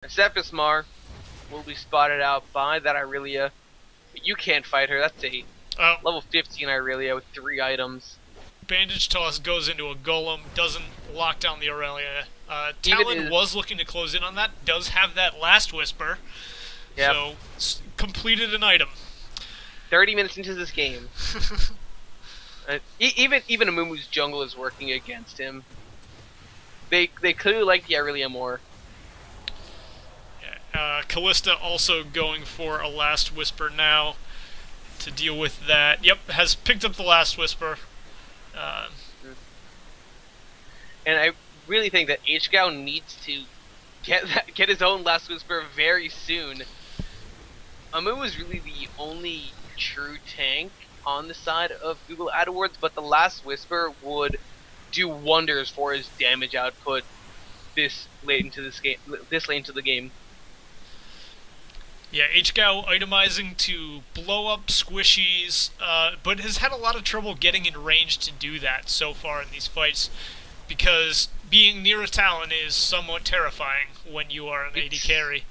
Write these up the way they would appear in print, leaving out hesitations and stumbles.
Sephismar will be spotted out by that Irelia. But you can't fight her. That's a Oh, level 15 Irelia with 3 items. Bandage Toss goes into a Golem, doesn't lock down the Aurelia. Even Talon is was looking to close in on that, does have that last Whisper, yeah, so completed an item. 30 minutes into this game. Even Amumu's jungle is working against him. They clearly like the Irelia more. Callista also going for a last Whisper now to deal with that. Yep, has picked up the last Whisper. Uh, And I really think that AHGL needs to get his own last whisper very soon. Amumu is really the only true tank on the side of Google AdWords, but the last whisper would do wonders for his damage output this late into this game. This late into the game. Yeah, HGAO itemizing to blow up squishies, but has had a lot of trouble getting in range to do that so far in these fights, because being near a Talon is somewhat terrifying when you are an AD carry.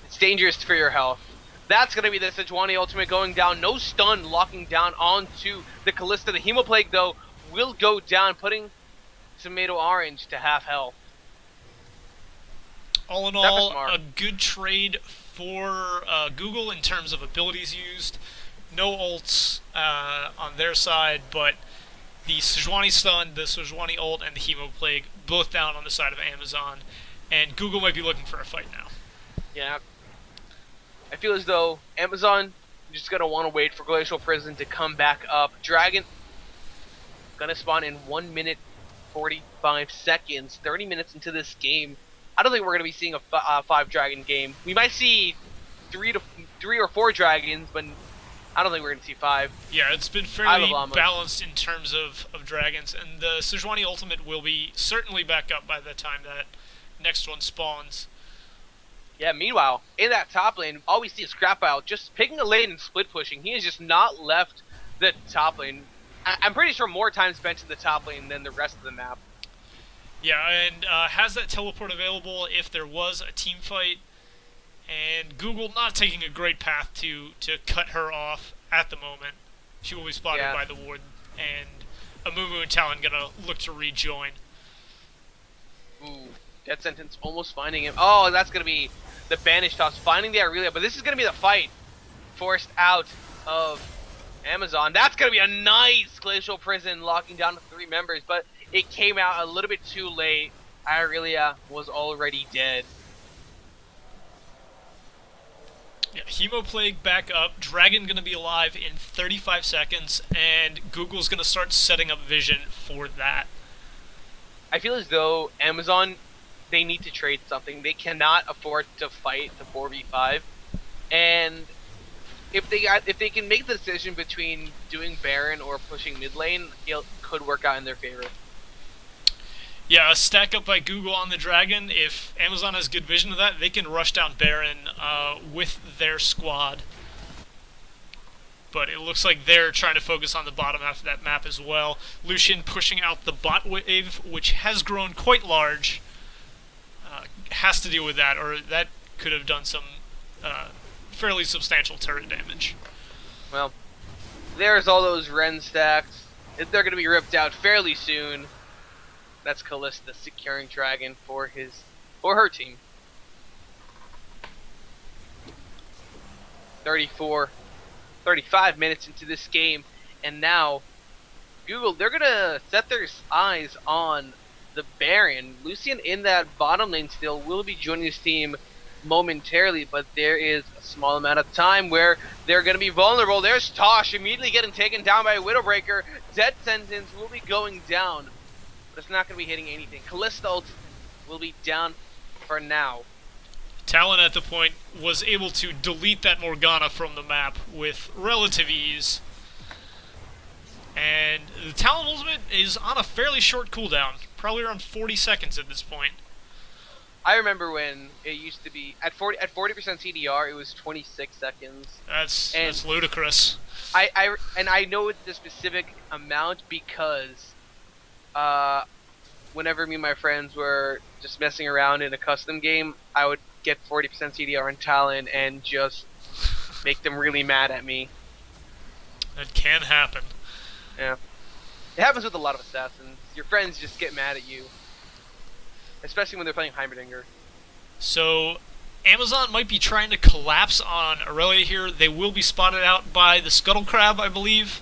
It's dangerous for your health. That's going to be the Sejuani ultimate going down. No stun locking down onto the Callista. The Hemoplague, though, will go down, putting Tomato Orange to half health. All in all, a good trade for Google in terms of abilities used. No ults on their side, but the Sejuani stun, the Sejuani ult, and the Hemoplague both down on the side of Amazon. And Google might be looking for a fight now. Yeah. I feel as though Amazon is just going to want to wait for Glacial Prison to come back up. Dragon going to spawn in 1 minute 45 seconds, 30 minutes into this game. I don't think we're going to be seeing a 5 dragon game. We might see 3 or 4 dragons, but I don't think we're going to see 5. Yeah, it's been fairly balanced in terms of dragons, and the Sejuani ultimate will be certainly back up by the time that next one spawns. Yeah, meanwhile, in that top lane, all we see is Scrap just picking a lane and split pushing. He has just not left the top lane. I'm pretty sure more time spent in the top lane than the rest of the map. Yeah, and has that teleport available if there was a team fight. And Google not taking a great path to cut her off at the moment. She will be spotted by the ward, and Amumu and Talon gonna look to rejoin. Ooh, Death Sentence almost finding him. Oh, that's gonna be the Banish Toss finding the Irelia, but this is gonna be the fight forced out of Amazon. That's gonna be a nice Glacial Prison locking down the 3 members, but it came out a little bit too late. Irelia was already dead. Yeah, Hemoplague back up, Dragon gonna be alive in 35 seconds, and Google's gonna start setting up vision for that. I feel as though Amazon, they need to trade something. They cannot afford to fight the 4v5, and if they can make the decision between doing Baron or pushing mid lane, it could work out in their favor. Yeah, a stack up by Google on the Dragon. If Amazon has good vision of that, they can rush down Baron with their squad. But it looks like they're trying to focus on the bottom half of that map as well. Lucian pushing out the bot wave, which has grown quite large. Has to deal with that, or that could have done some fairly substantial turret damage. Well, there's all those Ren stacks. They're going to be ripped out fairly soon. That's Callista securing Dragon for her team. 35 minutes into this game, and now Google, they're gonna set their eyes on the Baron. Lucian in that bottom lane still will be joining his team momentarily, but there is a small amount of time where they're gonna be vulnerable. There's Tosh immediately getting taken down by a Widowbreaker. Death Sentence will be going down. It's not going to be hitting anything. Callista will be down for now. Talon at the point was able to delete that Morgana from the map with relative ease. And the Talon ultimate is on a fairly short cooldown, probably around 40 seconds at this point. I remember when it used to be at 40% CDR, it was 26 seconds. That's ludicrous. I know the specific amount because whenever me and my friends were just messing around in a custom game, I would get 40% CDR in Talon and just make them really mad at me. That can happen. Yeah. It happens with a lot of assassins. Your friends just get mad at you. Especially when they're playing Heimerdinger. So, Amazon might be trying to collapse on Aurelia here. They will be spotted out by the Scuttle Crab, I believe.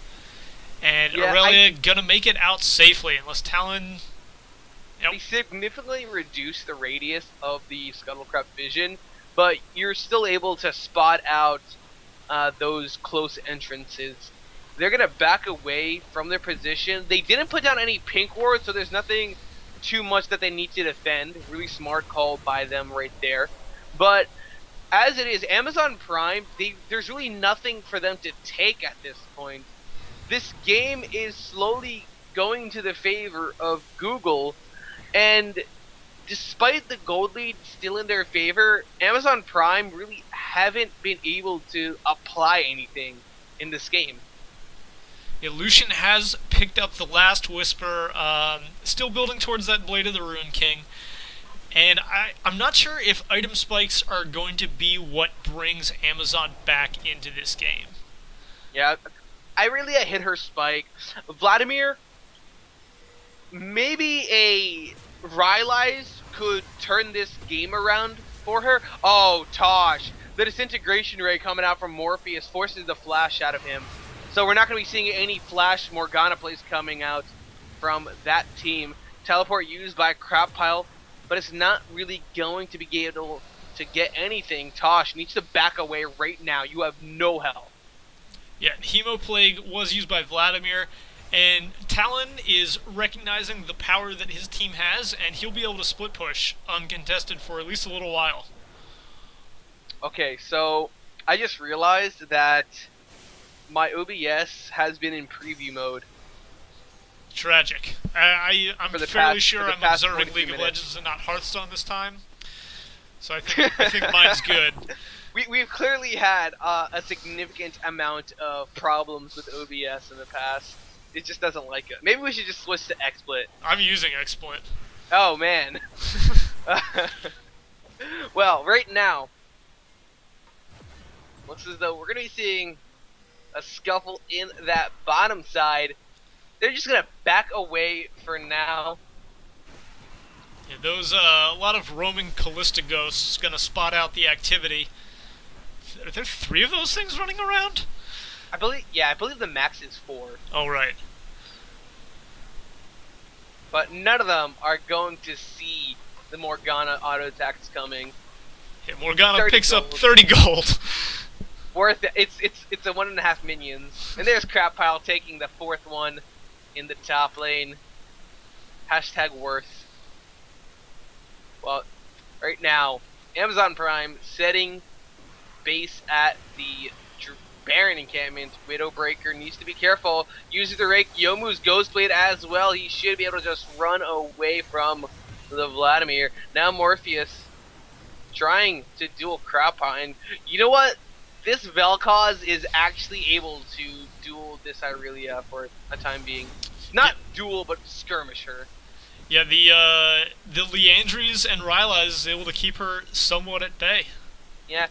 And Yeah, Aurelia gonna make it out safely, unless Talon... They significantly reduce the radius of the Scuttlecrab vision, but you're still able to spot out those close entrances. They're going to back away from their position. They didn't put down any pink wards, so there's nothing too much that they need to defend. Really smart call by them right there. But as it is, Amazon Prime, there's really nothing for them to take at this point. This game is slowly going to the favor of Google, and despite the gold lead still in their favor, Amazon Prime really haven't been able to apply anything in this game. Yeah, Lucian has picked up the last Whisper, still building towards that Blade of the Ruin King. And I'm not sure if item spikes are going to be what brings Amazon back into this game. Yeah, Irelia hit her spike. Vladimir, maybe a Rylai's could turn this game around for her. Oh, Tosh. The disintegration ray coming out from Morpheus forces the flash out of him. So we're not going to be seeing any flash Morgana plays coming out from that team. Teleport used by Crap Pile, but it's not really going to be able to get anything. Tosh needs to back away right now. You have no health. Yeah, Hemoplague was used by Vladimir, and Talon is recognizing the power that his team has, and he'll be able to split push uncontested for at least a little while. Okay, so I just realized that my OBS has been in preview mode. Tragic. I'm fairly sure I'm observing League of Legends and not Hearthstone this time, so I think mine's good. We've clearly had a significant amount of problems with OBS in the past. It just doesn't like it. Maybe we should just switch to XSplit. I'm using XSplit. Oh, man. Well, right now, looks as though we're going to be seeing a scuffle in that bottom side. They're just going to back away for now. Yeah, those, a lot of roaming Callista ghosts going to spot out the activity. Are there 3 of those things running around? I believe the max is 4. Oh, right. But none of them are going to see the Morgana auto attacks coming. Yeah, Morgana picks gold. up 30 gold. Worth it. It's a 1.5 minions. And there's Crap Pile taking the 4th one in the top lane. Hashtag worth. Well, right now, Amazon Prime setting base at the Baron encampment. Widowbreaker needs to be careful. Uses the rake. Yomu's Ghostblade as well. He should be able to just run away from the Vladimir. Now Morpheus trying to duel Crap Pile. And you know what? This Vel'Koz is actually able to duel this Irelia for a time being. Not duel, but skirmish her. Yeah, the Leandries and Rylai's is able to keep her somewhat at bay. Yeah.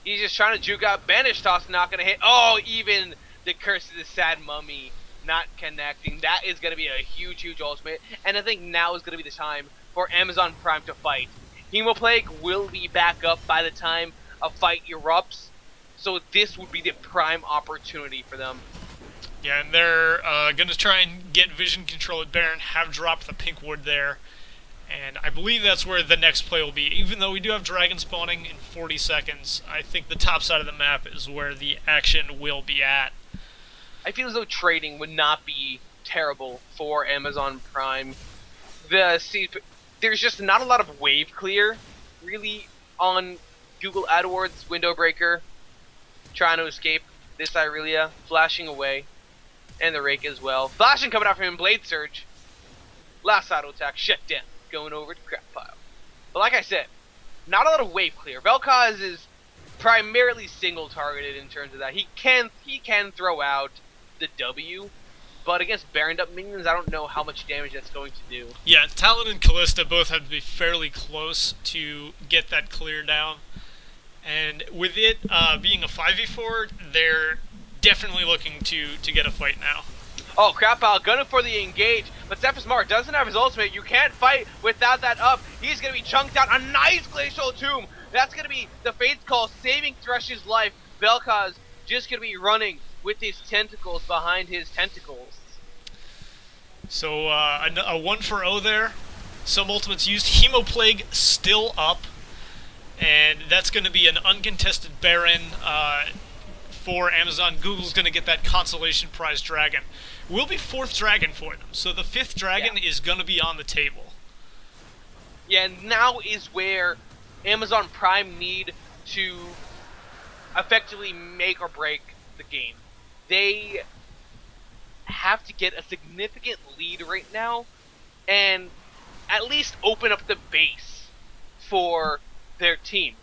He's just trying to juke out. Banish Toss not going to hit. Oh, even the Curse of the Sad Mummy not connecting. That is going to be a huge, huge ultimate. And I think now is going to be the time for Amazon Prime to fight. Hemoplague will be back up by the time a fight erupts. So this would be the prime opportunity for them. Yeah, and they're going to try and get vision control at Baron, have dropped the pink ward there. And I believe that's where the next play will be. Even though we do have dragon spawning in 40 seconds, I think the top side of the map is where the action will be at. I feel as though trading would not be terrible for Amazon Prime. There's just not a lot of wave clear, really, on Google AdWords Windowbreaker. Trying to escape this Irelia, flashing away. And the rake as well. Flashing coming out from him, Blade Surge. Last auto attack, shut down. Going over to Crap Pile. But like I said, not a lot of wave clear. Vel'Koz is primarily single targeted in terms of that. He can throw out the W, but against Baroned up minions, I don't know how much damage that's going to do. Yeah, Talon and Callista both have to be fairly close to get that clear down. And with it being a 5v4, they're definitely looking to get a fight now. Oh, crap out, gunning for the engage, but Zephyr's doesn't have his ultimate. You can't fight without that up. He's going to be chunked out. A nice Glacial Tomb. That's going to be the Fate's Call, saving Thresh's life. Belkaz just going to be running with his tentacles behind his tentacles. So a 1-for-0 there. Some ultimates used. Hemoplague still up. And that's going to be an uncontested Baron for Amazon. Google's going to get that consolation prize dragon. Will be 4th dragon for them. So the 5th dragon is going to be on the table. Yeah, and now is where Amazon Prime need to effectively make or break the game. They have to get a significant lead right now and at least open up the base for their team.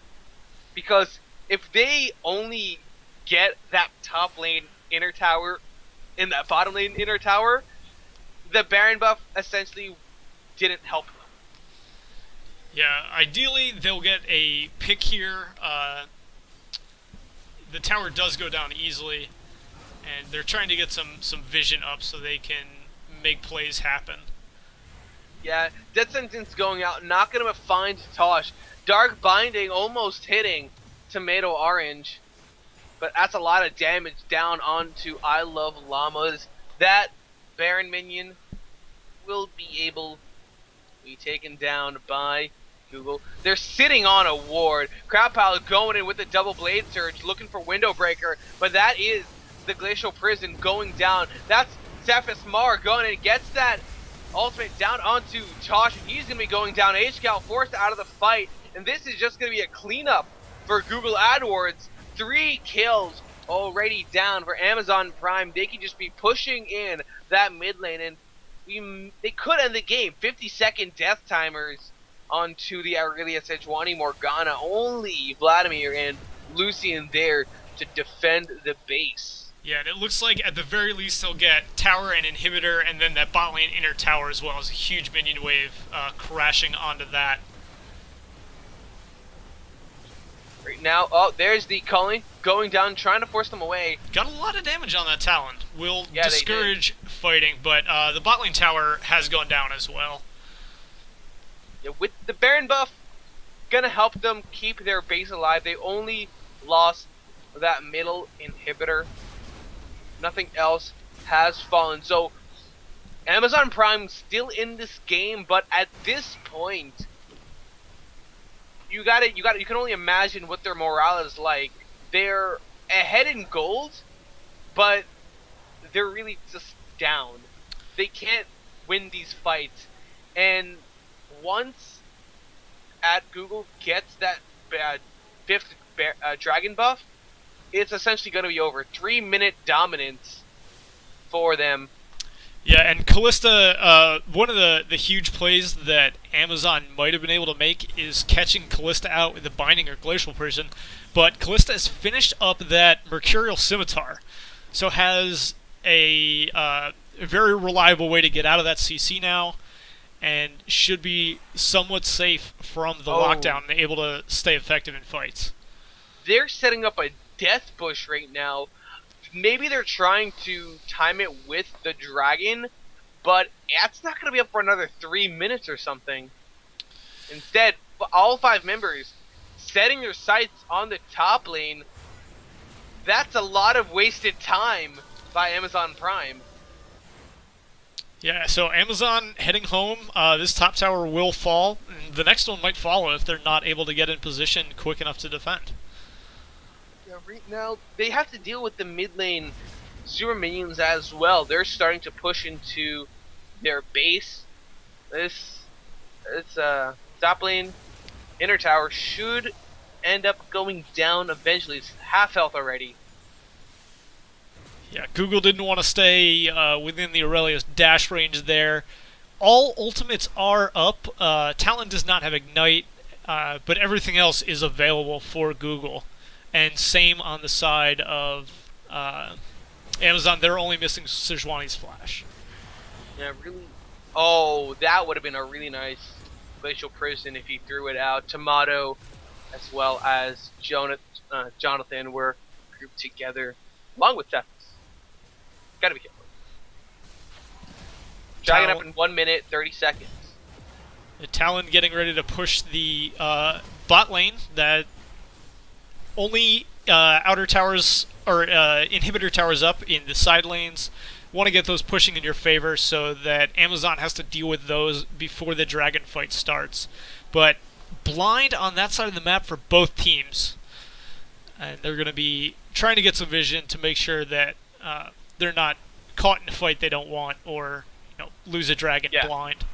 Because if they only get that top lane inner tower in that bottom lane inner tower, the Baron buff essentially didn't help them. Yeah, ideally they'll get a pick here. The tower does go down easily, and they're trying to get some vision up so they can make plays happen. Yeah, Death Sentence going out, not going to find Tosh. Dark Binding almost hitting Tomato Orange, but that's a lot of damage down onto I Love Llamas. That Baron minion will be able to be taken down by Google. They're sitting on a ward. Crowdpile going in with the double blade surge, looking for Window Breaker, but that is the Glacial Prison going down. That's Cephas Mar going and gets that ultimate down onto Tosh, and he's going to be going down. AHGL forced out of the fight, and this is just going to be a cleanup for Google AdWords. 3 kills already down for Amazon Prime. They can just be pushing in that mid lane, and they could end the game. 50-second death timers onto the Aurelia Sejuani Morgana. Only Vladimir and Lucian there to defend the base. Yeah, and it looks like at the very least they'll get tower and inhibitor, and then that bot lane inner tower as well as a huge minion wave crashing onto that. Right now, oh, there's the Culling going down, trying to force them away. Got a lot of damage on that Talon. Will discourage fighting, but the bot lane tower has gone down as well. Yeah, with the Baron buff, gonna help them keep their base alive. They only lost that middle inhibitor. Nothing else has fallen. So Amazon Prime still in this game, but at this point, you can only imagine what their morale is like. They're ahead in gold, but they're really just down. They can't win these fights, and once at Google gets that 5th dragon buff, it's essentially going to be over. 3-minute dominance for them. Yeah, and Kalista, one of the huge plays that Amazon might have been able to make is catching Kalista out with the Binding or Glacial Prison, but Kalista has finished up that Mercurial Scimitar, so has a very reliable way to get out of that CC now, and should be somewhat safe from the lockdown and able to stay effective in fights. They're setting up a death bush right now. Maybe they're trying to time it with the dragon, but that's not going to be up for another 3 minutes or something. Instead, all 5 members setting their sights on the top lane. That's a lot of wasted time by Amazon Prime. Yeah, so Amazon heading home. This top tower will fall. The next one might follow if they're not able to get in position quick enough to defend. Yeah, right now, they have to deal with the mid lane super minions as well. They're starting to push into their base. This top lane inner tower should end up going down eventually. It's half health already. Yeah, Google didn't want to stay within the Aurelia's dash range there. All ultimates are up. Talon does not have Ignite, but everything else is available for Google. And same on the side of Amazon. They're only missing Sejuani's Flash. Yeah, really. Oh, that would have been a really nice Glacial Prison if he threw it out. Tomato as well as Jonathan were grouped together, along with Cephas. Gotta be careful. Dragon up in 1 minute, 30 seconds. The Talon getting ready to push the bot lane. That only outer towers or inhibitor towers up in the side lanes. Want to get those pushing in your favor so that Amazon has to deal with those before the dragon fight starts. But blind on that side of the map for both teams. And they're going to be trying to get some vision to make sure that they're not caught in a fight they don't want or lose a dragon blind.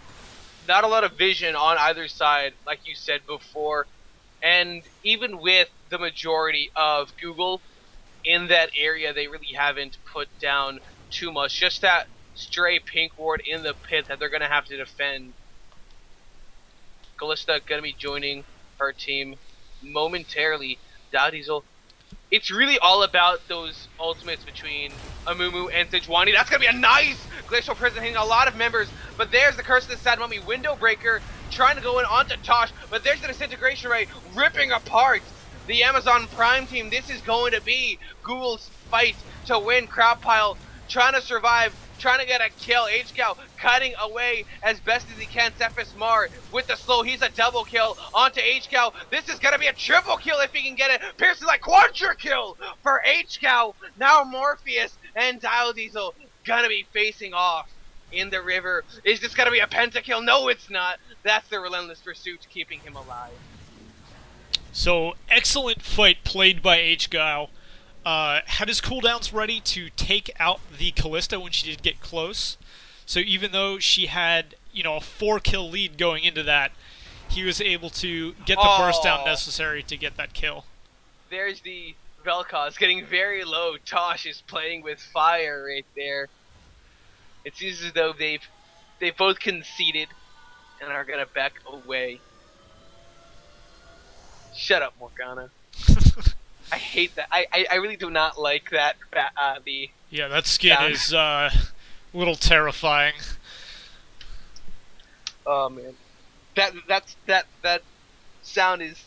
Not a lot of vision on either side, like you said before. And even with the majority of Google in that area, they really haven't put down too much. Just that stray pink ward in the pit that they're going to have to defend. Kalista going to be joining her team momentarily. Diesel. It's really all about those ultimates between Amumu and Sejuani. That's going to be a nice Glacial Prison hitting a lot of members. But there's the Curse of the Sad Mummy Window Breaker trying to go in onto Tosh. But there's the Disintegration Ray ripping apart the Amazon Prime team. This is going to be Google's fight to win. Crowd Pile trying to survive, trying to get a kill. AHGL cutting away as best as he can. Cephas Mar with the slow. He's a double kill onto AHGL. This is going to be a triple kill if he can get it. Pierces like quadra kill for AHGL. Now Morpheus and Dial Diesel going to be facing off in the river. Is this going to be a pentakill? No, it's not. That's the Relentless Pursuit keeping him alive. So, excellent fight played by AHGL. Had his cooldowns ready to take out the Kalista when she did get close. So even though she had, a 4-kill lead going into that, he was able to get the burst down necessary to get that kill. There's the Vel'Koz getting very low. Tosh is playing with fire right there. It seems as though they've both conceded and are gonna back away. Shut up, Morgana. I hate that. I really do not like that. Yeah, that skin sound is a little terrifying. Oh man, that sound is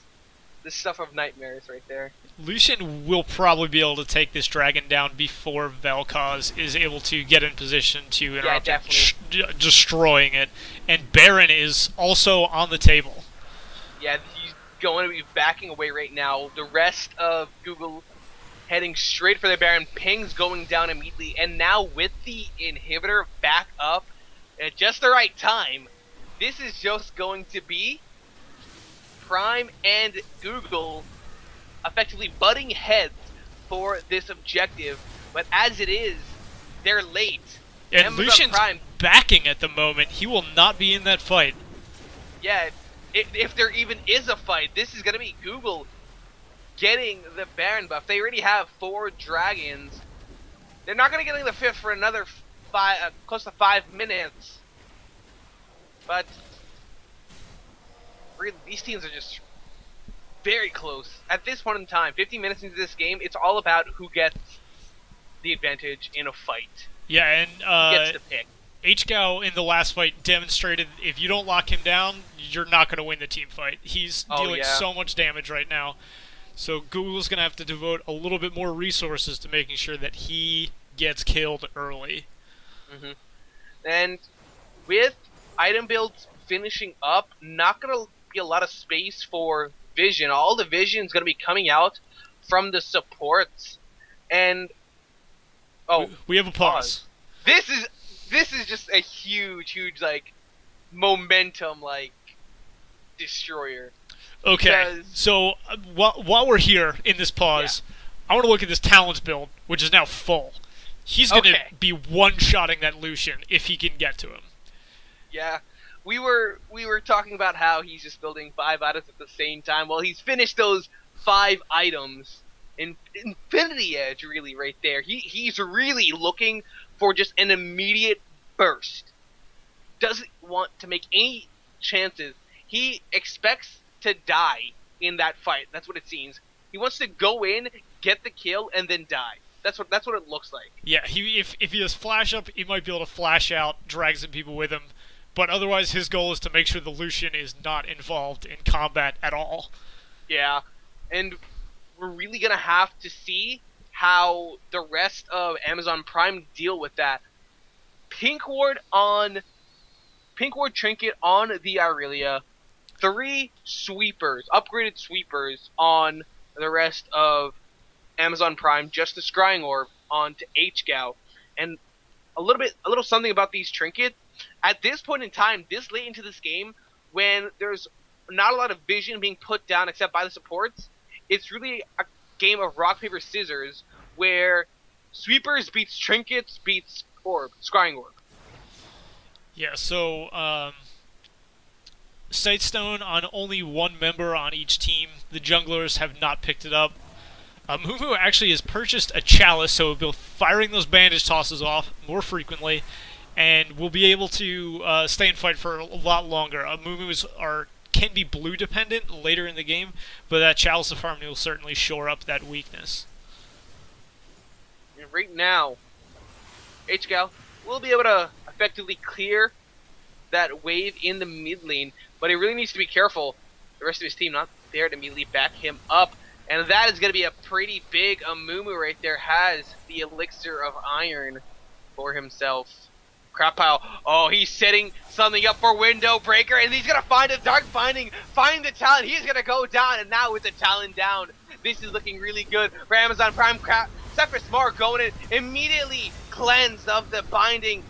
the stuff of nightmares right there. Lucian will probably be able to take this dragon down before Vel'Koz is able to get in position to interrupt it, destroying it. And Baron is also on the table. Yeah, he's going to be backing away right now. The rest of Google heading straight for the Baron. Ping's going down immediately. And now with the inhibitor back up at just the right time, this is just going to be Prime and Google effectively butting heads for this objective. But as it is, they're late. And Lucian's Prime backing at the moment. He will not be in that fight. Yeah, if there even is a fight, this is going to be Google getting the Baron buff. They already have 4 dragons. They're not going to get the 5th for another close to 5 minutes. But really, these teams are just very close. At this point in time, 15 minutes into this game, it's all about who gets the advantage in a fight. Yeah, and who gets the pick. HGL in the last fight demonstrated if you don't lock him down, you're not going to win the team fight. He's dealing so much damage right now. So Google's going to have to devote a little bit more resources to making sure that he gets killed early. Mm-hmm. And with item builds finishing up, not going to be a lot of space for vision. All the vision is going to be coming out from the supports. And we have a pause. This is just a huge like momentum like destroyer. Okay, so while we're here in this pause, I want to look at this Talon's build, which is now full. He's going to be one-shotting that Lucian if he can get to him. Yeah, we were talking about how he's just building 5 items at the same time. Well, he's finished those 5 items in Infinity Edge, really, right there. He's really looking for just an immediate burst. Doesn't want to make any chances. He expects to die in that fight. That's what it seems. He wants to go in, get the kill, and then die. That's what it looks like. Yeah, if he has flash up, he might be able to flash out, drag some people with him. But otherwise, his goal is to make sure the Lucian is not involved in combat at all. Yeah, and we're really gonna have to see how the rest of Amazon Prime deal with that. Pink Ward Trinket on the Aurelia, 3 sweepers, upgraded sweepers on the rest of Amazon Prime, just the Scrying Orb onto HGL, and a little something about these trinkets. At this point in time, this late into this game, when there's not a lot of vision being put down except by the supports, it's really a game of rock paper scissors where sweepers beats trinkets beats scrying orb. Yeah, so Sightstone on only one member on each team. The junglers have not picked it up. Mumu actually has purchased a chalice, so he'll be firing those bandage tosses off more frequently, and will be able to stay and fight for a lot longer. Mumus can be blue dependent later in the game, but that chalice of harmony will certainly shore up that weakness. And right now, HGL will be able to effectively clear that wave in the mid lane, but he really needs to be careful. The rest of his team not there to immediately back him up, and that is going to be a pretty big Amumu right there. Has the elixir of iron for himself. Crap pile. Oh, he's setting something up for window breaker, and he's going to find a dark binding, find the talent. He's going to go down, and now with the talent down, this is looking really good for Amazon Prime. Sephiroth Smart going in, immediately cleansed of the binding.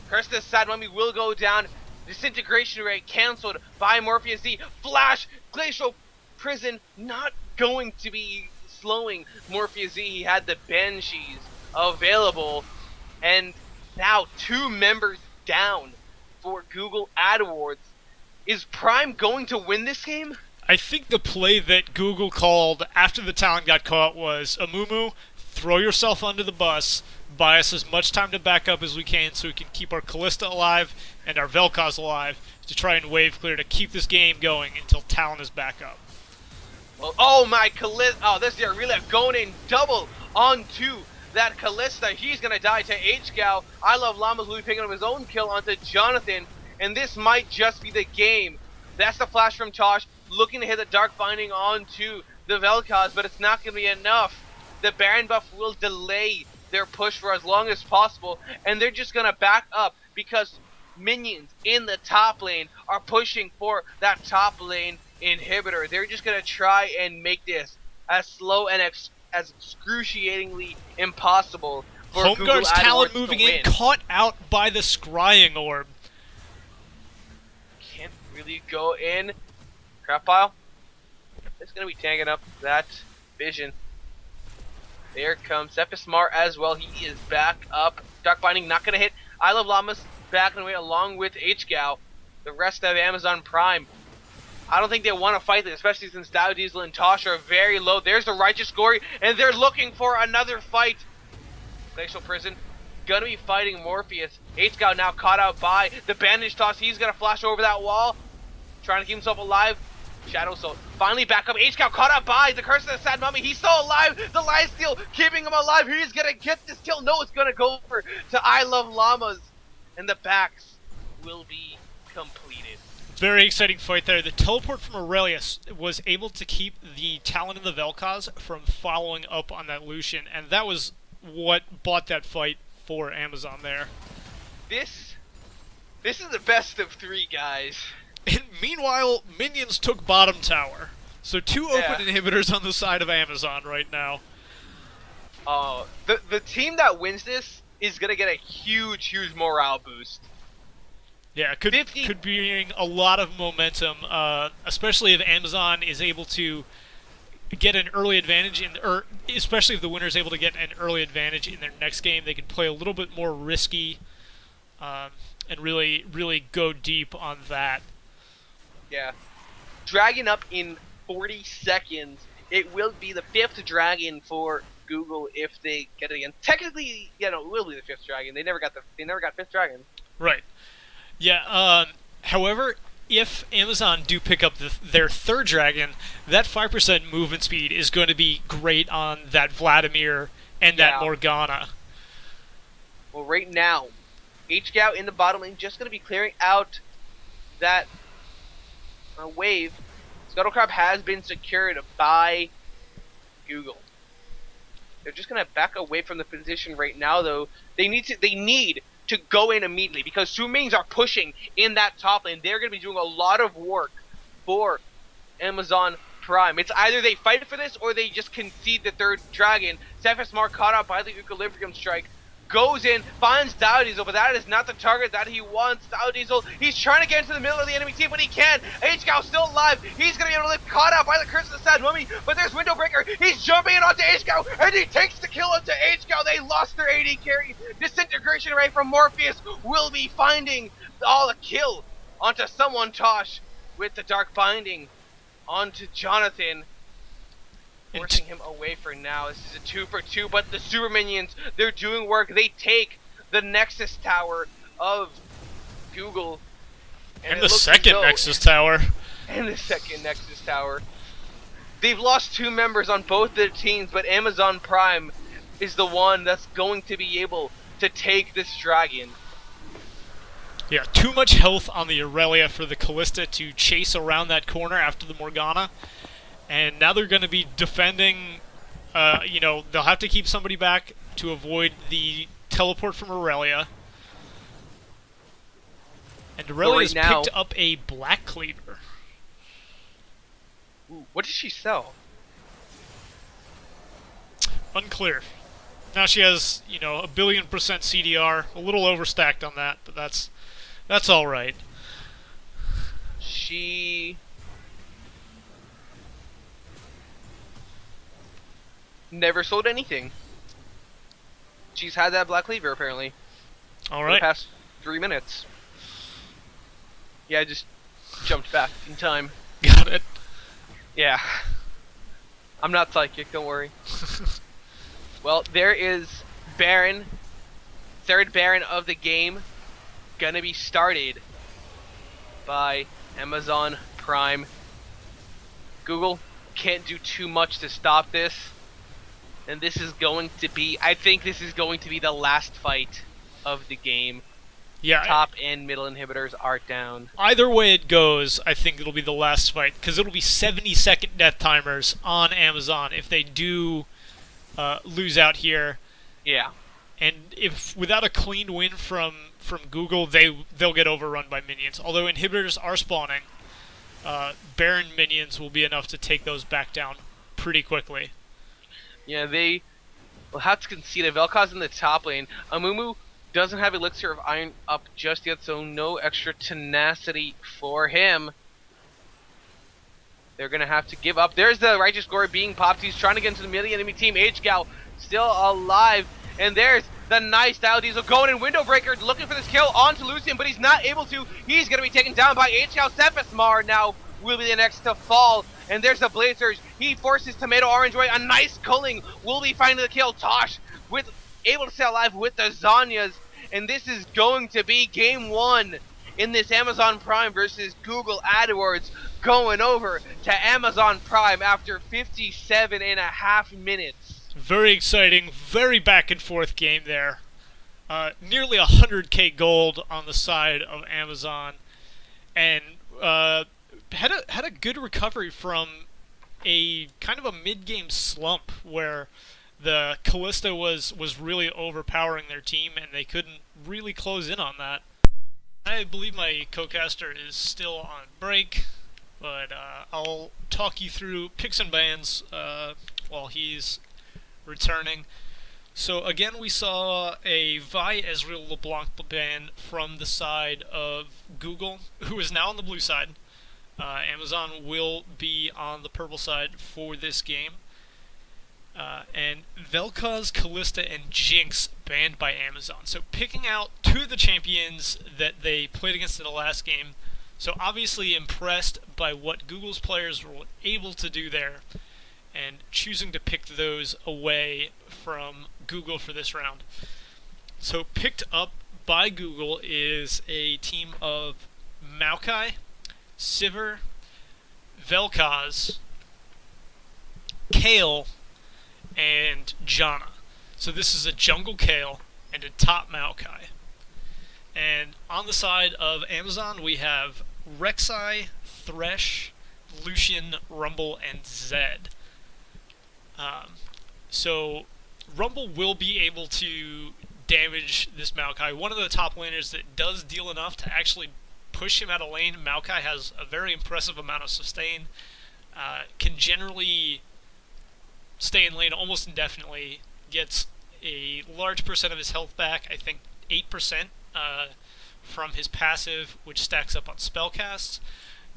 Curse the Sad Mummy will go down. Disintegration rate cancelled by Morpheus Z. Flash, Glacial Prison not going to be slowing Morpheus Z. He had the Banshees available, and now 2 members down for Google AdWords. Is Prime going to win this game? I think the play that Google called after the talent got caught was, Amumu, throw yourself under the bus, buy us as much time to back up as we can so we can keep our Callista alive and our Vel'Koz alive to try and wave clear to keep this game going until talent is back up. Well, oh my Callista, oh, this is Aurelia going in double onto that Callista. He's going to die to HGL. I Love Llamas will be picking up his own kill onto Jonathan, and this might just be the game. That's the flash from Tosh, looking to hit the Dark Binding onto the Vel'Koz, but it's not going to be enough. The Baron buff will delay their push for as long as possible, and they're just going to back up because minions in the top lane are pushing for that top lane inhibitor. They're just going to try and make this as slow and as excruciatingly impossible for Homeguard's talent moving in, win. caught out by the Scrying Orb. Can't really go in. Crap pile. It's going to be tagging up that vision. There comes Sephiroth Smart as well. He is back up. Dark Binding not going to hit. I Love Llamas back and away along with HGL. The rest of Amazon Prime, I don't think they want to fight this, especially since Dow Diesel and Tosh are very low. There's the Righteous Glory, and they're looking for another fight. Glacial Prison gonna be fighting Morpheus. HGL now caught out by the Bandage Toss. He's gonna flash over that wall, trying to keep himself alive. Shadow Soul finally back up. HGL caught out by the Curse of the Sad Mummy. He's still alive. The Lion Steel keeping him alive. He's gonna get this kill. No, it's gonna go over to I Love Llamas, and the backs will be completed. Very exciting fight there. The teleport from Aurelius was able to keep the Talon and the Vel'Koz from following up on that Lucian, and that was what bought that fight for Amazon there. This is the best of 3, guys. And meanwhile, minions took bottom tower. So 2 open inhibitors on the side of Amazon right now. The team that wins this is gonna get a huge morale boost. Yeah, could bring a lot of momentum, especially if Amazon is able to get an early advantage or especially if the winner is able to get an early advantage in their next game. They can play a little bit more risky and really go deep on that. Yeah, dragon up in 40 seconds. It will be the 5th dragon for Google if they get it again. Technically, it will be the 5th dragon. They never got 5th dragon. Right. Yeah. However, if Amazon do pick up their 3rd dragon, that 5% movement speed is going to be great on that Vladimir and that Morgana. Well, right now, HGL in the bottom lane just going to be clearing out that wave. Scuttlecrab has been secured by Google. They're just gonna back away from the position right now, though. They need to go in immediately because Sumings are pushing in that top lane. They're gonna be doing a lot of work for Amazon Prime. It's either they fight for this or they just concede the third dragon. Cephasmar caught out by the Equilibrium Strike. Goes in, finds Diesel, but that is not the target that he wants. Diesel, he's trying to get into the middle of the enemy team, but he can't. HGL still alive. He's going to be able to get caught out by the Curse of the Sad Mummy, but there's Windowbreaker. He's jumping in onto HGL, and he takes the kill onto HGL. They lost their AD carry. Disintegration Ray from Morpheus will be finding all a kill onto someone, Tosh, with the Dark Binding onto Jonathan. Forcing him away for now. This is a 2-for-2, but the super minions, they're doing work. They take the Nexus Tower of Google. And the second Nexus Tower. And the second Nexus Tower. They've lost 2 members on both their teams, but Amazon Prime is the one that's going to be able to take this dragon. Yeah, too much health on the Aurelia for the Callista to chase around that corner after the Morgana. And now they're going to be defending, they'll have to keep somebody back to avoid the teleport from Aurelia. And Aurelia's picked up a Black Cleaver. Ooh, what did she sell? Unclear. Now she has, a 1,000,000,000% CDR, a little overstacked on that, but that's all right. She never sold anything. She's had that Black Cleaver apparently. All right. For the past 3 minutes. Yeah, I just jumped back in time. Got it. Yeah. I'm not psychic, don't worry. Well, there is Baron, third Baron of the game, gonna be started by Amazon Prime. Google can't do too much to stop this. And this is going to be, I think this is going to be the last fight of the game. Yeah. Top and middle inhibitors are down. Either way it goes, I think it'll be the last fight, because it'll be 70-second death timers on Amazon if they do lose out here. Yeah. And if without a clean win from Google, they'll get overrun by minions. Although inhibitors are spawning, Baron minions will be enough to take those back down pretty quickly. Yeah, they will have to concede it. Vel'Koz in the top lane. Amumu doesn't have Elixir of Iron up just yet, so no extra tenacity for him. They're going to have to give up. There's the Righteous Glory being popped. He's trying to get into the middle enemy team. AHGL still alive. And there's the nice Diesel going in. Windowbreaker looking for this kill onto Lucian, but he's not able to. He's going to be taken down by AHGL. Cephasmar now will be the next to fall. And there's the Blazers. He forces Tomato Orange away. A nice culling will be finding the kill. Tosh able to stay alive with the Zanyas. And this is going to be game 1 in this Amazon Prime versus Google AdWords, going over to Amazon Prime after 57.5 minutes. Very exciting, very back and forth game there. Nearly 100k gold on the side of Amazon. And had a good recovery from a kind of a mid-game slump where the Callista was really overpowering their team and they couldn't really close in on that. I believe my co-caster is still on break, but I'll talk you through picks and bans while he's returning. So again, we saw a Vi Ezreal LeBlanc ban from the side of Google, who is now on the blue side. Amazon will be on the purple side for this game. And Vel'Koz, Callista, and Jinx banned by Amazon. So picking out 2 of the champions that they played against in the last game. So obviously impressed by what Google's players were able to do there, and choosing to pick those away from Google for this round. So picked up by Google is a team of Maokai, Sivir, Vel'Koz, Kayle, and Janna. So this is a jungle Kayle and a top Maokai. And on the side of Amazon, we have Rek'Sai, Thresh, Lucian, Rumble, and Zed. Um, so Rumble will be able to damage this Maokai. One of the top laners that does deal enough to actually push him out of lane. Maokai has a very impressive amount of sustain. Can generally stay in lane almost indefinitely. Gets a large percent of his health back. I think 8% from his passive, which stacks up on spellcasts.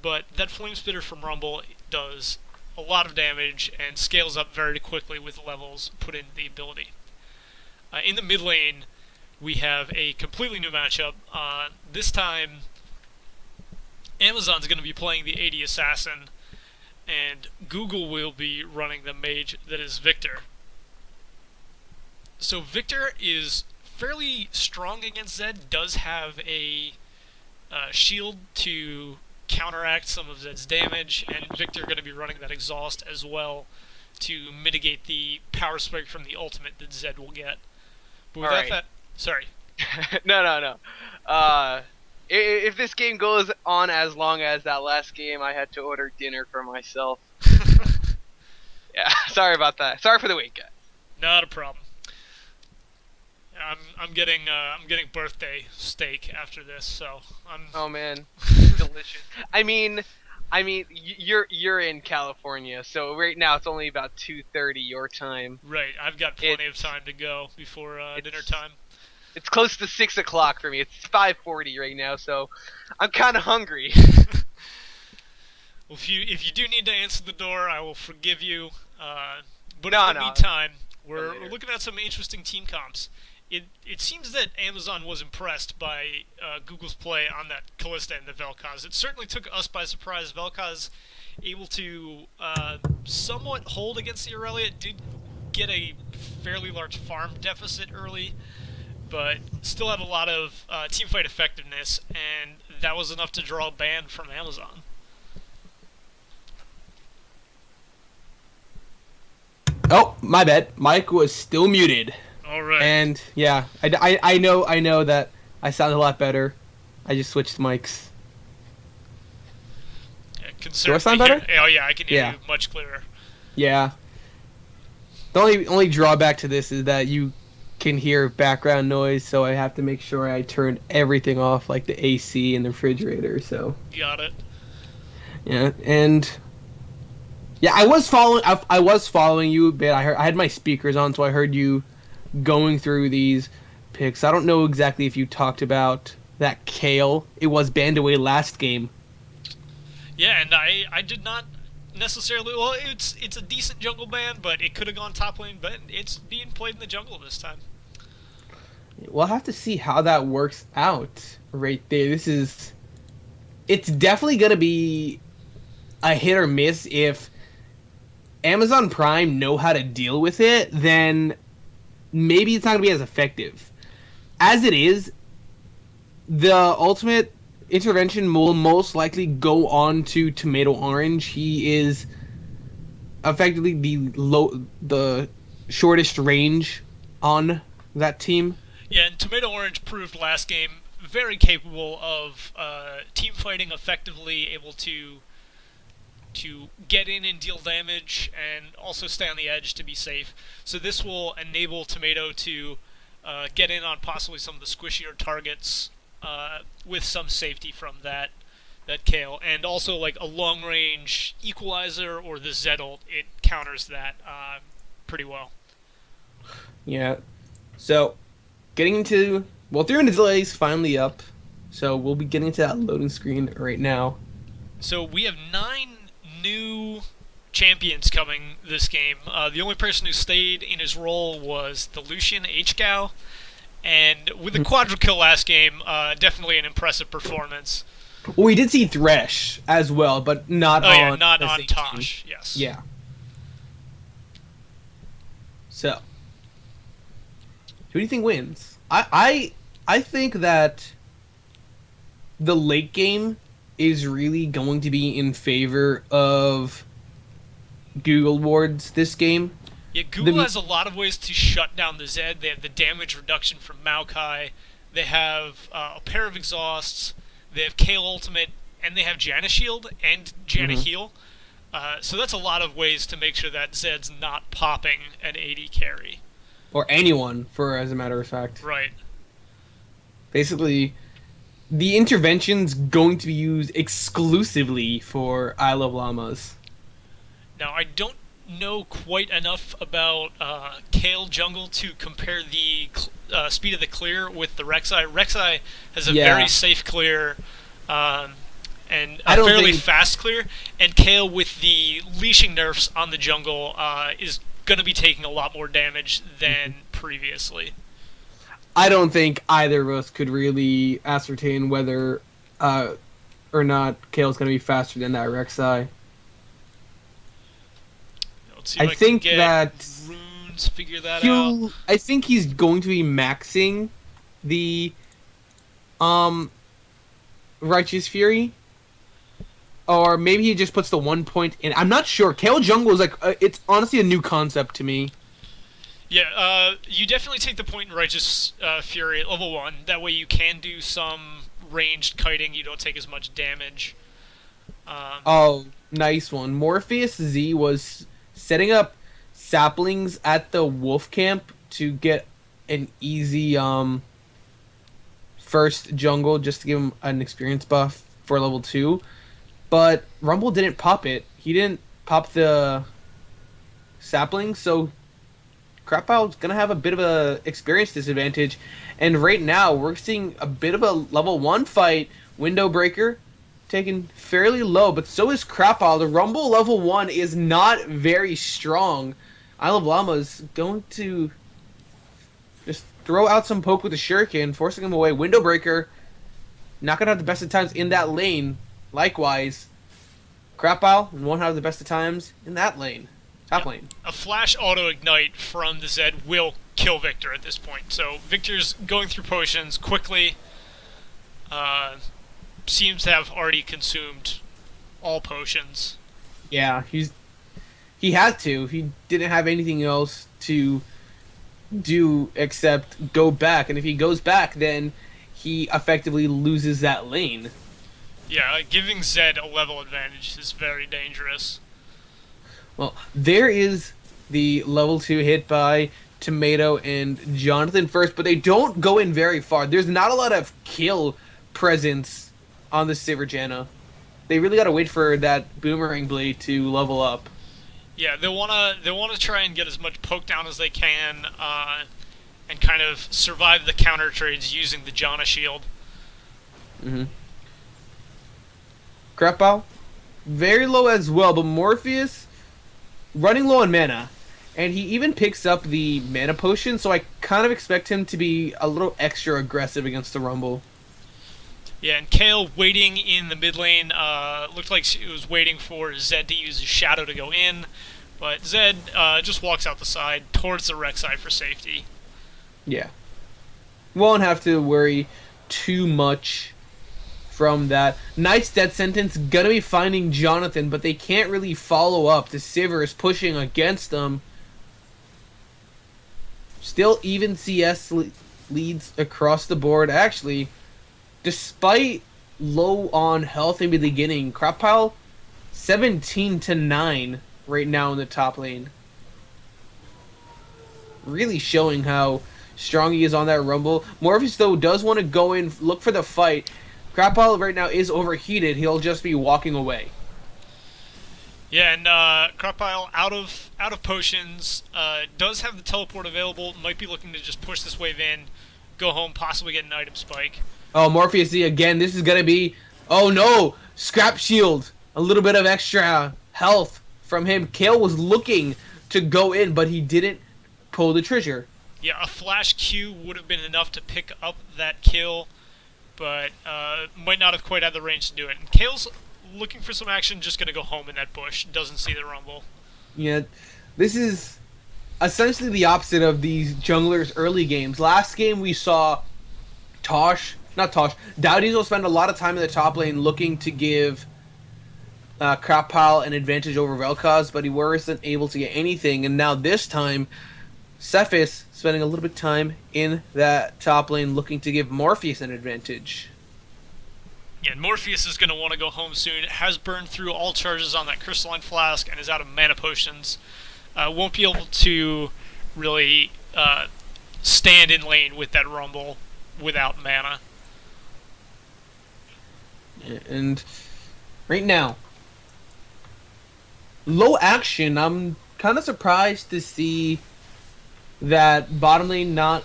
But that Flame Spitter from Rumble does a lot of damage and scales up very quickly with levels put in the ability. In the mid lane, we have a completely new matchup. This time, Amazon's going to be playing the AD Assassin, and Google will be running the mage that is Victor. So Victor is fairly strong against Zed, does have a shield to counteract some of Zed's damage, and Victor going to be running that exhaust as well to mitigate the power spike from the ultimate that Zed will get. But without that, sorry. No. If this game goes on as long as that last game, I had to order dinner for myself. Yeah, sorry about that. Sorry for the wait, guys. Not a problem. I'm getting birthday steak after this, so I'm. Oh man, delicious. I mean, you're in California, so right now it's only about 2:30 your time. Right, I've got plenty of time to go before dinner time. It's close to 6 o'clock for me. It's 5:40 right now, so I'm kind of hungry. Well, if you do need to answer the door, I will forgive you. But No, in the meantime, we're later. looking at some interesting team comps. It seems that Amazon was impressed by Google's play on that Kalista and the Vel'Koz. It certainly took us by surprise. Vel'Koz able to somewhat hold against the Aurelia. It did get a fairly large farm deficit early, but still had a lot of teamfight effectiveness, and that was enough to draw a ban from Amazon. Oh, my bad. Mike was still muted. All right. And yeah, I know that I sound a lot better. I just switched mics. Yeah, Do I sound better? Oh yeah, I can hear you much clearer. Yeah. The only drawback to this is that you can hear background noise, so I have to make sure I turn everything off, like the AC and the refrigerator. So. Got it. Yeah, and yeah, I was following you a bit. I had my speakers on, so I heard you going through these picks. I don't know exactly if you talked about that Kale. It was banned away last game. Yeah, and I did not necessarily. Well, it's a decent jungle ban, but it could have gone top lane. But it's being played in the jungle this time. We'll have to see how that works out right there. It's definitely gonna be a hit or miss. If Amazon Prime know how to deal with it, then maybe it's not going to be as effective. As it is, the ultimate intervention will most likely go on to Tomato Orange. He is effectively the shortest range on that team. Yeah, and Tomato Orange proved last game very capable of team fighting effectively, able to get in and deal damage, and also stay on the edge to be safe. So this will enable Tomato to get in on possibly some of the squishier targets with some safety from that Kale. And also like a long-range Equalizer or the Zed ult, it counters that pretty well. Yeah. So, getting into... Well, 300 delays finally up. So we'll be getting to that loading screen right now. So we have 9 new champions coming this game. The only person who stayed in his role was the Lucian AHGL, and with the quadra kill last game, definitely an impressive performance. Well, we did see Thresh as well, but not on Tosh. Yes. Yeah. So, who do you think wins? I think that the late game is really going to be in favor of Google Wards this game. Yeah, Google has a lot of ways to shut down the Zed. They have the damage reduction from Maokai. They have a pair of exhausts. They have Kale Ultimate, and they have Janna Shield and Janna Heal. So that's a lot of ways to make sure that Zed's not popping an AD carry. Or anyone, for as a matter of fact. Right. Basically, the intervention's going to be used exclusively for Isle of Llamas. Now, I don't know quite enough about Kale Jungle to compare the speed of the clear with the Rek'Sai. Rek'Sai has a Yeah. very safe clear and I a don't fairly think- fast clear, and Kale with the leashing nerfs on the jungle is going to be taking a lot more damage than previously. I don't think either of us could really ascertain whether or not Kale's going to be faster than that Rek'Sai. Let's see I if I think can get that runes, figure that out. I think he's going to be maxing the Righteous Fury. Or maybe he just puts the 1 point in. I'm not sure. Kale Jungle is like it's honestly a new concept to me. Yeah, you definitely take the point in Righteous Fury at level 1. That way you can do some ranged kiting, you don't take as much damage. Oh, nice one. Morpheus Z was setting up saplings at the wolf camp to get an easy first jungle just to give him an experience buff for level 2. But Rumble didn't pop it. He didn't pop the sapling, so Crapow's gonna have a bit of a experience disadvantage. And right now we're seeing a bit of a level 1 fight. Window Breaker taken fairly low, but so is Crapow. The Rumble level 1 is not very strong. Isle of Llama is going to just throw out some poke with the Shuriken, forcing him away. Window Breaker not gonna have the best of times in that lane. Likewise, Crapow won't have the best of times in that lane. Top lane. A flash auto ignite from the Zed will kill Victor at this point. So Victor's going through potions quickly. Seems to have already consumed all potions. Yeah, he had to. He didn't have anything else to do except go back, and if he goes back, then he effectively loses that lane. Yeah, giving Zed a level advantage is very dangerous. Well, there is the level 2 hit by Tomato and Jonathan first, but they don't go in very far. There's not a lot of kill presence on the Sivirjana. They really got to wait for that Boomerang Blade to level up. Yeah, they wanna try and get as much poke down as they can, and kind of survive the counter trades using the Janna shield. Mm-hmm. Crapow, very low as well, but Morpheus running low on mana. And he even picks up the mana potion, so I kind of expect him to be a little extra aggressive against the Rumble. Yeah, and Kale waiting in the mid lane, looked like she was waiting for Zed to use his shadow to go in, but Zed just walks out the side towards the Rek'Sai for safety. Yeah. Won't have to worry too much from that. Knight's Death Sentence gonna be finding Jonathan, but they can't really follow up. The Sivir is pushing against them. Still even CS leads across the board. Actually, despite low on health in the beginning, Crapow 17-9 right now in the top lane. Really showing how strong he is on that Rumble. Morpheus, though, does want to go in, look for the fight. Crapow right now is overheated. He'll just be walking away. Yeah, and Crocpile out of potions, does have the teleport available, might be looking to just push this wave in, go home, possibly get an item spike. Oh, Morpheus Z again. This is going to be... Oh, no! Scrap Shield. A little bit of extra health from him. Kale was looking to go in, but he didn't pull the trigger. Yeah, a flash Q would have been enough to pick up that kill, but might not have quite had the range to do it. And Kale's looking for some action, just going to go home in that bush, doesn't see the Rumble. Yeah, this is essentially the opposite of these junglers' early games. Last game we saw Dowdies spend a lot of time in the top lane looking to give Crapow an advantage over Vel'Koz, but he wasn't able to get anything. And now this time, Cephas spending a little bit of time in that top lane looking to give Morpheus an advantage. Yeah, Morpheus is going to want to go home soon. Has burned through all charges on that crystalline flask and is out of mana potions. Won't be able to really stand in lane with that Rumble without mana. And right now, low action. I'm kind of surprised to see that bottom lane not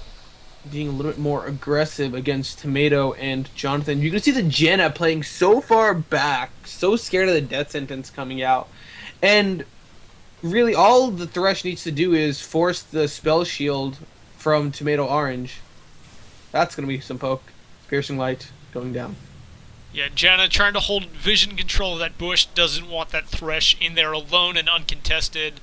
being a little bit more aggressive against Tomato and Jonathan. You can see the Janna playing so far back, so scared of the death sentence coming out. And really all the Thresh needs to do is force the spell shield from Tomato Orange. That's going to be some poke. Piercing Light going down. Yeah, Janna trying to hold vision control of that bush, doesn't want that Thresh in there alone and uncontested.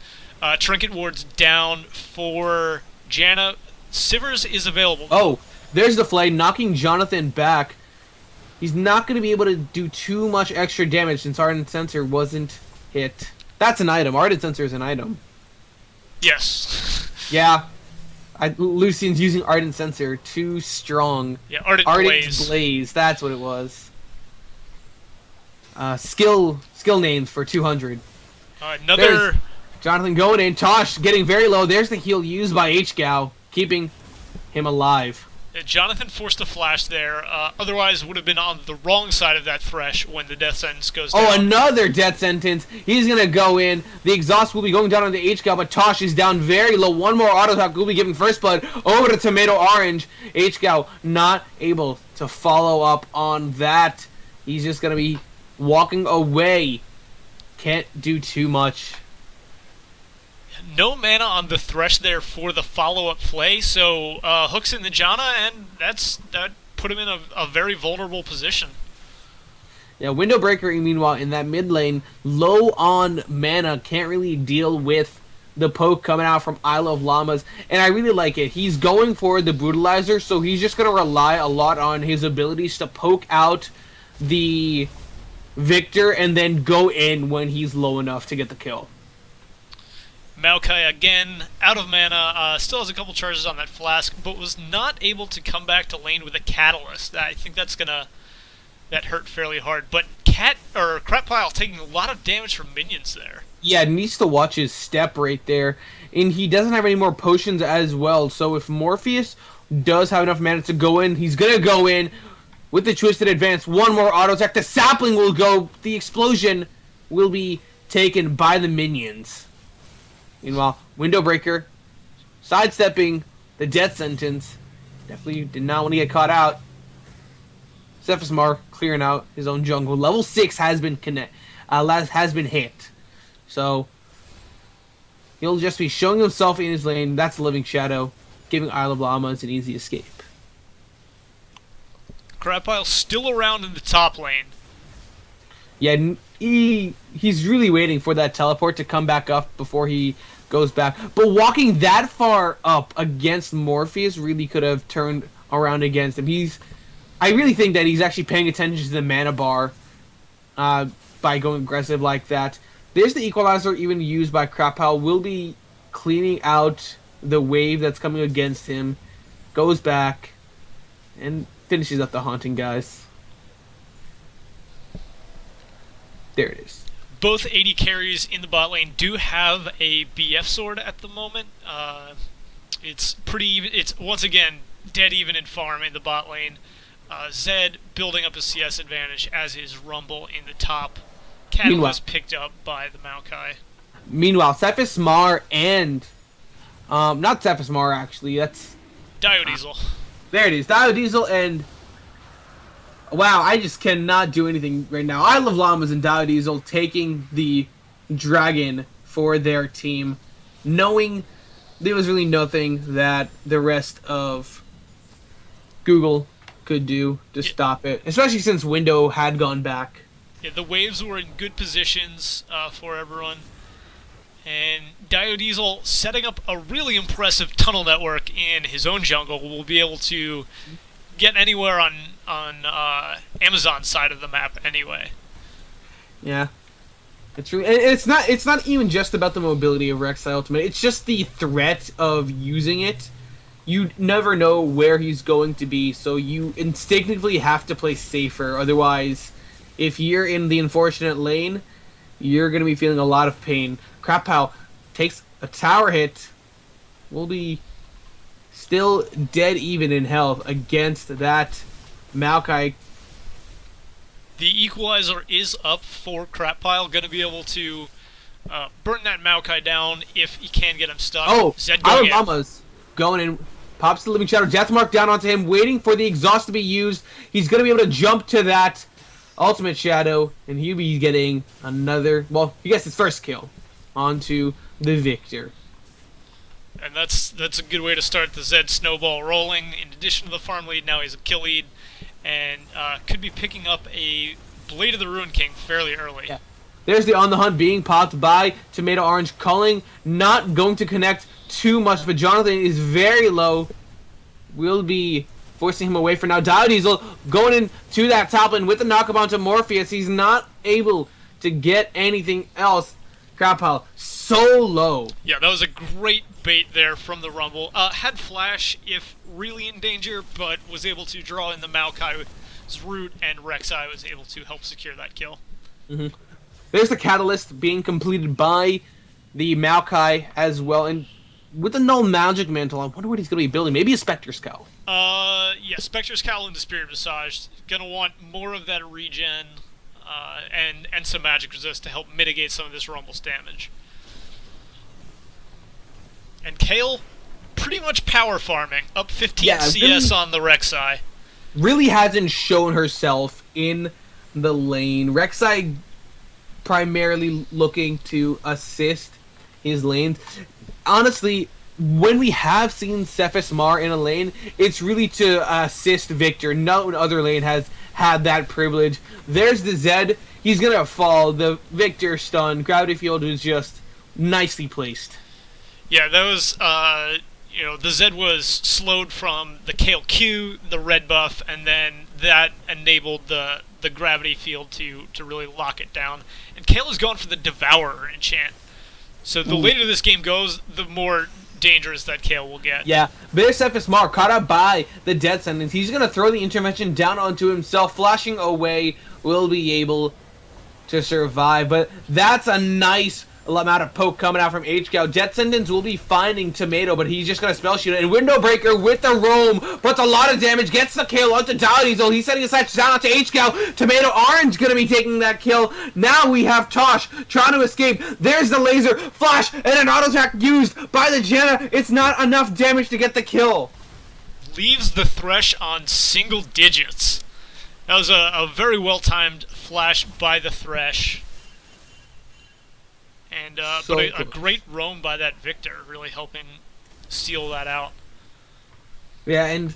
Trinket Ward's down for Janna. Sivers is available. Oh, there's the flay, knocking Jonathan back. He's not going to be able to do too much extra damage since Ardent Sensor wasn't hit. That's an item. Ardent Sensor is an item. Yes. Yeah. Lucian's using Ardent Sensor. Too strong. Yeah, Ardent Blaze. That's what it was. Skill names for 200. Another... There's Jonathan going in. Tosh getting very low. There's the heal used by AHGL, keeping him alive. Jonathan forced a flash there. Otherwise, would have been on the wrong side of that Thresh when the death sentence goes down. Oh, another death sentence. He's going to go in. The exhaust will be going down on the AHGL, but Tosh is down very low. One more auto attack will be giving first blood over to Tomato Orange. AHGL not able to follow up on that. He's just going to be walking away. Can't do too much. No mana on the Thresh there for the follow-up play, so hooks in the Janna, and that put him in a very vulnerable position. Yeah, Window Breaker, meanwhile, in that mid lane, low on mana, can't really deal with the poke coming out from Isle of Llamas, and I really like it. He's going for the Brutalizer, so he's just going to rely a lot on his abilities to poke out the Victor and then go in when he's low enough to get the kill. Maokai again, out of mana, still has a couple charges on that flask, but was not able to come back to lane with a catalyst. I think that hurt fairly hard. But Crapile taking a lot of damage from minions there. Yeah, needs to watch his step right there. And he doesn't have any more potions as well, so if Morpheus does have enough mana to go in, he's gonna go in with the Twisted Advance. One more auto attack, the sapling will go, the explosion will be taken by the minions. Meanwhile, Window Breaker, sidestepping the death sentence. Definitely did not want to get caught out. Cephasmar clearing out his own jungle. Level 6 has been hit. So, he'll just be showing himself in his lane. That's Living Shadow, giving Isle of Llamas an easy escape. Crapile still around in the top lane. Yeah, he's really waiting for that teleport to come back up before he goes back. But walking that far up against Morpheus really could have turned around against him. I really think that he's actually paying attention to the mana bar by going aggressive like that. There's the Equalizer even used by Crapile. Will be cleaning out the wave that's coming against him. Goes back and finishes up the Haunting, guys. There it is. Both 80 carries in the bot lane do have a BF sword at the moment. It's pretty even. It's once again dead even in farm in the bot lane. Zed building up a CS advantage as is Rumble in the top. Catalyst picked up by the Maokai. Meanwhile, Cephasmar and not Cephasmar actually. That's Diodiesel. There it is. Diodiesel and wow, I just cannot do anything right now. I love Llamas and Diodiesel taking the dragon for their team, knowing there was really nothing that the rest of Google could do to stop it, especially since Window had gone back. Yeah, the waves were in good positions for everyone. And Diodiesel setting up a really impressive tunnel network in his own jungle will be able to get anywhere on Amazon's side of the map anyway. Yeah. It's not even just about the mobility of Rek'Sai Ultimate. It's just the threat of using it you never know where he's going to be, so you instinctively have to play safer. Otherwise, if you're in the unfortunate lane, you're going to be feeling a lot of pain. Crappow takes a tower hit, will be still dead even in health against that Maokai. The equalizer is up for Crapile, going to be able to burn that Maokai down if he can get him stuck. Oh, Zed going in. Alabama's going in. Pops the Living Shadow. Deathmark down onto him, waiting for the exhaust to be used. He's going to be able to jump to that Ultimate Shadow, and he'll be getting another... Well, he gets his first kill onto the Victor. And that's a good way to start the Zed snowball rolling. In addition to the farm lead, now he's a kill lead, and could be picking up a Blade of the Ruin King fairly early. Yeah. There's the On the Hunt being popped by Tomato Orange. Culling not going to connect too much, but Jonathan is very low. Will be forcing him away for now. Diesel going into that top lane with the knockup onto Morpheus. He's not able to get anything else. Crapile so low. Yeah, that was a great bait there from the Rumble. Had Flash if really in danger, but was able to draw in the Maokai's root, and Rek'Sai was able to help secure that kill. Mm-hmm. There's the Catalyst being completed by the Maokai as well, and with the Null Magic Mantle, I wonder what he's going to be building. Maybe a Spectre's Cowl. Yeah, Spectre's Cowl into Spirit Visage. Gonna want more of that regen, and some Magic Resist to help mitigate some of this Rumble's damage. And Kale, pretty much power farming, up 15 CS really, on the Rek'Sai. Really hasn't shown herself in the lane. Rek'Sai primarily looking to assist his lanes. Honestly, when we have seen Cephas Mar in a lane, it's really to assist Victor. No other lane has had that privilege. There's the Zed. He's going to fall. The Victor stun. Gravity Field is just nicely placed. Yeah, that was, the Zed was slowed from the Kale Q, the red buff, and then that enabled the Gravity Field to really lock it down. And Kale is going for the Devourer enchant. So the later this game goes, the more dangerous that Kale will get. Yeah, there's Cephas Mar caught up by the Death Sentence. He's going to throw the intervention down onto himself, flashing away, will be able to survive. But that's a nice amount of poke coming out from AHGL. Death Sentence will be finding Tomato, but he's just going to spell shoot it. And Window Breaker with the roam puts a lot of damage, gets the kill onto Diesel. He's setting his sights down onto AHGL. Tomato Orange going to be taking that kill. Now we have Tosh trying to escape. There's the laser, flash, and an auto attack used by the Janna. It's not enough damage to get the kill. Leaves the Thresh on single digits. That was a very well-timed flash by the Thresh. And So but a close. great roam by that Victor, really helping seal that out. Yeah, and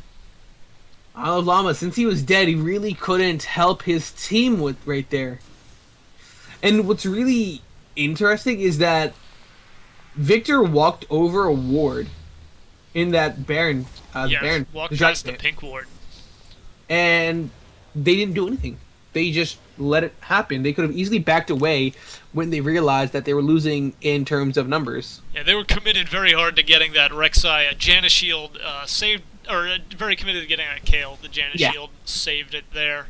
Alama, since he was dead, he really couldn't help his team with right there. And what's really interesting is that Victor walked over a ward in that Baron. Baron walked the past the giant pink ward. and they didn't do anything. They just let it happen. They could have easily backed away when they realized that they were losing in terms of numbers. Yeah, they were committed very hard to getting that Rek'Sai Janna shield saved, or very committed to getting that Kale. The Janna shield saved it there.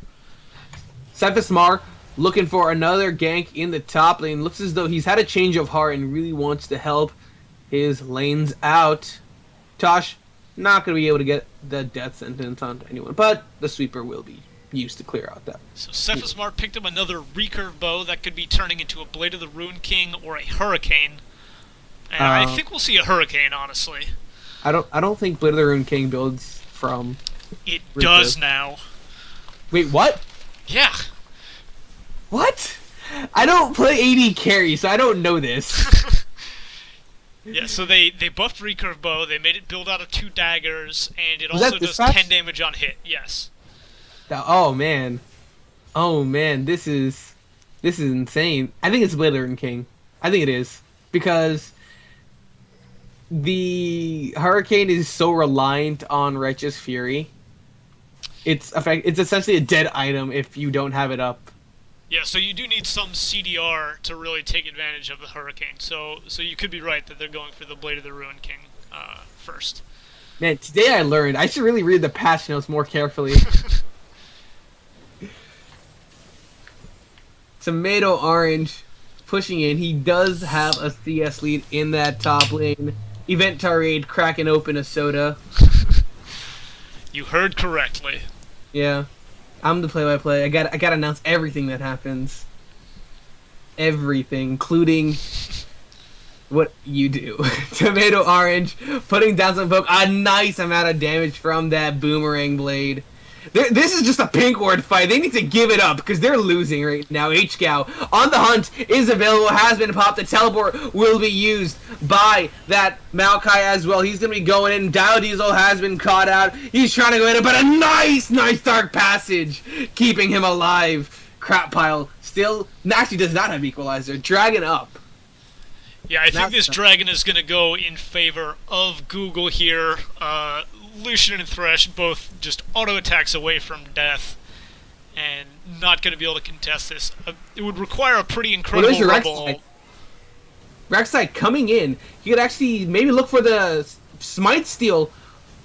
Cephas Mar looking for another gank in the top lane. Looks as though he's had a change of heart and really wants to help his lanes out. Tosh not going to be able to get the death sentence onto anyone, but the sweeper will be used to clear out that. So Cephas Mar picked up another recurve bow that could be turning into a Blade of the Ruin King or a Hurricane. And I think we'll see a Hurricane, honestly. I don't think Blade of the Rune King builds from... It recurve. does now. Wait, what? Yeah. What? I don't play AD carry, so I don't know this. Yeah, so they buffed recurve bow, they made it build out of 2 daggers, and it Was also that does dispatch? 10 damage on hit, yes. Oh man, this is insane. I think it's Blade of the Rune King. I think it is because the Hurricane is so reliant on Righteous Fury. It's essentially a dead item if you don't have it up. Yeah, so you do need some CDR to really take advantage of the Hurricane. So you could be right that they're going for the Blade of the Ruin King first. Man, today I learned I should really read the patch notes more carefully. Tomato Orange pushing in. He does have a CS lead in that top lane. Event Tarade cracking open a soda. You heard correctly. Yeah. I'm the play-by-play. I gotta announce everything that happens. Everything, including what you do. Tomato Orange putting down some poke. A nice amount of damage from that boomerang blade. This is just a pink ward fight. They need to give it up because they're losing right now. HGL on the hunt is available, has been popped. The teleport will be used by that Maokai as well. He's going to be going in. Dial Diesel has been caught out. He's trying to go in, but a nice dark passage keeping him alive. Crap pile still actually does not have equalizer. Dragon up. Yeah, I think this dragon is going to go in favor of Google here. Lucian and Thresh both just auto attacks away from death, and not going to be able to contest this. It would require a pretty incredible rumble. Rek'Sai coming in. He could actually maybe look for the smite steal.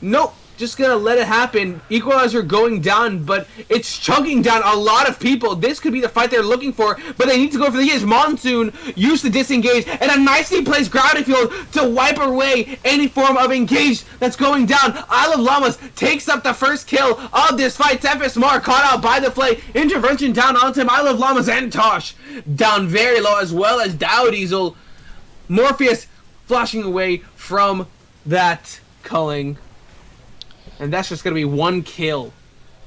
Nope. Just gonna let it happen. Equalizer going down, but it's chugging down a lot of people. This could be the fight they're looking for, but they need to go for the edge. Monsoon used to disengage, and a nicely placed gravity field to wipe away any form of engage that's going down. Isle of Llamas takes up the first kill of this fight. Tempest Mar caught out by the play. Intervention down onto him. Isle of Llamas and Tosh down very low, as well as Dow Diesel. Morpheus flashing away from that culling. And that's just going to be one kill.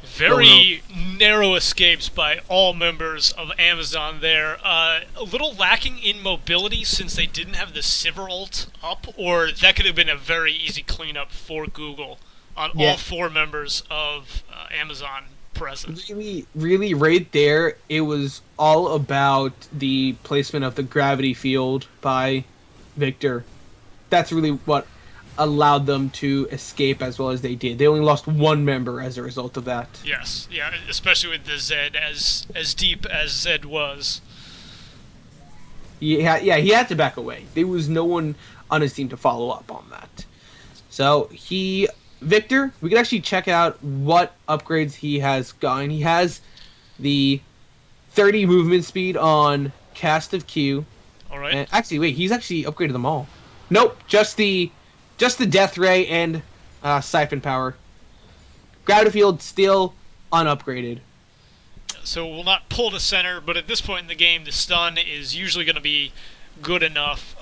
Very narrow escapes by all members of Amazon there. A little lacking in mobility since they didn't have the Sivir ult up, or that could have been a very easy cleanup for Google on all 4 members of Amazon present. Really, right there, it was all about the placement of the gravity field by Victor. That's really what allowed them to escape as well as they did. They only lost 1 member as a result of that. Yes, yeah, especially with the Zed, as deep as Zed was. He had to back away. There was no one on his team to follow up on that. So Victor, we can actually check out what upgrades he has gotten. He has the 30 movement speed on Cast of Q. All right. And actually, wait, he's actually upgraded them all. Nope, just the Death Ray and Siphon Power. Gravity Field still unupgraded. So we'll not pull to center, but at this point in the game, the stun is usually going to be good enough.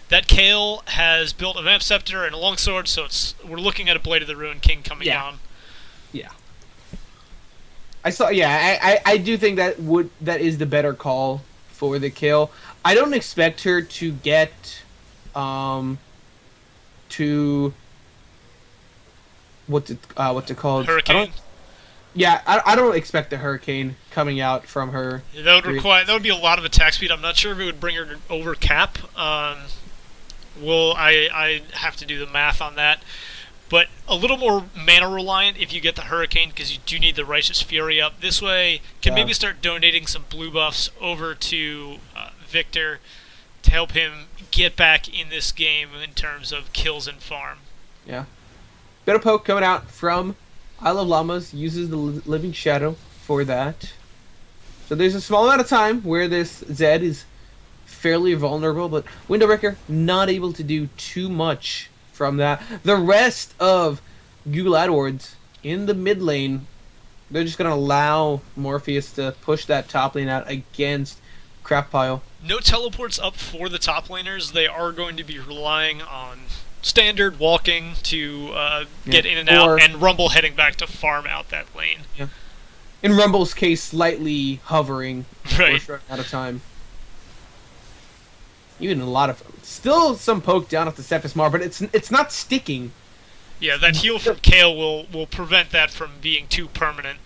That Kale has built a Vamp Scepter and a Longsword, so we're looking at a Blade of the Ruined King coming down. Yeah. I do think that is the better call for the kill. I don't expect her to get to what's it called? Hurricane. I don't expect the Hurricane coming out from her. That would be a lot of attack speed. I'm not sure if it would bring her over cap. I have to do the math on that. But a little more mana reliant if you get the Hurricane, because you do need the Righteous Fury up. This way, can maybe start donating some blue buffs over to Victor to help him get back in this game in terms of kills and farm. Yeah. Bit of poke coming out from Isle of Llamas, uses the Living Shadow for that. So there's a small amount of time where this Zed is fairly vulnerable, but Windowbreaker not able to do too much from that. The rest of Google AdWords in the mid lane, they're just going to allow Morpheus to push that top lane out against Crap Pile. No teleports up for the top laners. They are going to be relying on standard walking to get in and out, and Rumble heading back to farm out that lane. Yeah. In Rumble's case, slightly hovering for a short amount of time. Even still some poke down at the Septis Mar, but it's not sticking. Yeah, that heal from Kale will prevent that from being too permanent.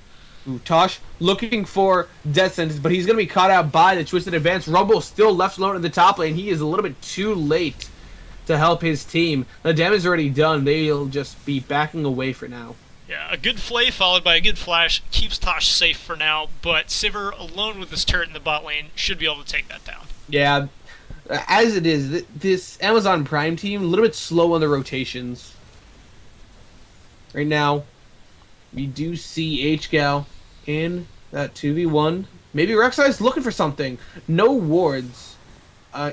Ooh, Tosh looking for Death Sentence, but he's going to be caught out by the Twisted Advance. Rumble still left alone in the top lane. He is a little bit too late to help his team. The damage is already done. They'll just be backing away for now. Yeah, a good flay followed by a good flash keeps Tosh safe for now, but Sivir, alone with this turret in the bot lane, should be able to take that down. Yeah, as it is, this Amazon Prime team, a little bit slow on the rotations. Right now, we do see AHGL in that 2v1. Maybe Rek'Sai's looking for something. No wards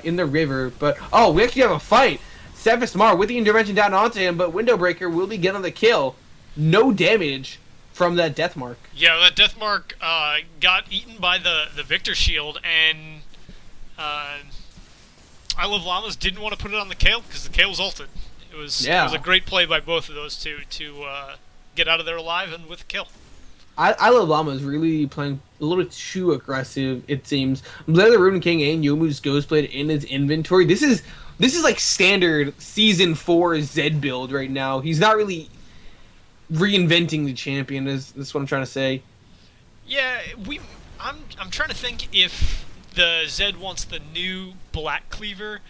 in the river, but... Oh, we actually have a fight! Cephas Mar with the intervention down onto him, but Windowbreaker will be getting the kill. No damage from that death mark. Yeah, that death mark got eaten by the Victor shield, and I Love Llamas didn't want to put it on the Kale because the Kale was ulted. It was a great play by both of those two to get out of there alive and with a kill. I Love Llama is really playing a little too aggressive, it seems. Blair the Rune King and Youmuu's Ghostblade in his inventory. This is like standard Season 4 Zed build right now. He's not really reinventing the champion, is what I'm trying to say. Yeah, I'm trying to think if the Zed wants the new Black Cleaver.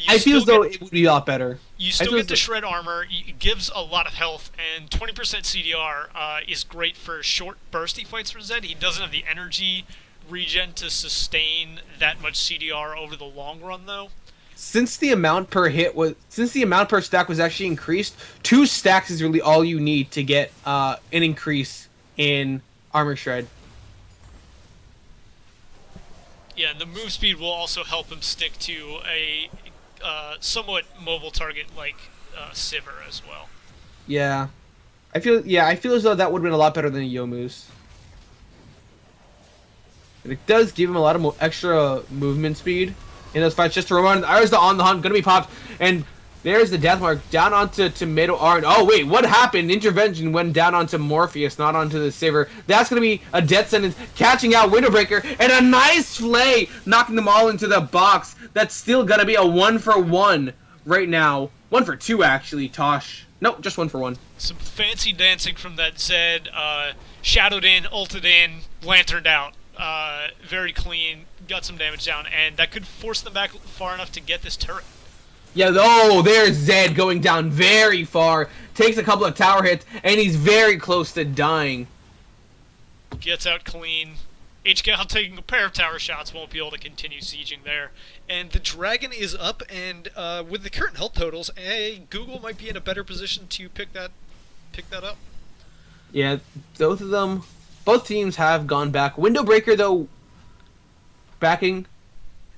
I feel as though it would be a lot better. You still get the shred armor. It gives a lot of health, and 20% CDR is great for short bursty fights for Zed. He doesn't have the energy regen to sustain that much CDR over the long run, though. Since the amount per stack was actually increased, 2 stacks is really all you need to get an increase in armor shred. Yeah, and the move speed will also help him stick to a somewhat mobile target like Sivir as well. Yeah, I feel as though that would have been a lot better than Youmuu's. But it does give him a lot of extra movement speed in those fights. Just to remind, there's the on the hunt gonna be popped, and there's the death mark down onto Tomato Orange. Oh wait, what happened? Intervention went down onto Morpheus, not onto the Sivir. That's gonna be a death sentence, catching out Windowbreaker, and a nice flay, knocking them all into the box. That's still gonna be a 1-for-1 right now. 1-for-2 actually, Tosh. Nope, just 1-for-1. Some fancy dancing from that Zed. Shadowed in, ulted in, lanterned out. Very clean, got some damage down, and that could force them back far enough to get this turret. Yeah, oh, there's Zed going down very far. Takes a couple of tower hits, and he's very close to dying. Gets out clean. HGL taking a pair of tower shots, won't be able to continue sieging there. And the Dragon is up, and with the current health totals, Google might be in a better position to pick that up. Yeah, both teams have gone back. Windowbreaker, though, backing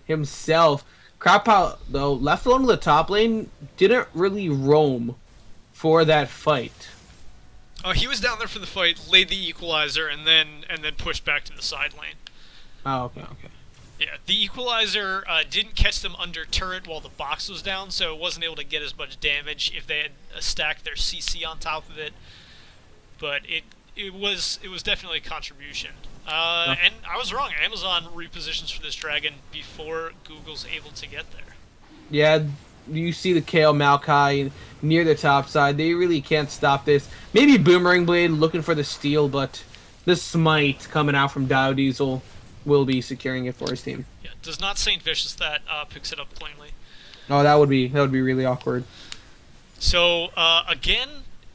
himself. Crowdpile, though, left alone in the top lane, didn't really roam for that fight. He was down there for the fight, laid the equalizer, and then pushed back to the side lane. Oh, okay. Yeah, the equalizer didn't catch them under turret while the box was down, so it wasn't able to get as much damage if they had stacked their CC on top of it. But it was definitely a contribution. And I was wrong. Amazon repositions for this Dragon before Google's able to get there. Yeah, you see the Kale Maokai near the top side. They really can't stop this. Maybe Boomerang Blade looking for the steal, but the Smite coming out from Dio Diesel will be securing it for his team. Yeah, does not Saint Vicious that picks it up cleanly. Oh, that would be really awkward. So again,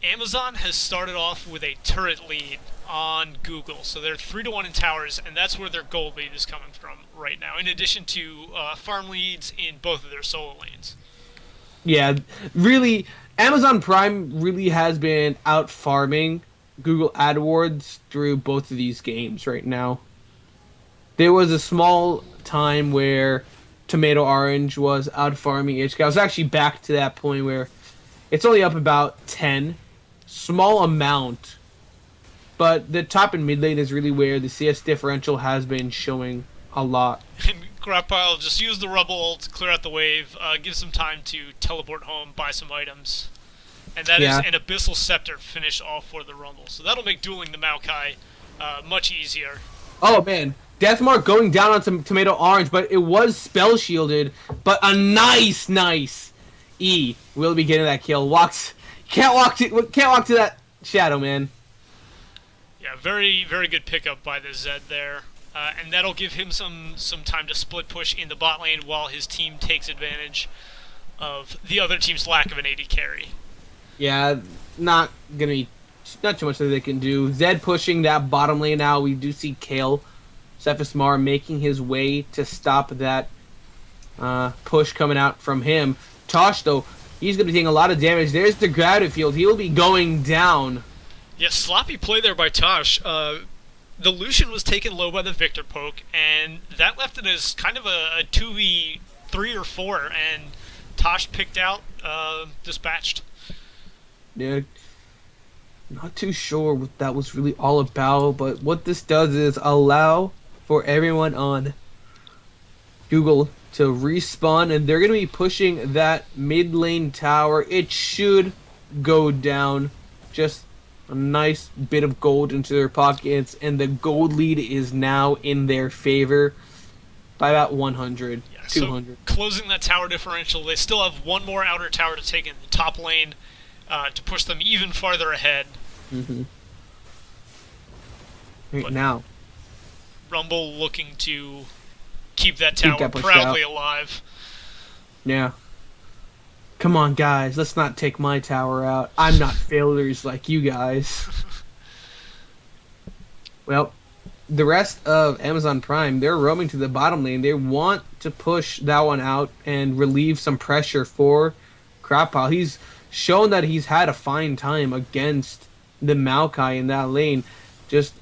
Amazon has started off with a turret lead on Google, so they're 3-1 in towers, and that's where their gold lead is coming from right now, in addition to farm leads in both of their solo lanes. Yeah, really, Amazon Prime really has been out farming Google AdWords through both of these games right now. There was a small time where Tomato Orange was out farming HK. I was actually back to that point where it's only up about 10. Small amount. But the top and mid lane is really where the CS differential has been showing a lot. And Grapile just use the Rubble ult, clear out the wave, give some time to teleport home, buy some items. And that is an Abyssal Scepter finish off for the Rumble. So that'll make dueling the Maokai much easier. Oh man, Deathmark going down on Tomato Orange, but it was spell shielded. But a nice E will be getting that kill. Can't walk to that shadow, man. Yeah, very, very good pickup by the Zed there. And that'll give him some time to split push in the bot lane while his team takes advantage of the other team's lack of an AD carry. Yeah, not too much that they can do. Zed pushing that bottom lane now. We do see Kale Cephas Mar making his way to stop that push coming out from him. Tosh, though, he's going to be taking a lot of damage. There's the gravity field. He'll be going down. Yeah, sloppy play there by Tosh. The Lucian was taken low by the Victor poke, and that left it as kind of a 2v3 or 4, and Tosh picked out, dispatched. Yeah, not too sure what that was really all about, but what this does is allow for everyone on Google to respawn, and they're going to be pushing that mid lane tower. It should go down. Just a nice bit of gold into their pockets, and the gold lead is now in their favor by about 100, Yeah, 200. so closing that tower differential, they still have one more outer tower to take in the top lane to push them even farther ahead. Mm-hmm. Right But now, Rumble looking to keep that Keep tower that pushed proudly out. alive. yeah. Come on, guys, let's not take my tower out. I'm not failures like you guys. Well, the rest of Amazon Prime, they're roaming to the bottom lane. They want to push that one out and relieve some pressure for Crapile. He's shown that he's had a fine time against the Maokai in that lane, just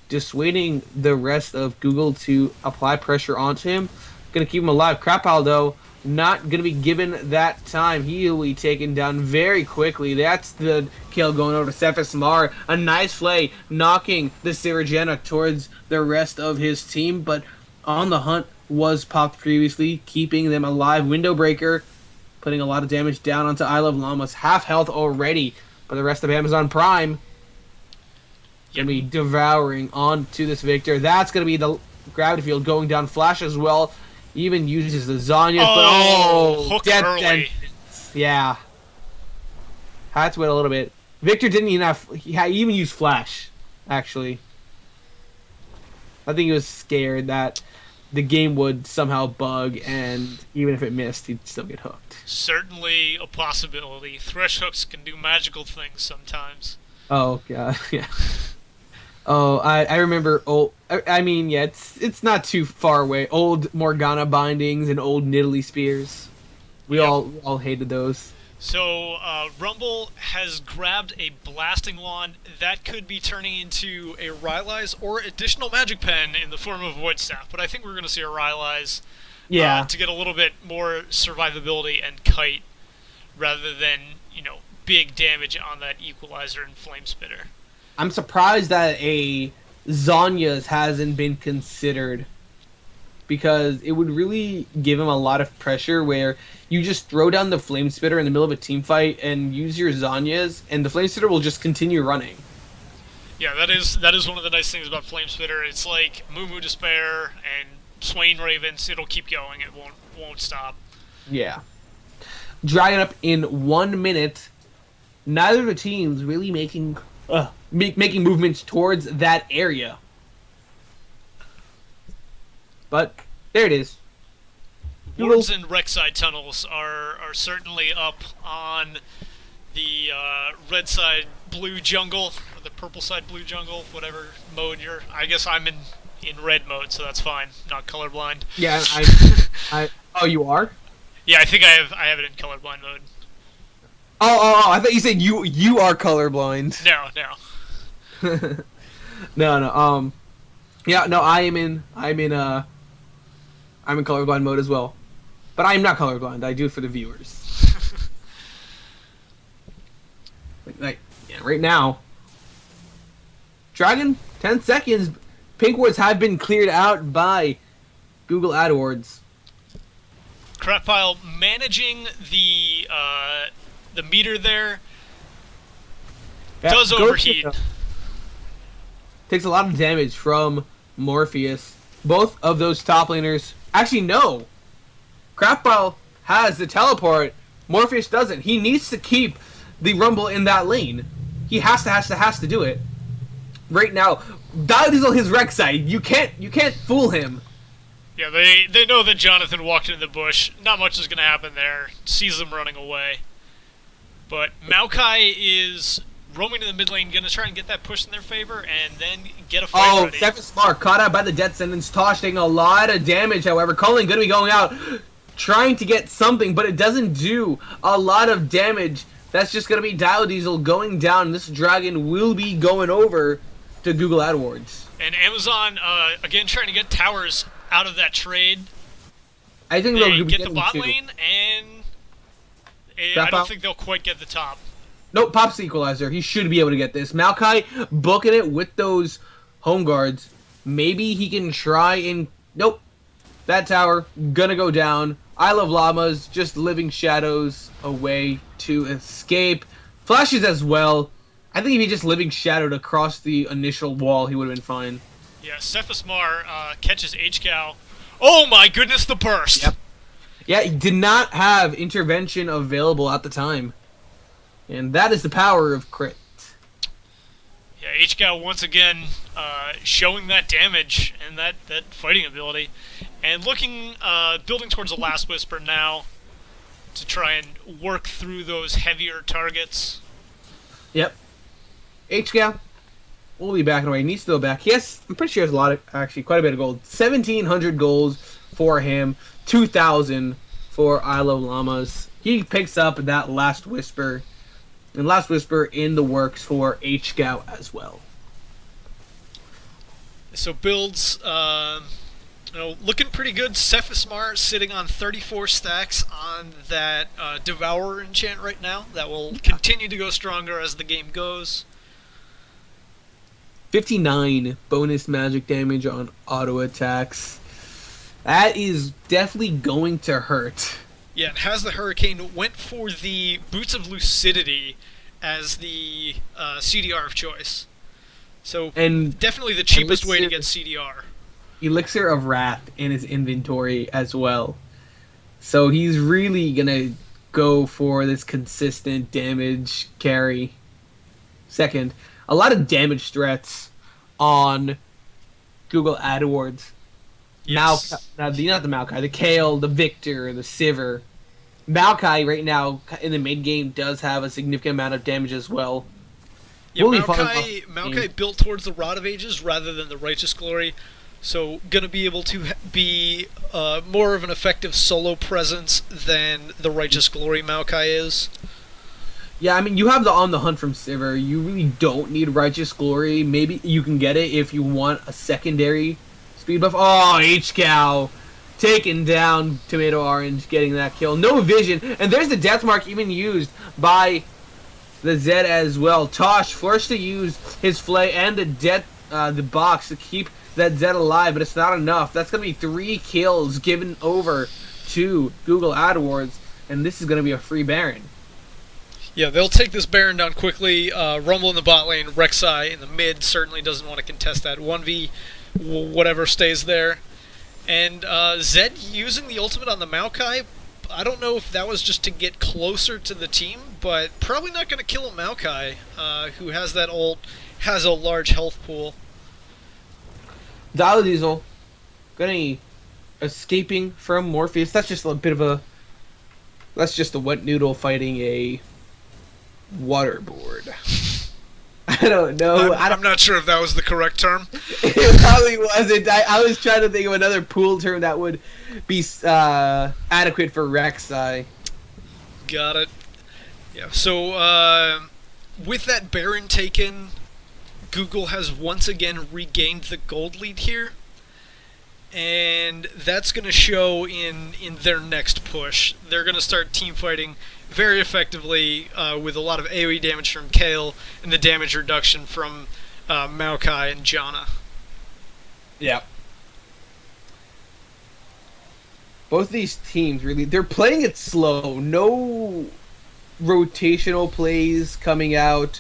dissuading the rest of Google to apply pressure onto him. Gonna keep him alive. Crapile, though, not gonna be given that time. He'll be taken down very quickly. That's the kill going over to Cephas Mar. A nice play, knocking the Sirigena towards the rest of his team, but On the Hunt was popped previously, keeping them alive. Window Breaker, putting a lot of damage down onto I Love Llamas. Half health already, but the rest of Amazon Prime gonna be devouring onto this Victor. That's gonna be the gravity field going down. Flash as well. Even uses the Zanya, but Hook death early. sentence. Yeah. Had to wait a little bit. Victor didn't even have. He even used Flash, actually. I think he was scared that the game would somehow bug, and even if it missed, he'd still get hooked. Certainly a possibility. Thresh hooks can do magical things sometimes. Oh god, yeah. Oh, I remember old. I mean, yeah, it's not too far away. Old Morgana bindings and old Nidalee spears. We Yep. all hated those. So, Rumble has grabbed a blasting wand that could be turning into a Rylai's or additional magic pen in the form of Void Staff, but I think we're going to see a Rylai's Yeah, to get a little bit more survivability and kite rather than, big damage on that Equalizer and Flame Spitter. I'm surprised that a Zanya's hasn't been considered, because it would really give him a lot of pressure where you just throw down the Flame Spitter in the middle of a team fight and use your Zanyas, and the Flame Spitter will just continue running. Yeah, that is one of the nice things about Flame Spitter. It's like Moo Despair and Swain Ravens. It'll keep going. It won't stop. Yeah. Drying up in 1 minute. Neither of the teams really making movements towards that area. But there it is. Wards and Rek'Sai tunnels are certainly up on the red side blue jungle, or the purple side blue jungle, whatever mode you're. I guess I'm in red mode, so that's fine. Not colorblind. Yeah, oh, you are? Yeah, I think I have it in colorblind mode. Oh, I thought you said you are colorblind. No. No. Yeah, no, I'm in colorblind mode as well. But I am not colorblind. I do it for the viewers. Yeah, right now. Dragon, 10 seconds. Pink wards have been cleared out by Google AdWords. Crapile managing the meter there. Does overheat. Takes a lot of damage from Morpheus. Both of those top laners. Actually, no. Crapile has the teleport. Morpheus doesn't. He needs to keep the Rumble in that lane. He has to do it. Right now, Diesel his Rek'Sai. You can't fool him. Yeah, they know that Jonathan walked into the bush. Not much is going to happen there. Sees them running away. But Maokai is roaming to the mid lane, going to try and get that push in their favor, and then get a fight ready. Stefan Smart caught out by the death sentence. Tosh taking a lot of damage, however. Culling going to be going out, trying to get something, but it doesn't do a lot of damage That's just going to be Dial Diesel going down. This dragon will be going over to Google AdWords. And Amazon, again, trying to get towers out of that trade. I think They they'll get the getting bot two. lane, and I Drop don't out. think they'll quite get the top. Nope, pops the equalizer. He should be able to get this. Maokai booking it with those home guards. Maybe he can try and... Nope. That tower gonna go down. I Love Llamas just living shadows away to escape. Flashes as well. I think if he just living shadowed across the initial wall, he would have been fine. Yeah, Cephas Mar catches HGL. Oh my goodness, the burst! Yep. Yeah, he did not have intervention available at the time. And that is the power of crit. Yeah, HGL once again showing that damage and that fighting ability. And looking, building towards the Last Whisper now to try and work through those heavier targets. Yep. HGL will be back away. Needs to go back. Yes, I'm pretty sure he has a lot of, actually, quite a bit of gold. 1,700 goals for him. 2,000 for I Love Llamas. He picks up that Last Whisper. And Last Whisper in the works for HGL as well. So builds, looking pretty good. Cephas Mar sitting on 34 stacks on that Devourer enchant right now. That will continue to go stronger as the game goes. 59 bonus magic damage on auto attacks. That is definitely going to hurt. Yeah, and Has the Hurricane went for the Boots of Lucidity as the CDR of choice. So And definitely the cheapest way to Elixir- get CDR. Elixir of Wrath in his inventory as well. So he's really gonna go for this consistent damage carry. Second, a lot of damage threats on Google AdWords. Yes. Not the Maokai, the Kale, the Victor, the Sivir. Maokai right now in the mid game does have a significant amount of damage as well. Yeah, Will be fun Maokai built towards the Rod of Ages rather than the Righteous Glory, so gonna be able to be more of an effective solo presence than the Righteous Glory Maokai is. Yeah, I mean, you have the On the Hunt from Sivir. You really don't need Righteous Glory. Maybe you can get it if you want a secondary speed buff. Oh, HGL taking down Tomato Orange, getting that kill. No vision, and there's the death mark even used by the Zed as well. Tosh forced to use his flay and the box to keep that Zed alive, but it's not enough. That's going to be 3 kills given over to Google AdWords, and this is going to be a free Baron. Yeah, they'll take this Baron down quickly. Rumble in the bot lane, Rek'Sai in the mid certainly doesn't want to contest that 1v whatever stays there. And Zed using the ultimate on the Maokai, I don't know if that was just to get closer to the team, but probably not going to kill a Maokai, who has that ult, has a large health pool. Dial Diesel gonna escaping from Morpheus. That's just a bit of a... That's just a wet noodle fighting a waterboard. I don't know. I'm not sure if that was the correct term. It probably wasn't. I was trying to think of another pool term that would be adequate for Rek'Sai. Got it. Yeah, so with that Baron taken, Google has once again regained the gold lead here. And that's going to show in their next push. They're going to start team fighting very effectively with a lot of AoE damage from Kale and the damage reduction from Maokai and Janna. Yeah. Both these teams really, they're playing it slow. No rotational plays coming out.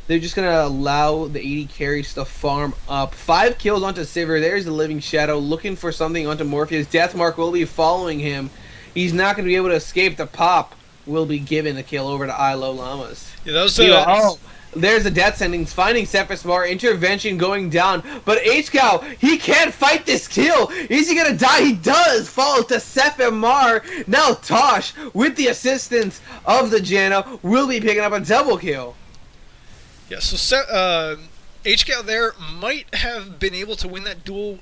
They're just going to allow the 80 carries to farm up. 5 kills onto Sivir. There's the Living Shadow looking for something onto Morpheus. Deathmark will be following him. He's not going to be able to escape. The pop will be given the kill over to I Love Llamas. Yeah, that was There's the death sendings. Finding Cephas Mar. Intervention going down. But HGL, he can't fight this kill. Is he going to die? He does fall to Cephas Mar. Now Tosh, with the assistance of the Janna, will be picking up a double kill. Yeah, so HGL there might have been able to win that duel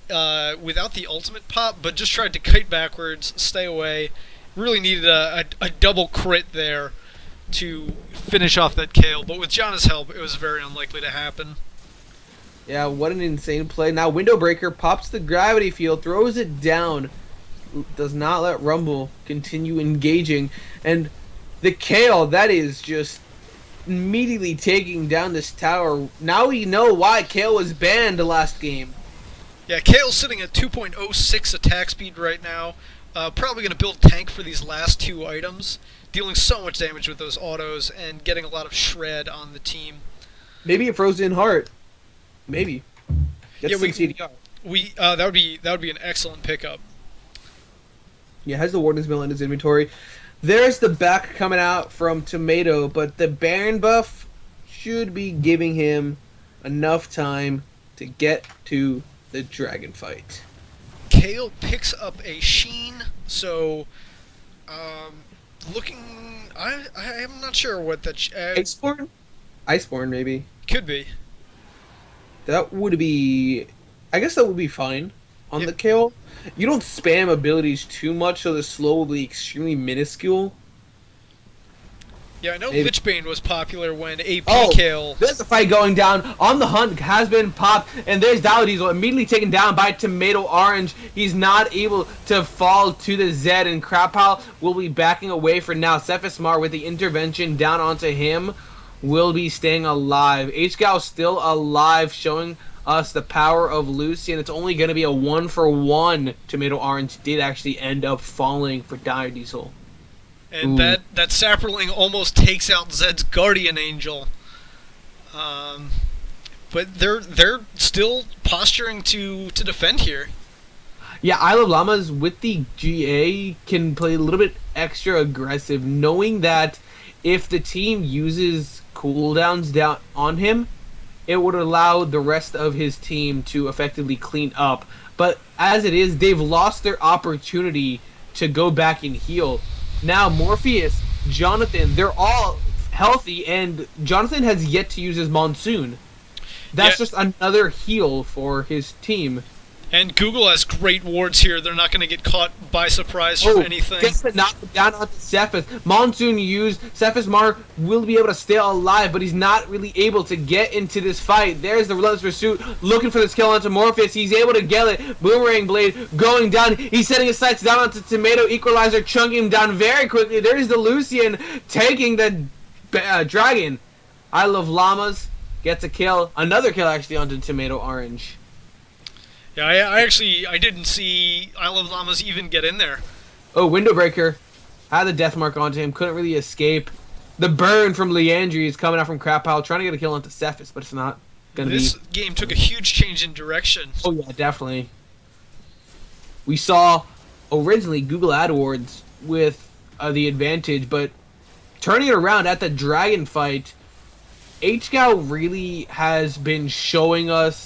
without the ultimate pop, but just tried to kite backwards, stay away. Really needed a double crit there to finish off that KO, but with Janna's help, it was very unlikely to happen. Yeah, what an insane play. Now Window Breaker pops the gravity field, throws it down, does not let Rumble continue engaging, and the KO, that is just immediately taking down this tower. Now we know why KO was banned the last game. Yeah, Kale's sitting at 2.06 attack speed right now. Probably going to build tank for these last two items, dealing so much damage with those autos and getting a lot of shred on the team. Maybe a Frozen Heart. Maybe. Get Yeah, some CDR. That would be an excellent pickup. Yeah, has the Warden's Mill in his inventory. There's the back coming out from Tomato, but the Baron buff should be giving him enough time to get to the dragon fight. Kale picks up a Sheen, so looking. I'm not sure what that Iceborne? Iceborne, maybe. could be. That would be... I guess that would be fine on the Kale. You don't spam abilities too much, so the slow will be extremely minuscule. Yeah, I know Maybe. Lichbane was popular when AP Oh, Kale. there's a fight going down. On the Hunt has been popped, and there's Diesel immediately taken down by Tomato Orange. He's not able to fall to the Zed, and Crapal will be backing away for now. Cephasmar with the intervention down onto him will be staying alive. HGL still alive, showing us the power of Lucy, and it's only going to be a 1-for-1. Tomato Orange did actually end up falling for Dire Diesel. And Ooh. that Sapperling almost takes out Zed's Guardian Angel. But they're still posturing to defend here. Yeah, Isle of Llamas with the GA can play a little bit extra aggressive, knowing that if the team uses cooldowns down on him, it would allow the rest of his team to effectively clean up. But as it is, they've lost their opportunity to go back and heal. Now, Morpheus, Jonathan, they're all healthy, and Jonathan has yet to use his Monsoon. That's just another heal for his team. And Google has great wards here. They're not going to get caught by surprise from anything. Gets the knock down onto Cephas. Monsoon used. Cephasmar will be able to stay alive, but he's not really able to get into this fight. There's the Relentless Pursuit looking for this kill onto Morpheus. He's able to get it. Boomerang Blade going down. He's setting his sights down onto Tomato Equalizer, chunking him down very quickly. There's the Lucian taking the dragon. I Love Llamas gets a kill. Another kill actually onto Tomato Orange. Yeah, I didn't see Isle of Llamas even get in there. Oh, Window Breaker had the death mark onto him, couldn't really escape. The burn from Leandri is coming out from Crapal, trying to get a kill onto Cephas, but it's not gonna This game took a huge change in direction. Oh yeah, definitely. We saw originally Google AdWords with the advantage, but turning it around at the dragon fight, HGL really has been showing us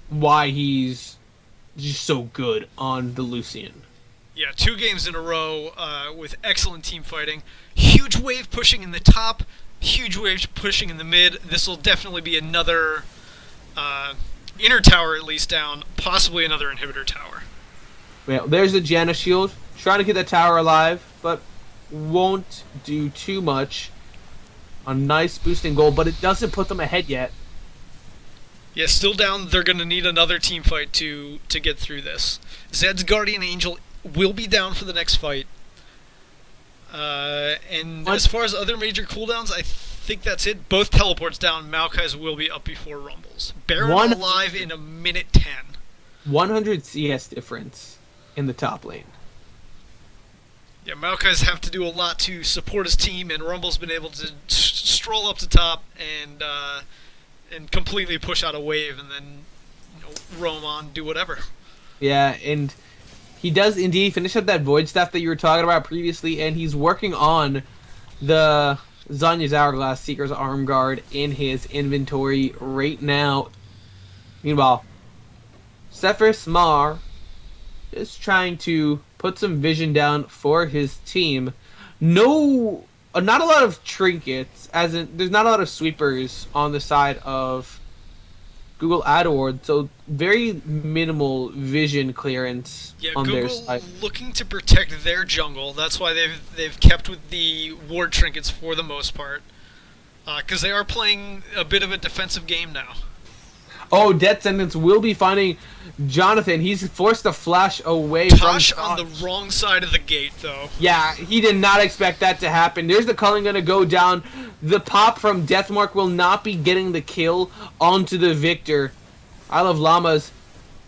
why he's just so good on the Lucian. Yeah, 2 games in a row with excellent team fighting. Huge wave pushing in the top, huge wave pushing in the mid. This will definitely be another inner tower at least down, possibly another inhibitor tower. Well, there's the Janna shield, trying to get that tower alive, but won't do too much. A nice boosting goal, but it doesn't put them ahead yet. Yeah, still down. They're going to need another team fight to get through this. Zed's Guardian Angel will be down for the next fight. And as far as other major cooldowns, I think that's it. Both teleports down. Maokai's will be up before Rumbles. Baron alive in a minute 10. 100 CS difference in the top lane. Yeah, Maokai's have to do a lot to support his team, and Rumble's been able to stroll up to top and completely push out a wave and then roam on, do whatever. Yeah, and he does indeed finish up that Void Staff that you were talking about previously, and he's working on the Zanya's Hourglass Seeker's Arm Guard in his inventory right now. Meanwhile, Cephasmar is trying to put some vision down for his team. Not a lot of trinkets, as in there's not a lot of sweepers on the side of Google AdWords, so very minimal vision clearance Yeah, on their Google side. looking to protect their jungle. That's why they've kept with the ward trinkets for the most part, because they are playing a bit of a defensive game now. Oh, Death Sentence will be finding Jonathan. He's forced to flash away Tosh from on the wrong side of the gate, though. Yeah, he did not expect that to happen. There's the culling gonna go down. The pop from Deathmark will not be getting the kill onto the Victor. I Love Llamas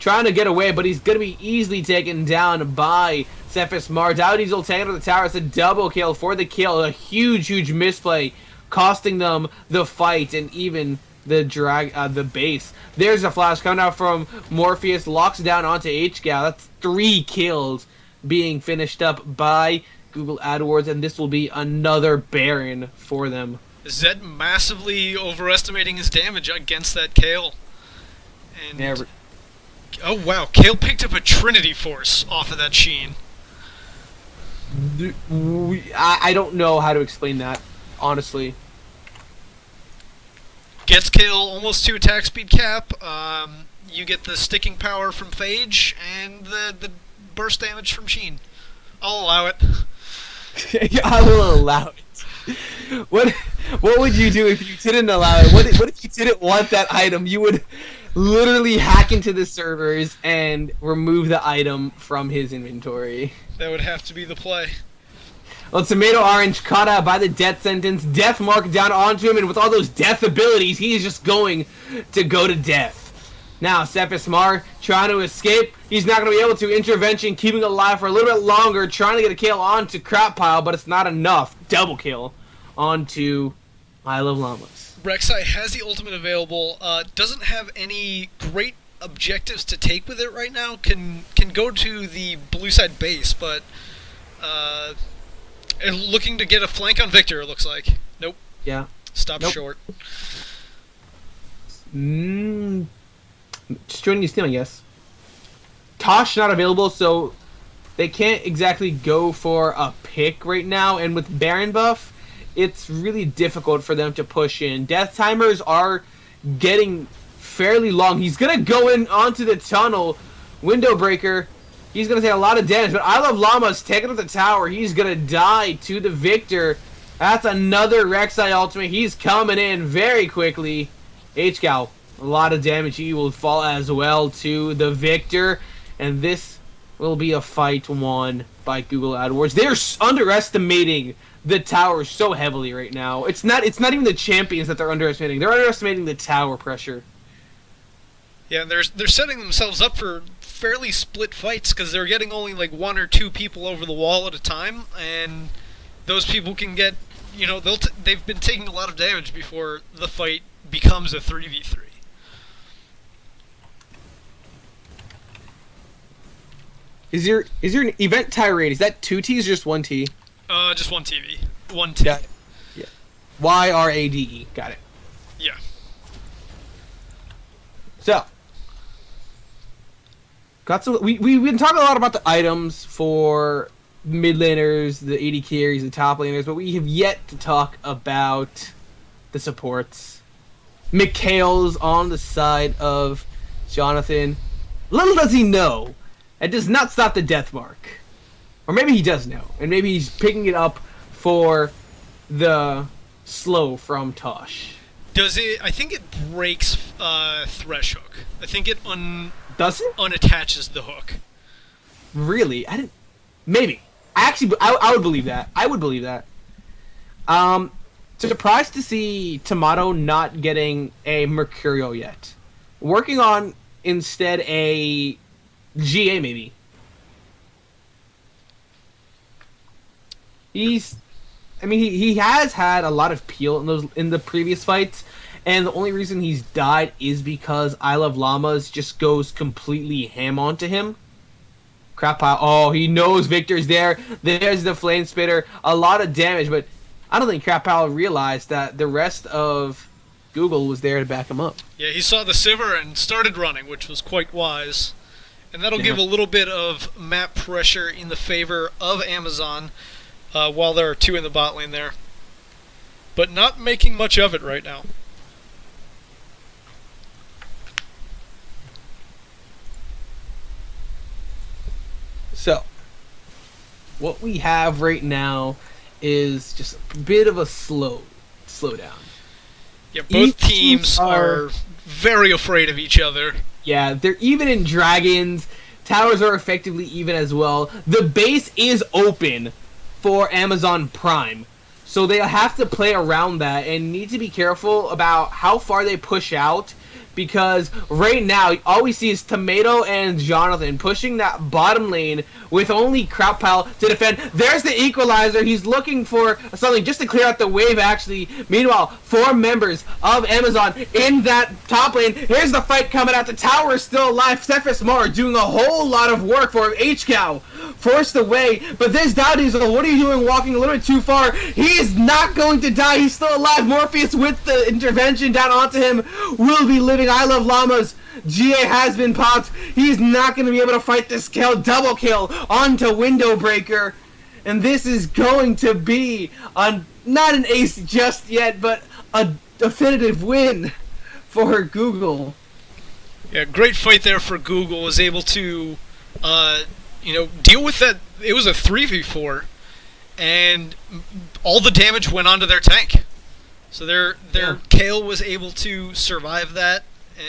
trying to get away, but he's gonna be easily taken down by Cephas Mar. Dowdy's will take it to the tower. It's a double kill for the kill. A huge misplay, costing them the fight and even the base. There's a flash coming out from Morpheus, locks down onto AHGL. That's 3 kills being finished up by Google AdWords, and this will be another Baron for them. Zed massively overestimating his damage against that Kale. And Never. oh wow, Kale picked up a Trinity Force off of that Sheen. I don't know how to explain that, honestly. Gets Kale almost to attack speed cap. You get the sticking power from Phage and the burst damage from Sheen. I'll allow it. I will allow it. What would you do if you didn't allow it? What if you didn't want that item? You would literally hack into the servers and remove the item from his inventory. That would have to be the play. Well, Tomato Orange caught out by the death sentence. Death mark down onto him, and with all those death abilities, he is just going to go to death. Now, Cephas Mar trying to escape. He's not going to be able to. Intervention, keeping alive for a little bit longer, trying to get a kill onto Crap Pile, but it's not enough. Double kill onto I Love Llamas. Rek'Sai has the ultimate available. Doesn't have any great objectives to take with it right now. Can go to the blue side base, but looking to get a flank on Victor. It looks like. Nope. Yeah. Stop Nope. short. Just joining you stealing, yes. Tosh not available, so they can't exactly go for a pick right now, and with Baron buff, it's really difficult for them to push in. Death timers are getting fairly long. He's gonna go in onto the tunnel. Window breaker. He's gonna take a lot of damage, but I Love Llamas taking up the tower. He's gonna die to the Victor. That's another Rek'Sai ultimate. He's coming in very quickly. HGL, a lot of damage. He will fall as well to the Victor, and this will be a fight won by Google AdWords. They're underestimating the tower so heavily right now. It's not even the champions that they're underestimating. They're underestimating the tower pressure. Yeah, they're setting themselves up for fairly split fights because they're getting only like 1 or 2 people over the wall at a time, and those people can get, they've been taking a lot of damage before the fight becomes a 3v3. Is your an event tirade? Is that 2 T's or just 1 T? Just 1 TV. 1 T. Got it. Yeah. YRADE. Got it. Yeah. So, we've been talking a lot about the items for mid laners, the AD carries, the top laners, but we have yet to talk about the supports. Mikhail's on the side of Jonathan. Little does he know, it does not stop the death mark. Or maybe he does know, and maybe he's picking it up for the slow from Tosh. Does it? I think it breaks Thresh Hook. I think it Does it? unattaches the hook. Really? I didn't. Maybe. I would believe that. I would believe that. Surprised to see Tomato not getting a Mercurial yet. Working on instead a GA maybe. He has had a lot of peel in the previous fights, and the only reason he's died is because I Love Llamas just goes completely ham onto him. Crap pile. Oh, he knows Victor's there. There's the Flame Spitter. A lot of damage, but I don't think Crap Pile realized that the rest of Google was there to back him up. Yeah, he saw the Sivir and started running, which was quite wise. And that'll give a little bit of map pressure in the favor of Amazon while there are 2 in the bot lane there. But not making much of it right now. So, what we have right now is just a bit of a slowdown. Yeah, Each both teams are are very afraid of each other. Yeah, they're even in dragons. Towers are effectively even as well. The base is open for Amazon Prime. So they'll have to play around that and need to be careful about how far they push out, because right now all we see is Tomato and Jonathan pushing that bottom lane with only Crowdpile to defend. There's the equalizer. He's looking for something just to clear out the wave, actually. Meanwhile, 4 members of Amazon in that top lane. Here's the fight coming out. The tower is still alive. Cephas Mar doing a whole lot of work for HGL. Forced away, but this Diesel, what are you doing walking a little bit too far? He is not going to die. He's still alive. Morpheus with the intervention down onto him will be living. I love llamas. GA has been popped. He's not going to be able to fight this kill. Double kill onto Window Breaker. And this is going to be not an ace just yet, but a definitive win for Google. Yeah, great fight there for Google. Was able to, deal with that. It was a 3v4, and all the damage went onto their tank. So their Kale was able to survive that,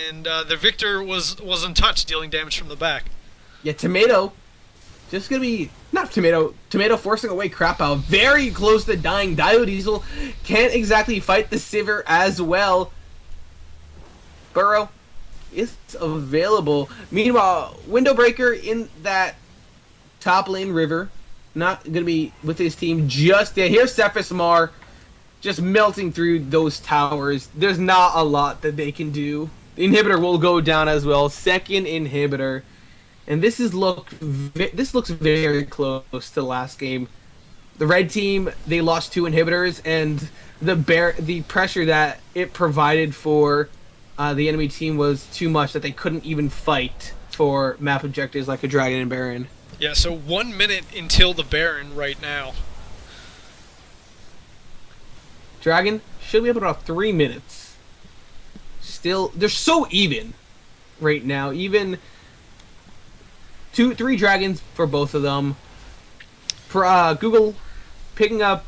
and their Victor was untouched, dealing damage from the back. Yeah, Tomato, just gonna be not Tomato. Tomato forcing away Crap Out, very close to dying. Diesel can't exactly fight the Sivir as well. Burrow is available. Meanwhile, Windowbreaker in that top lane river, not gonna be with his team just yet. Here's Cephas Mar just melting through those towers. There's not a lot that they can do. The inhibitor will go down as well. Second inhibitor, and this looks very close to last game. The red team, they lost 2 inhibitors, and the pressure that it provided for the enemy team was too much that they couldn't even fight for map objectives like a Dragon and Baron. Yeah, so 1 minute until the Baron right now. Dragon should be up about 3 minutes. Still, they're so even right now. Even 3 dragons for both of them. For Google picking up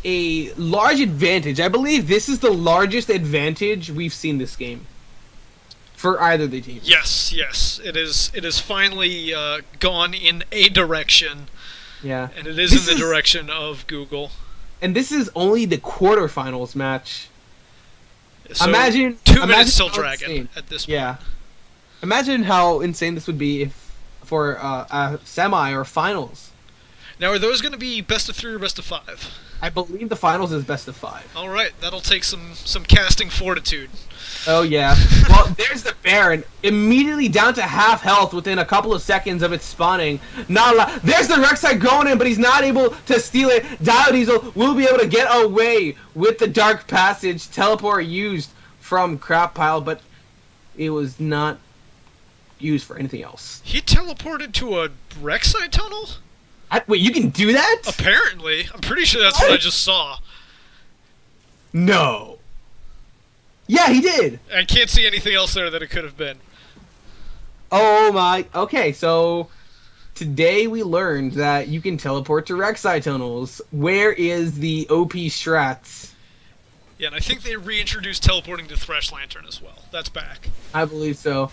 a large advantage. I believe this is the largest advantage we've seen this game for either of the teams. Yes, it is. It has finally gone in a direction. Yeah, and it is in the direction of Google. And this is only the quarterfinals match. So imagine 2 minutes till Dragon at this point. Yeah, imagine how insane this would be if for a semi or finals. Now, are those going to be best of 3 or best of 5? I believe the finals is best of 5. All right, that'll take some casting fortitude. Oh yeah. Well, there's the Baron immediately down to half health within a couple of seconds of its spawning. Not a lot. There's the Rek'Sai going in, but he's not able to steal it. Diesel will be able to get away with the Dark Passage teleport used from Crap Pile, but it was not used for anything else. He teleported to a Rek'Sai tunnel? Wait, you can do that? Apparently. I'm pretty sure that's what I just saw. No. Yeah, he did. I can't see anything else there that it could have been. Oh my. Okay, so today we learned that you can teleport to Rek'Sai tunnels. Where is the OP strats? Yeah, and I think they reintroduced teleporting to Thresh Lantern as well. That's back. I believe so.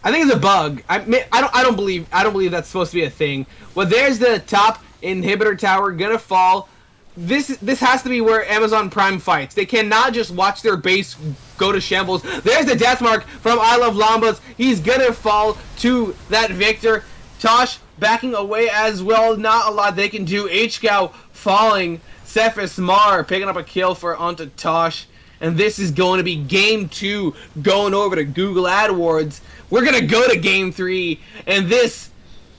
I think it's a bug. I don't believe that's supposed to be a thing. Well, there's the top inhibitor tower gonna fall. This has to be where Amazon Prime fights. They cannot just watch their base go to shambles. There's the death mark from I Love Lambas. He's gonna fall to that Victor. Tosh backing away as well. Not a lot they can do. HGL falling. Cephas Mar picking up a kill for onto Tosh. And this is going to be game 2 going over to Google AdWords. We're going to go to game 3. And this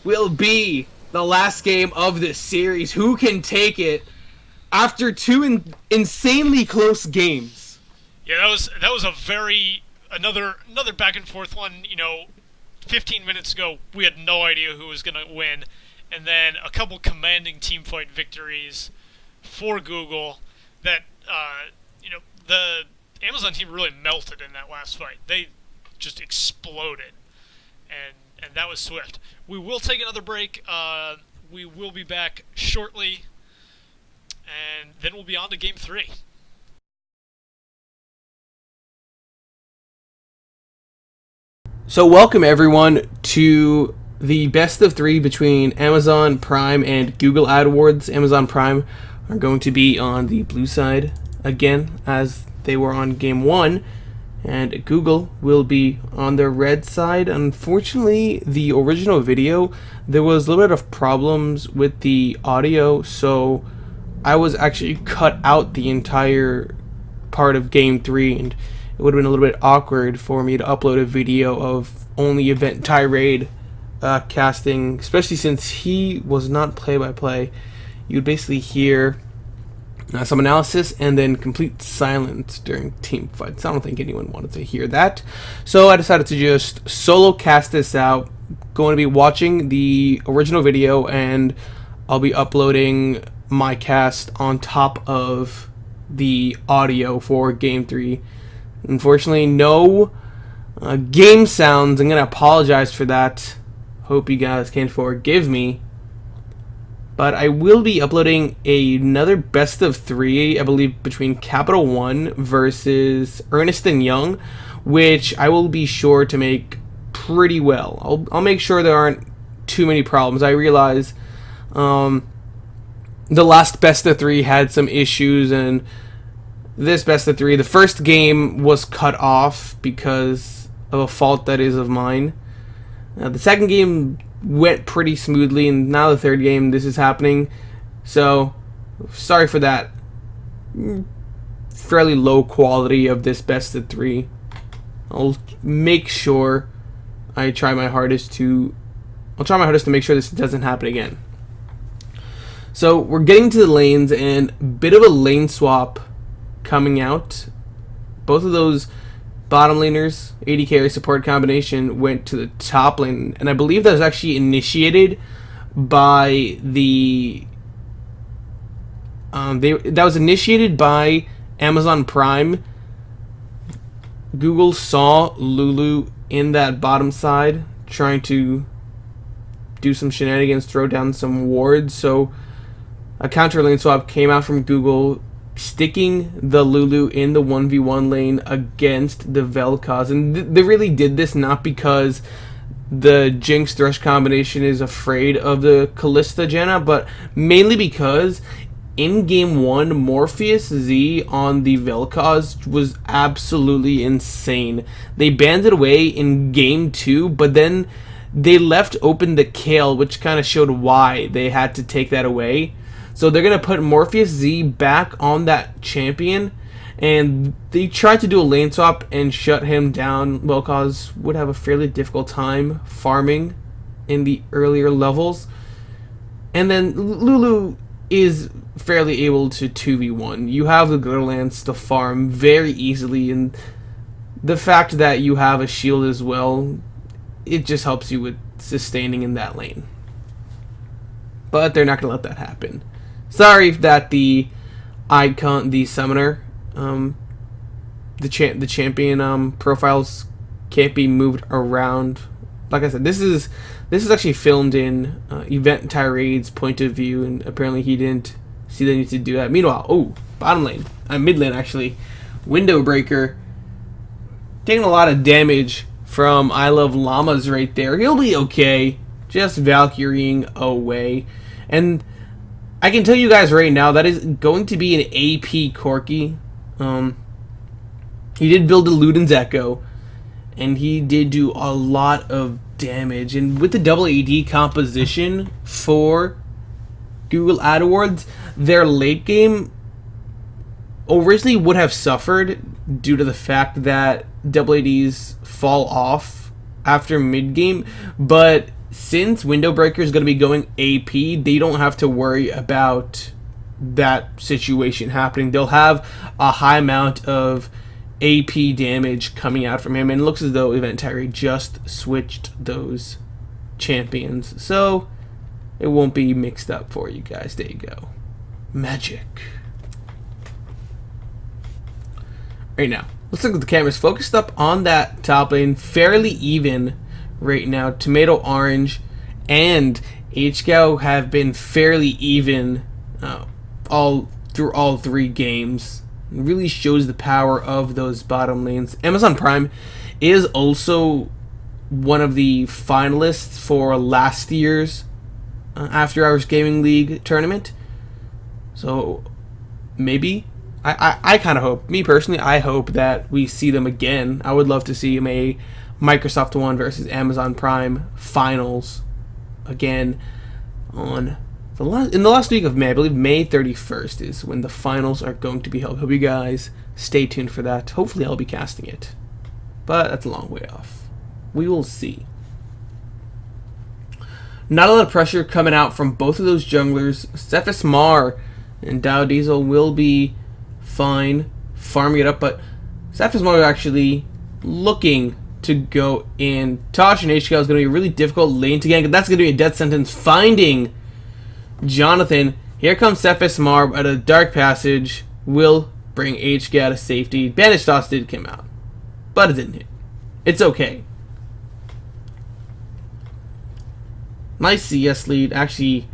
will be the last game of this series. Who can take it after 2 insanely close games? Yeah, that was another back and forth one. 15 minutes ago we had no idea who was going to win, and then a couple commanding team fight victories for Google. That the Amazon team really melted in that last fight. They just exploded, and that was swift. We will take another break. we will be back shortly, and then we'll be on to Game 3. So welcome everyone to the best of 3 between Amazon Prime and Google AdWords. Amazon Prime are going to be on the blue side again, as they were on Game 1, and Google will be on the red side. Unfortunately, the original video, there was a little bit of problems with the audio, so I was actually cut out the entire part of Game 3, and it would have been a little bit awkward for me to upload a video of only Event Tirade casting, especially since he was not play-by-play. You'd basically hear some analysis and then complete silence during team fights. I don't think anyone wanted to hear that, so I decided to just solo cast this out. Going to be watching the original video, and I'll be uploading my cast on top of the audio for Game 3. Unfortunately, no game sounds. I'm going to apologize for that. Hope you guys can forgive me. But I will be uploading another best of 3, I believe, between Capital One versus Ernest and Young, which I will be sure to make pretty well. I'll make sure there aren't too many problems. I realize the last best of 3 had some issues, and this best of 3, the first game was cut off because of a fault that is of mine. The second game went pretty smoothly, and now the third game, this is happening. So, sorry for that fairly low quality of this best of 3. I'll make sure I try my hardest to make sure this doesn't happen again. So, we're getting to the lanes, and bit of a lane swap coming out. Both of those bottom laners, AD carry support combination, went to the top lane, and I believe that was actually initiated by the that was initiated by Amazon Prime. Google saw Lulu in that bottom side trying to do some shenanigans, throw down some wards, so a counter lane swap came out from Google, sticking the Lulu in the 1v1 lane against the Vel'Koz. And they really did this not because the Jinx Thresh combination is afraid of the Kalista Janna, but mainly because in Game 1, Morpheus Z on the Vel'Koz was absolutely insane. They banned it away in Game 2, but then they left open the Kayle, which kind of showed why they had to take that away. So they're going to put Morpheus Z back on that champion, and they tried to do a lane swap and shut him down. Vel'Koz would have a fairly difficult time farming in the earlier levels. And then Lulu is fairly able to 2v1. You have the Glitter to farm very easily, and the fact that you have a shield as well, it just helps you with sustaining in that lane. But they're not going to let that happen. Sorry that the icon, the summoner, the champion profiles can't be moved around. Like I said, this is actually filmed in Event Tirade's point of view, and apparently he didn't see the need to do that. Meanwhile, oh, bottom lane, mid lane actually, Window Breaker taking a lot of damage from I Love Llamas right there. He'll be okay, just Valkyrieing away, and I can tell you guys right now that is going to be an AP Corki. He did build a Luden's Echo, and he did do a lot of damage. And with the double AD composition for Google AdWords, their late game originally would have suffered due to the fact that double ADs fall off after mid game, but since Window Breaker is going to be going AP, they don't have to worry about that situation happening. They'll have a high amount of AP damage coming out from him, and it looks as though Event Tirade just switched those champions, so it won't be mixed up for you guys. There you go. Magic. Right now, let's look at the cameras focused up on that top lane, fairly even right now. Tomato Orange and AHGL have been fairly even all through all 3 games. It really shows the power of those bottom lanes. Amazon Prime is also one of the finalists for last year's After Hours Gaming League tournament. So maybe I kind of hope, me personally, I hope that we see them again. I would love to see them a Microsoft One versus Amazon Prime finals again on in the last week of May. I believe May 31st is when the finals are going to be held. Hope you guys stay tuned for that. Hopefully I'll be casting it, but that's a long way off. We will see. Not a lot of pressure coming out from both of those junglers. Cephas Mar and Dow Diesel will be fine farming it up, but Cephas Mar actually looking to go in. Tosh and HGL is going to be a really difficult lane to get. That's going to be a death sentence. Finding Jonathan. Here comes Cephas Mar at a dark passage. Will bring HGL to safety. Bandage toss did come out, but it didn't hit. It's okay. Nice CS lead actually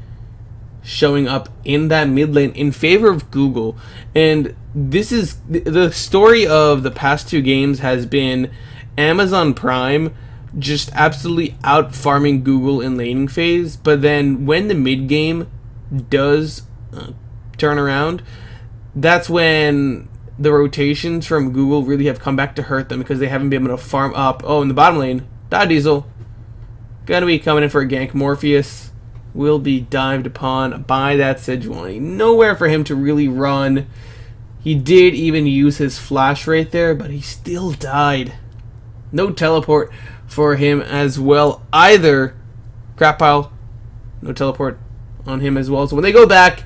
showing up in that mid lane in favor of Google. And this is the story of the past 2 games has been Amazon Prime just absolutely out farming Google in laning phase, but then when the mid game does turn around, that's when the rotations from Google really have come back to hurt them, because they haven't been able to farm up. Oh, in the bottom lane, Diesel gonna be coming in for a gank. Morpheus will be dived upon by that Sejuani. Nowhere for him to really run. He did even use his flash right there, but he still died. No teleport for him as well either. Crap pile, no teleport on him as well. So when they go back,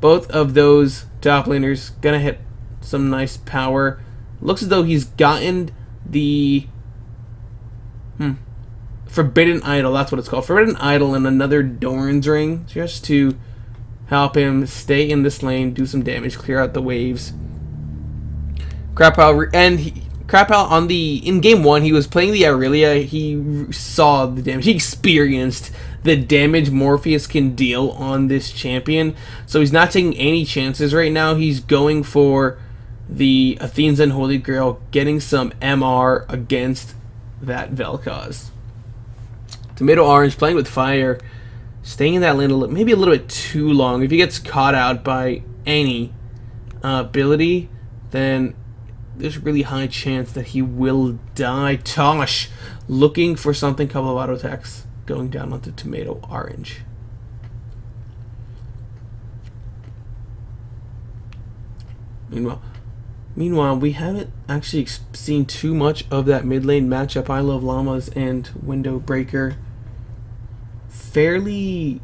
both of those top laners gonna hit some nice power. Looks as though he's gotten the Forbidden Idol, that's what it's called. Forbidden Idol and another Doran's Ring, just to help him stay in this lane, do some damage, clear out the waves. Crapal on in game 1, he was playing the Aurelia. He saw the damage. He experienced the damage Morpheus can deal on this champion. So he's not taking any chances right now. He's going for the Athene's Unholy Grail, getting some MR against that Vel'Koz. Tomato Orange playing with fire, staying in that lane maybe a little bit too long. If he gets caught out by any ability, then there's a really high chance that he will die. Tosh looking for something, couple of auto attacks going down onto Tomato Orange. Meanwhile, we haven't actually seen too much of that mid lane matchup. I Love Llamas and Window Breaker. Fairly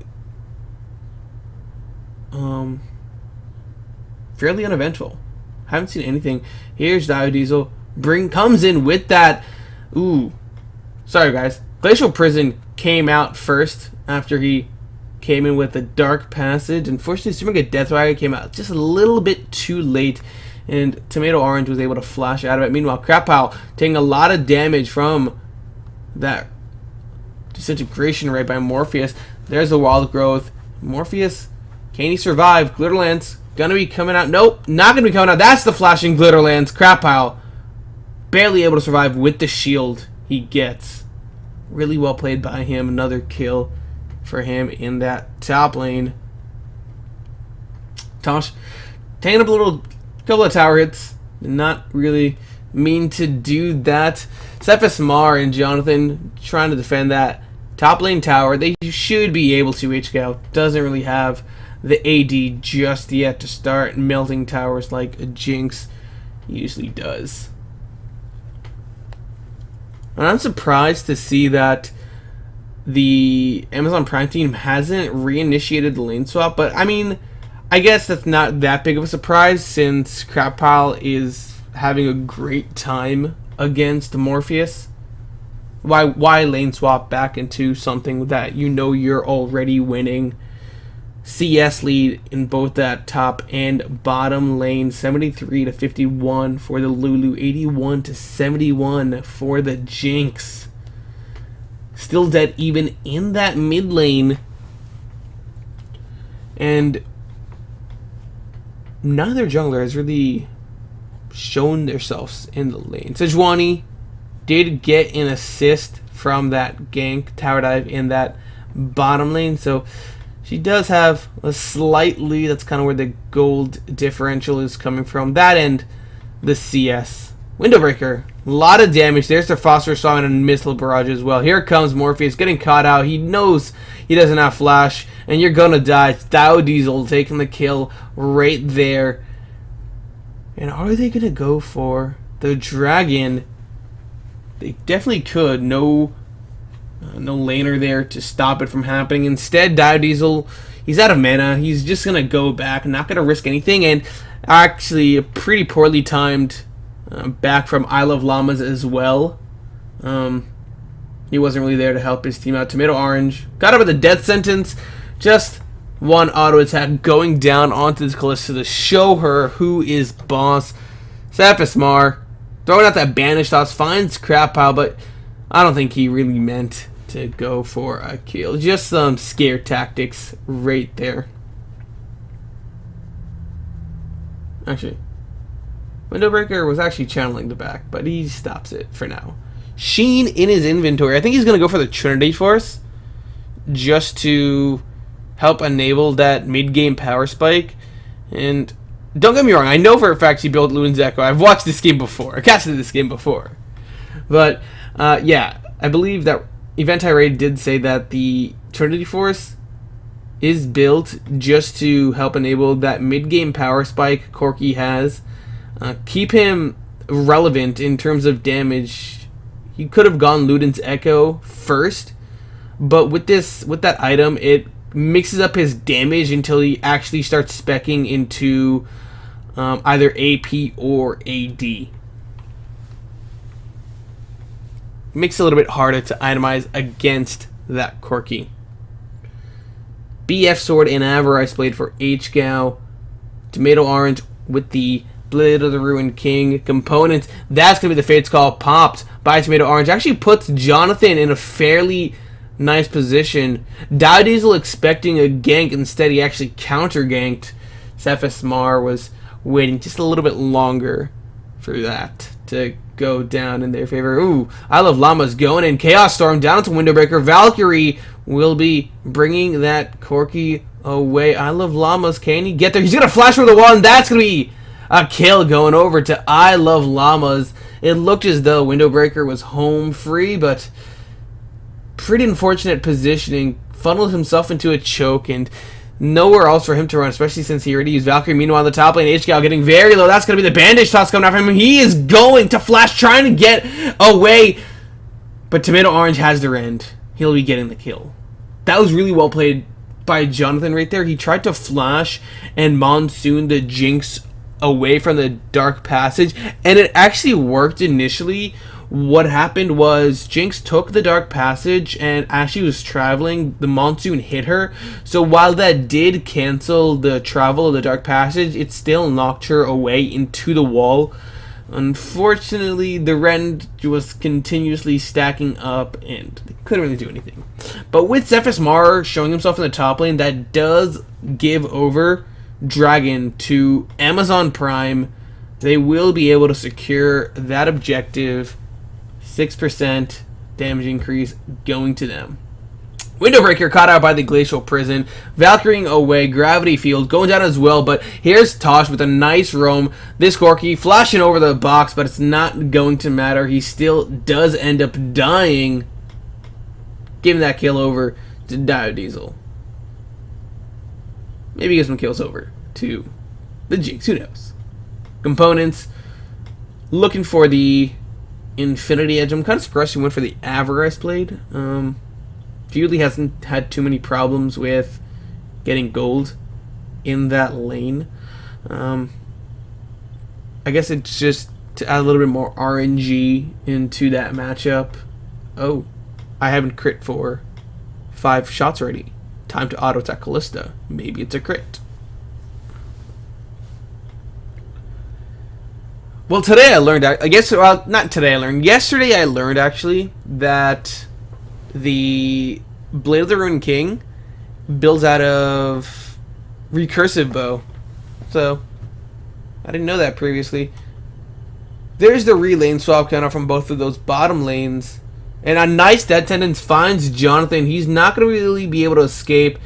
uneventful. Haven't seen anything. Here's Diesel. Comes in with that. Ooh. Sorry, guys. Glacial Prison came out first after he came in with a Dark Passage. Unfortunately, Supermega Deathwire came out just a little bit too late, and Tomato Orange was able to flash out of it. Meanwhile, Krapow taking a lot of damage from that disintegration right by Morpheus. There's the Wild Growth. Morpheus, can he survive? Glitterlance gonna be coming out. Nope, not gonna be coming out. That's the flashing Glitterlance. Krapow barely able to survive with the shield he gets. Really well played by him. Another kill for him in that top lane. Tosh taking up a couple of tower hits. Did not really mean to do that. Cephas Mar and Jonathan trying to defend that top lane tower. They should be able to. HGL doesn't really have the AD just yet to start melting towers like a Jinx usually does. And I'm surprised to see that the Amazon Prime team hasn't reinitiated the lane swap, but I mean, I guess that's not that big of a surprise since Crapile is having a great time against Morpheus. Why lane swap back into something that you know you're already winning? CS lead in both that top and bottom lane, 73-51 for the Lulu, 81-71 for the Jinx. still dead even in that mid lane. And neither jungler has really shown themselves in the lane. Sejuani did get an assist from that gank tower dive in that bottom lane, so she does have a slight lead. That's kind of where the gold differential is coming from. That and the CS. Windowbreaker, a lot of damage. There's the Phosphorus Song and Missile Barrage as well. Here comes Morpheus getting caught out. He knows he doesn't have flash, and you're gonna die. It's Dow Diesel taking the kill right there. And are they gonna go for the dragon? They definitely could. No laner there to stop it from happening. Instead, Dow Diesel, he's out of mana. He's just gonna go back, not gonna risk anything, and actually a pretty poorly timed back from I Love Llamas as well. He wasn't really there to help his team out. Tomato Orange got up with a death sentence. Just one auto attack going down onto this Kalista to show her who is boss. Saphasmar throwing out that banish toss, finds Crap Pile, but I don't think he really meant to go for a kill. Just some scare tactics right there. Actually, Windowbreaker was actually channeling the back, but he stops it for now. Sheen in his inventory. I think he's going to go for the Trinity Force just to help enable that mid-game power spike. And don't get me wrong, I know for a fact he built Luden's Echo. I've watched this game before. I casted this game before. But, yeah, I believe that Event Tirade did say that the Trinity Force is built just to help enable that mid-game power spike Corki has. Keep him relevant in terms of damage. He could have gone Luden's Echo first, but with that item, it mixes up his damage until he actually starts speccing into either AP or AD. Makes it a little bit harder to itemize against that Corki. BF Sword and Avarice Blade for AHGL. Tomato Orange with the Blade of the Ruined King components. That's going to be the Fate's Call popped by Tomato Orange. Actually puts Jonathan in a fairly nice position. Dow Diesel expecting a gank. Instead, he actually counter-ganked. Saphasmar was waiting just a little bit longer for that to go down in their favor. Ooh, I Love Llamas going in. Chaos Storm down to Windowbreaker. Valkyrie will be bringing that Corki away. I Love Llamas. Can he get there? He's going to flash over the wall, and that's going to be a kill going over to I Love Llamas. It looked as though Windowbreaker was home free, but pretty unfortunate positioning. Funneled himself into a choke, and nowhere else for him to run, especially since he already used Valkyrie. Meanwhile, the top lane, AHGL getting very low. That's going to be the bandage toss coming after him. He is going to flash, trying to get away, but Tomato Orange has their end. He'll be getting the kill. That was really well played by Jonathan right there. He tried to flash and monsoon the Jinx away from the Dark Passage, and it actually worked initially. What happened was Jinx took the Dark Passage, and as she was traveling, the monsoon hit her. So while that did cancel the travel of the Dark Passage, it still knocked her away into the wall. Unfortunately, the rend was continuously stacking up, and they couldn't really do anything. But with Saphasmar showing himself in the top lane, that does give over Dragon to Amazon Prime. They will be able to secure that objective. 6% damage increase going to them. Windowbreaker caught out by the Glacial Prison. Valkyrieing away. Gravity Field going down as well. But here's Tosh with a nice roam. This Corki flashing over the box, but it's not going to matter. He still does end up dying. Giving that kill over to Dio Diesel. Maybe get some kills over to the Jinx. Who knows? Components. Looking for the Infinity Edge. I'm kind of surprised he went for the Avarice Blade. Feudly hasn't had too many problems with getting gold in that lane. I guess it's just to add a little bit more RNG into that matchup. Oh, I haven't crit for 5 shots already. Time to auto attack Kalista. Maybe it's a crit. Well, today I learned, I guess, well, not today I learned, yesterday I learned actually that the Blade of the Ruined King builds out of recursive bow. So I didn't know that previously. There's the relane swap counter from both of those bottom lanes. And a nice dead sentence finds Jonathan. He's not going to really be able to escape,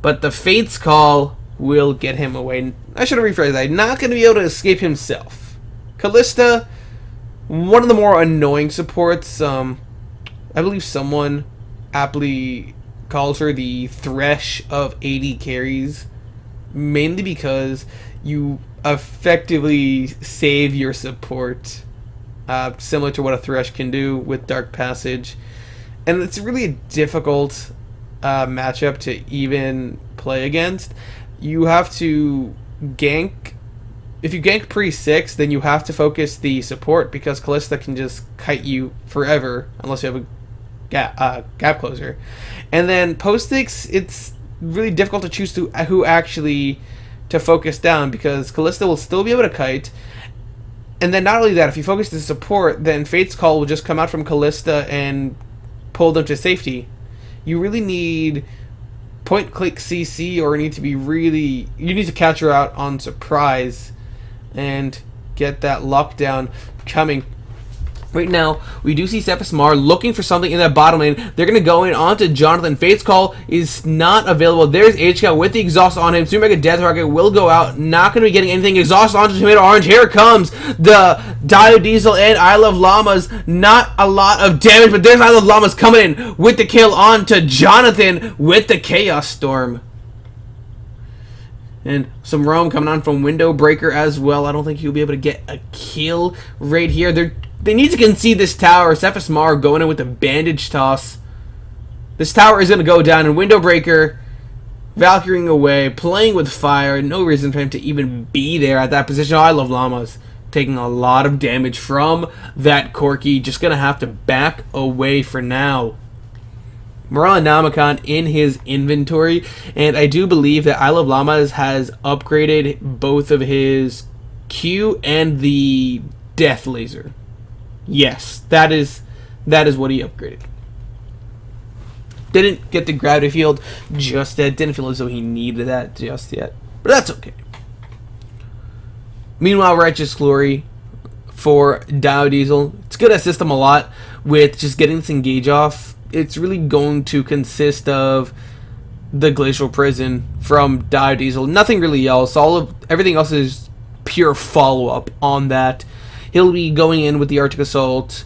but the Fate's Call will get him away. I should have rephrased that. Not going to be able to escape himself. Callista, one of the more annoying supports. I believe someone aptly calls her the Thresh of AD carries, mainly because you effectively save your support, similar to what a Thresh can do with Dark Passage. And it's really a difficult matchup to even play against. You have to gank. If you gank pre-6, then you have to focus the support, because Callista can just kite you forever unless you have a gap closer. And then post-6, it's really difficult to choose who actually to focus down, because Callista will still be able to kite. And then not only that, if you focus the support, then Fate's Call will just come out from Callista and pull them to safety. You really need point-click CC, or you need to catch her out on surprise and get that lockdown coming. Right now, we do see Cephas Mar looking for something in that bottom lane. They're going to go in onto Jonathan. Fate's Call is not available. There's AHGL with the exhaust on him. Super Mega Death Rocket will go out. Not going to be getting anything. Exhaust onto Tomato Orange. Here comes the Dio Diesel and I Love Llamas. Not a lot of damage, but there's I Love Llamas coming in with the kill onto Jonathan with the Chaos Storm. And some roam coming on from Window Breaker as well. I don't think he'll be able to get a kill right here. They need to concede this tower. Cephas Mar going in with a bandage toss. This tower is going to go down, and Window Breaker Valkyrieing away, playing with fire. No reason for him to even be there at that position. Oh, I Love Llamas taking a lot of damage from that Corki. Just going to have to back away for now. Morale-Nomicon in his inventory, and I do believe that I Love Llamas has upgraded both of his Q and the Death Laser. Yes, that is what he upgraded. Didn't get the Gravity Field just yet. Didn't feel as though he needed that just yet, but that's okay. Meanwhile, Righteous Glory for Dio Diesel. It's going to assist him a lot with just getting this engage off. It's really going to consist of the Glacial Prison from Dio Diesel. Nothing really else. Everything else is pure follow-up on that. He'll be going in with the Arctic Assault.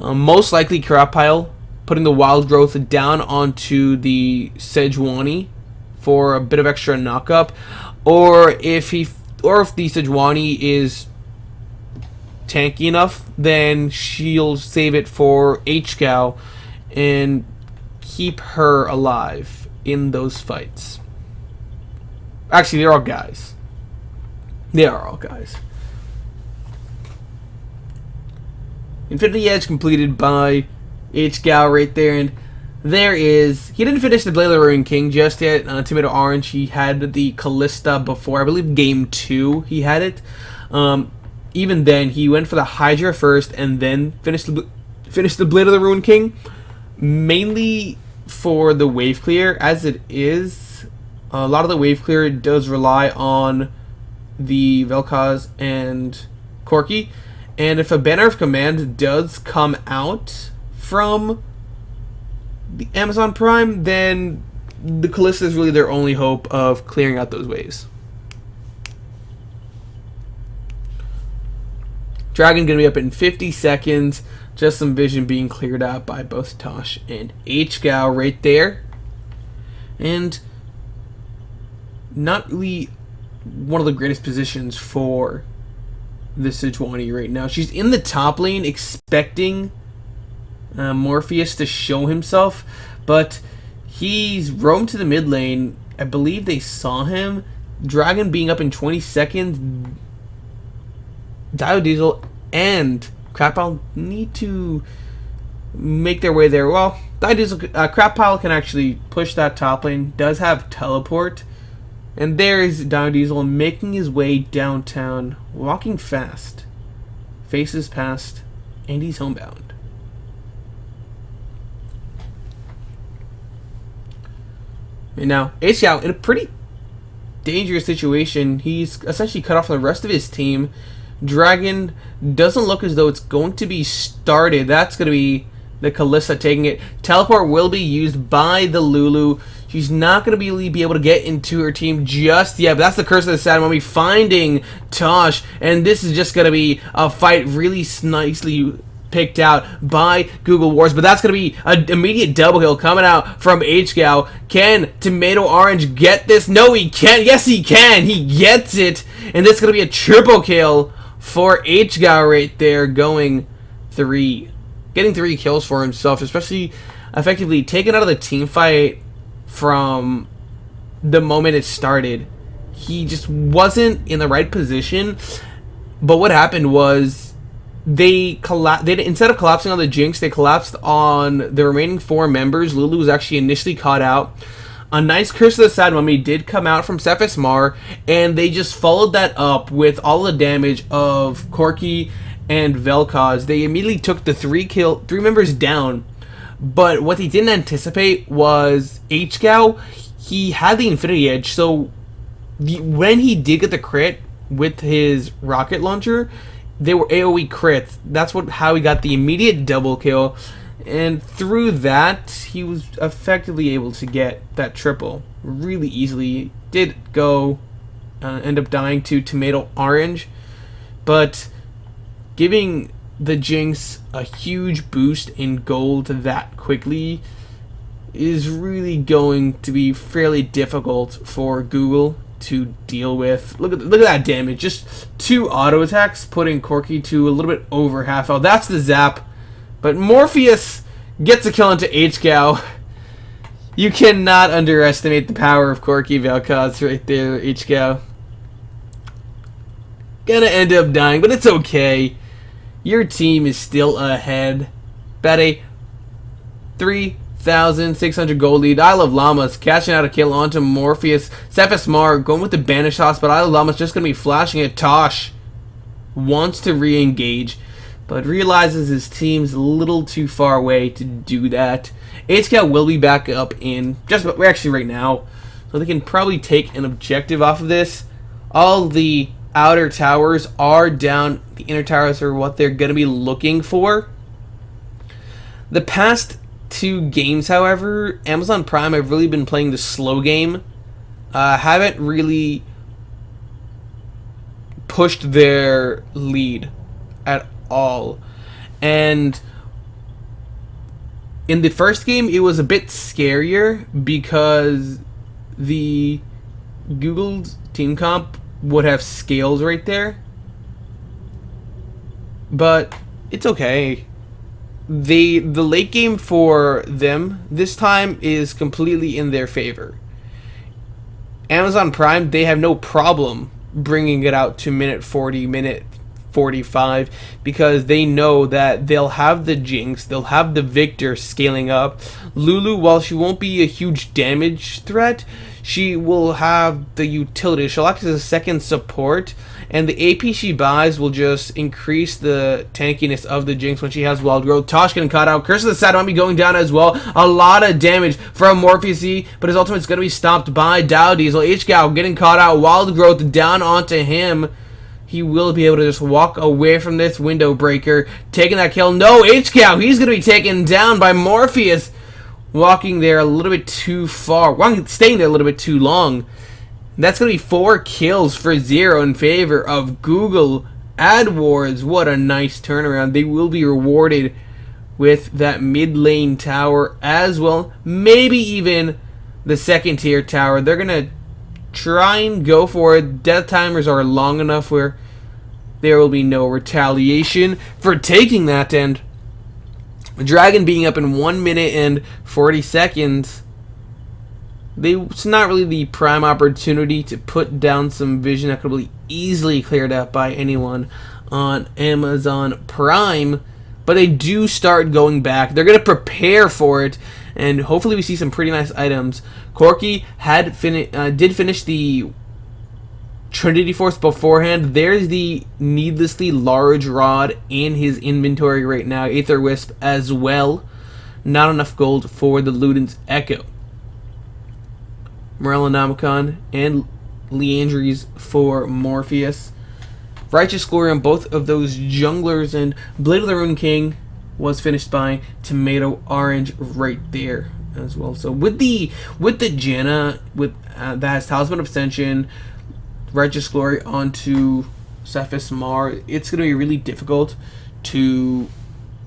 Most likely Crap Pile, putting the Wild Growth down onto the Sejuani for a bit of extra knock-up. Or if the Sejuani is tanky enough, then she'll save it for AHGL and keep her alive in those fights. Actually, they're all guys. They are all guys. Infinity Edge completed by AHGL right there, and there is... He didn't finish the Blade of the Ruined King just yet. Tomato Orange, he had the Callista before. I believe game 2 he had it. Even then, he went for the Hydra first and then finished the Blade of the Ruined King. Mainly for the wave clear, as it is. A lot of the wave clear does rely on the Vel'Koz and Corki. And if a Banner of Command does come out from the Amazon Prime, then the Callista is really their only hope of clearing out those waves. Dragon going to be up in 50 seconds. Just some vision being cleared out by both Tosh and AHGL right there. And not really one of the greatest positions for the Sejuani right now. She's in the top lane expecting Morpheus to show himself, but he's roamed to the mid lane. I believe they saw him. Dragon being up in 20 seconds. Dio Diesel and Crap Pile need to make their way there. Well, Crap Pile can actually push that top lane. Does have teleport. And there's Dio Diesel making his way downtown, walking fast. Faces past, and he's homebound. And now, AHGL in a pretty dangerous situation. He's essentially cut off the rest of his team. Dragon doesn't look as though it's going to be started. That's going to be the Kalista taking it. Teleport will be used by the Lulu. She's not going to really be able to get into her team just yet, but that's the curse of the Sad Mummy, finding Tosh, and this is just going to be a fight really nicely picked out by Google Wars, but that's going to be an immediate double kill coming out from AHGL. Can Tomato Orange get this? No, he can't. Yes, he can. He gets it, and this is going to be a triple kill for AHGL right there, getting 3 kills for himself, especially effectively taken out of the team fight from the moment it started. He just wasn't in the right position, but what happened was they instead of collapsing on the Jinx, they collapsed on the remaining 4 members. Lulu was actually initially caught out. A nice Curse of the Sad Mummy did come out from Cephas Mar, and they just followed that up with all the damage of Corki and Vel'Koz. They immediately took the 3 members down, but what they didn't anticipate was AHGL. He had the Infinity Edge, so when he did get the crit with his rocket launcher, they were AoE crits. That's how he got the immediate double kill, and through that he was effectively able to get that triple really easily. Did go end up dying to Tomato Orange, but giving the Jinx a huge boost in gold that quickly is really going to be fairly difficult for Google to deal with. Look at that damage. Just 2 auto attacks, putting Corki to a little bit over half health. That's the zap. But Morpheus gets a kill into AHGL. You cannot underestimate the power of Corki Vel'Koz right there, AHGL. Gonna end up dying, but it's okay. Your team is still ahead. Bet a 3,600 gold lead. I Love Llamas catching out a kill onto Morpheus. Cephas Mar going with the banish toss, but I Love Llamas just going to be flashing it. Tosh wants to re-engage, but realizes his team's a little too far away to do that. AHGL will be back up in we're actually right now, so they can probably take an objective off of this. All the outer towers are down. The inner towers are what they're going to be looking for. The past 2 games, however, Amazon Prime have really been playing the slow game. Haven't really pushed their lead at all. And in the first game, it was a bit scarier because the Google's team comp would have scales right there. But it's okay. The late game for them this time is completely in their favor. Amazon Prime, they have no problem bringing it out to minute 40, minute 45, because they know that they'll have the Jinx, they'll have the Victor scaling up. Lulu, while she won't be a huge damage threat, she will have the utility. She'll act as a second support, and the AP she buys will just increase the tankiness of the Jinx when she has Wild Growth. Tosh getting caught out. Curse of the Sad Mummy going down as well. A lot of damage from Morpheus, but his ultimate's going to be stopped by Dow Diesel. AHGL getting caught out. Wild Growth down onto him. He will be able to just walk away from this window breaker. Taking that kill. No, AHGL, he's going to be taken down by Morpheus. Walking there a little bit too far. Staying there a little bit too long. That's going to be 4 kills for 0 in favor of Google AdWords. What a nice turnaround. They will be rewarded with that mid lane tower as well. Maybe even the second tier tower. They're going to try and go for it. Death timers are long enough where there will be no retaliation for taking that end. Dragon being up in 1 minute and 40 seconds. It's not really the prime opportunity to put down some vision that could be easily cleared up by anyone on Amazon Prime, but they do start going back. They're going to prepare for it, and hopefully we see some pretty nice items. Corki did finish the Trinity Force beforehand. There's the needlessly large rod in his inventory right now. Aether Wisp as well. Not enough gold for the Luden's Echo. Morellonomicon, and Leandries for Morpheus. Righteous Glory on both of those junglers, and Blade of the Rune King was finished by Tomato Orange right there as well. So with the Janna, with that has Talisman of Ascension, Righteous Glory onto Cephas Mar, it's going to be really difficult to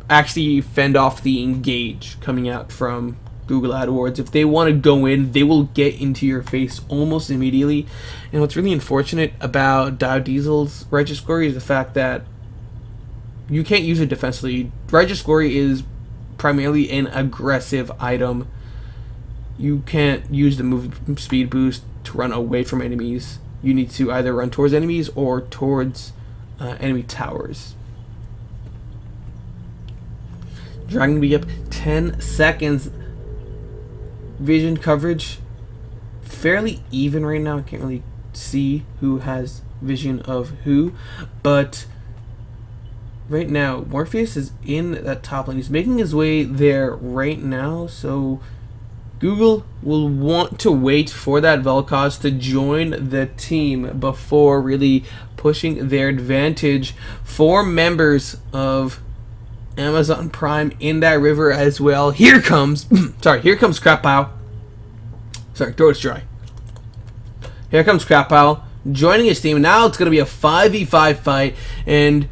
actually fend off the engage coming out from Google AdWords. If they want to go in, they will get into your face almost immediately. And what's really unfortunate about Dio Diesel's Righteous Glory is the fact that you can't use it defensively. Righteous Glory is primarily an aggressive item. You can't use the move speed boost to run away from enemies. You need to either run towards enemies or towards enemy towers. Dragon will be up 10 seconds. Vision coverage fairly even right now. I can't really see who has vision of who, but right now Morpheus is in that top lane. He's making his way there right now, so Google will want to wait for that Vel'Koz to join the team before really pushing their advantage. 4 members of Amazon Prime in that river as well. Here comes here comes Crapao. Sorry, throat is dry. Here comes Crapao joining his team. Now it's going to be a 5v5 fight, and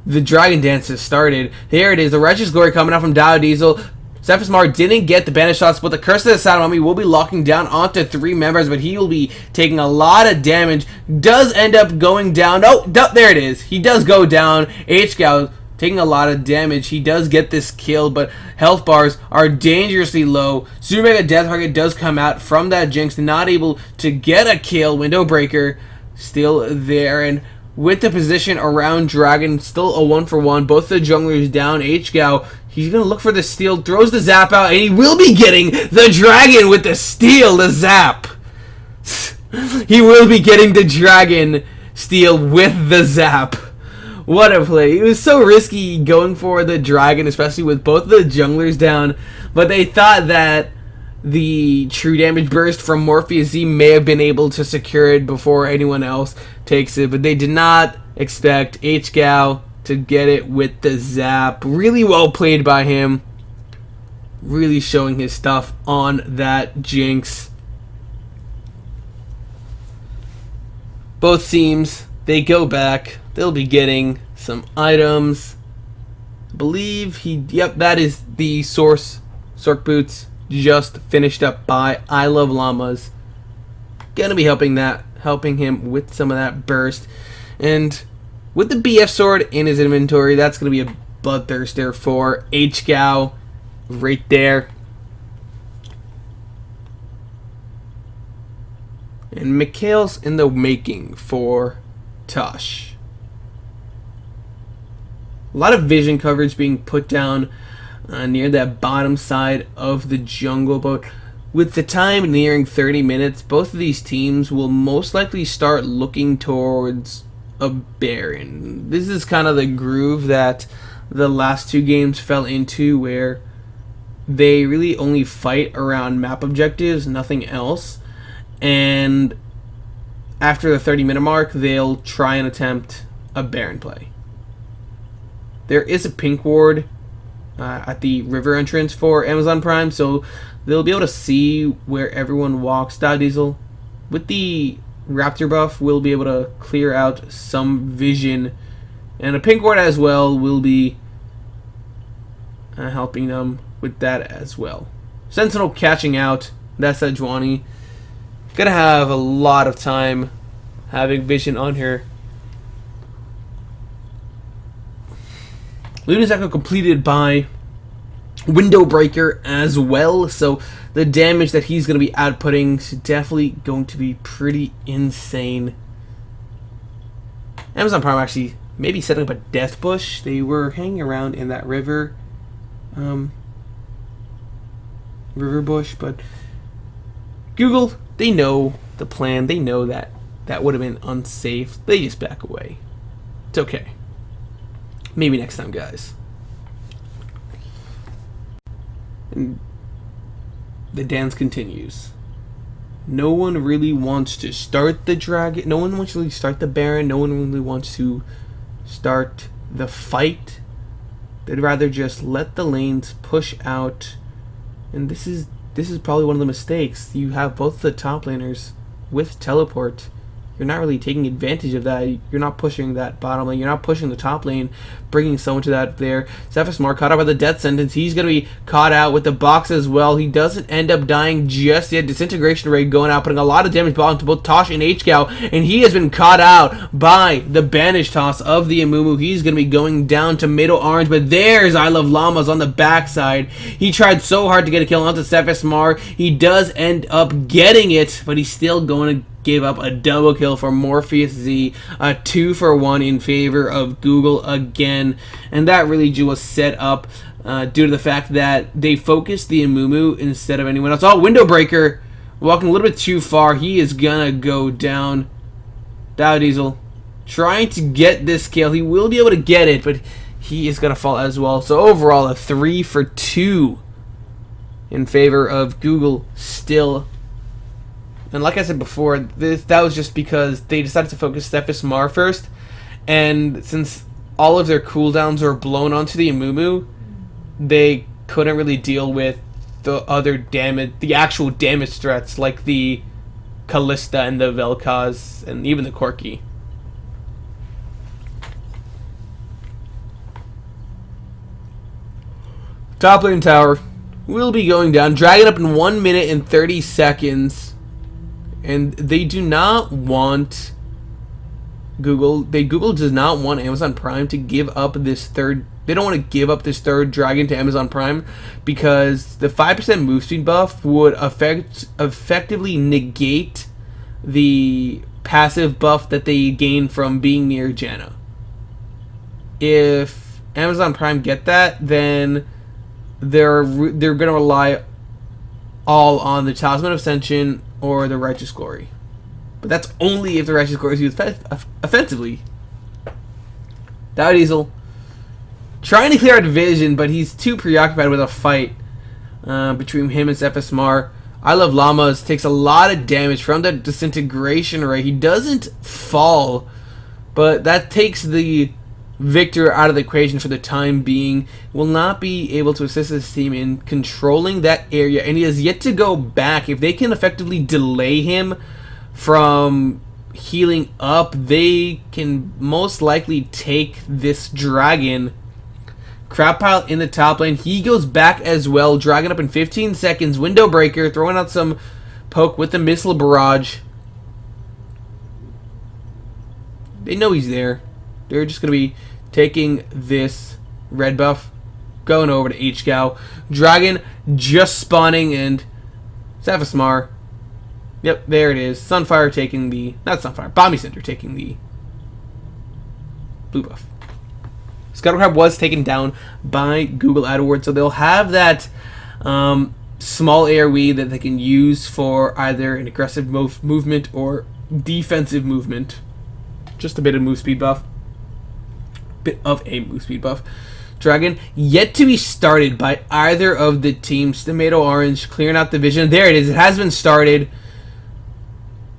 the Dragon Dance has started. Here it is, the Righteous Glory coming out from Dio Diesel. Cephas Mar didn't get the banish shots, but the Curse of the Saddle Mummy will be locking down onto 3 members, but he will be taking a lot of damage. Does end up going down. Oh, there it is. He does go down. AHGL taking a lot of damage. He does get this kill, but health bars are dangerously low. Super Mega Death Target does come out from that Jinx, not able to get a kill. Window Breaker still there, and with the position around Dragon, still a 1-for-1. Both the junglers down. AHGL, he's going to look for the steal, throws the zap out, and he will be getting the Dragon with the steal, the zap. He will be getting the Dragon steal with the zap. What a play. It was so risky going for the Dragon, especially with both the junglers down, but they thought that the true damage burst from Morpheus Z may have been able to secure it before anyone else takes it, but they did not expect AHGL to get it with the zap. Really well played by him. Really showing his stuff on that Jinx. Both teams, they go back. They'll be getting some items. I believe that is the Sork Boots, just finished up by I Love Llamas. Gonna be helping him with some of that burst. And with the BF sword in his inventory, that's gonna be a bloodthirster for AHGL right there. And Mikhail's in the making for Tosh. A lot of vision coverage being put down near that bottom side of the jungle, but with the time nearing 30 minutes, both of these teams will most likely start looking towards a Baron. This is kind of the groove that the last 2 games fell into, where they really only fight around map objectives, nothing else, and after the 30-minute mark, they'll try and attempt a Baron play. There is a pink ward at the river entrance for Amazon Prime, so they'll be able to see where everyone walks. Dio Diesel, with the Raptor buff, will be able to clear out some vision, and a pink ward as well will be helping them with that as well. Sentinel catching out. That's Sejuani. Gonna have a lot of time having vision on her. Luna's Echo completed by Window Breaker as well, so the damage that he's going to be outputting is definitely going to be pretty insane. Amazon Prime actually maybe setting up a death bush. They were hanging around in that river bush, but Google, they know the plan. They know that that would have been unsafe. They just back away. It's okay. Maybe next time, guys. And the dance continues. No one really wants to start the dragon. No one wants to really start the Baron. No one really wants to start the fight. They'd rather just let the lanes push out. And this is probably one of the mistakes. You have both the top laners with teleport. You're not really taking advantage of that. You're not pushing that bottom lane. You're not pushing the top lane, bringing someone to that there. Zephyr's caught out by the death sentence. He's going to be caught out with the box as well. He doesn't end up dying just yet. Disintegration Ray going out, putting a lot of damage onto both Tosh and AHGL, and he has been caught out by the Banish Toss of the Amumu. He's going to be going down to middle orange, but there's I Love Llamas on the backside. He tried so hard to get a kill onto Zephyr's. He does end up getting it, but he's still going to give up a double kill for Morpheus Z, a 2-for-1 in favor of Google again, and that really was set up due to the fact that they focused the Amumu instead of anyone else. Oh, Window Breaker walking a little bit too far. He is gonna go down. Dow Diesel trying to get this kill. He will be able to get it, but he is gonna fall as well. So overall, a 3-for-2 in favor of Google still. And like I said before, that was just because they decided to focus Zephyr's first, and since all of their cooldowns were blown onto the Amumu, they couldn't really deal with the other damage, the actual damage threats like the Callista and the Vel'Koz and even the Corki. Top lane tower will be going down. Dragon up in 1 minute and 30 seconds. And they do not want Google does not want Amazon Prime to give up this third. They don't want to give up this third dragon to Amazon Prime because the 5% move speed buff would effectively negate the passive buff that they gain from being near Janna. If Amazon Prime get that, then they're going to rely all on the Talisman of Ascension or the Righteous Glory. But that's only if the Righteous Glory is used offensively. Dow Diesel trying to clear our division, but he's too preoccupied with a fight between him and Zephyr's. I Love Llamas takes a lot of damage from that disintegration ray. He doesn't fall, but that takes the Victor out of the equation for the time being. Will not be able to assist his team in controlling that area, and he has yet to go back. If they can effectively delay him from healing up, they can most likely take this dragon. Crab Pile in the top lane. He goes back as well. Dragon up in 15 seconds. Window Breaker throwing out some poke with the Missile Barrage. They know he's there. They're just going to be taking this red buff, going over to AHGL. Dragon just spawning, and Zephyr's. Yep, there it is. Sunfire taking the... Not Sunfire. Bomby Center taking the blue buff. Scuttle Crab was taken down by Google AdWords, so they'll have that small AoE that they can use for either an aggressive movement or defensive movement. Just a bit of move speed buff. Bit of a move speed buff. Dragon yet to be started by either of the teams. Tomato Orange clearing out the vision. There it is. It has been started.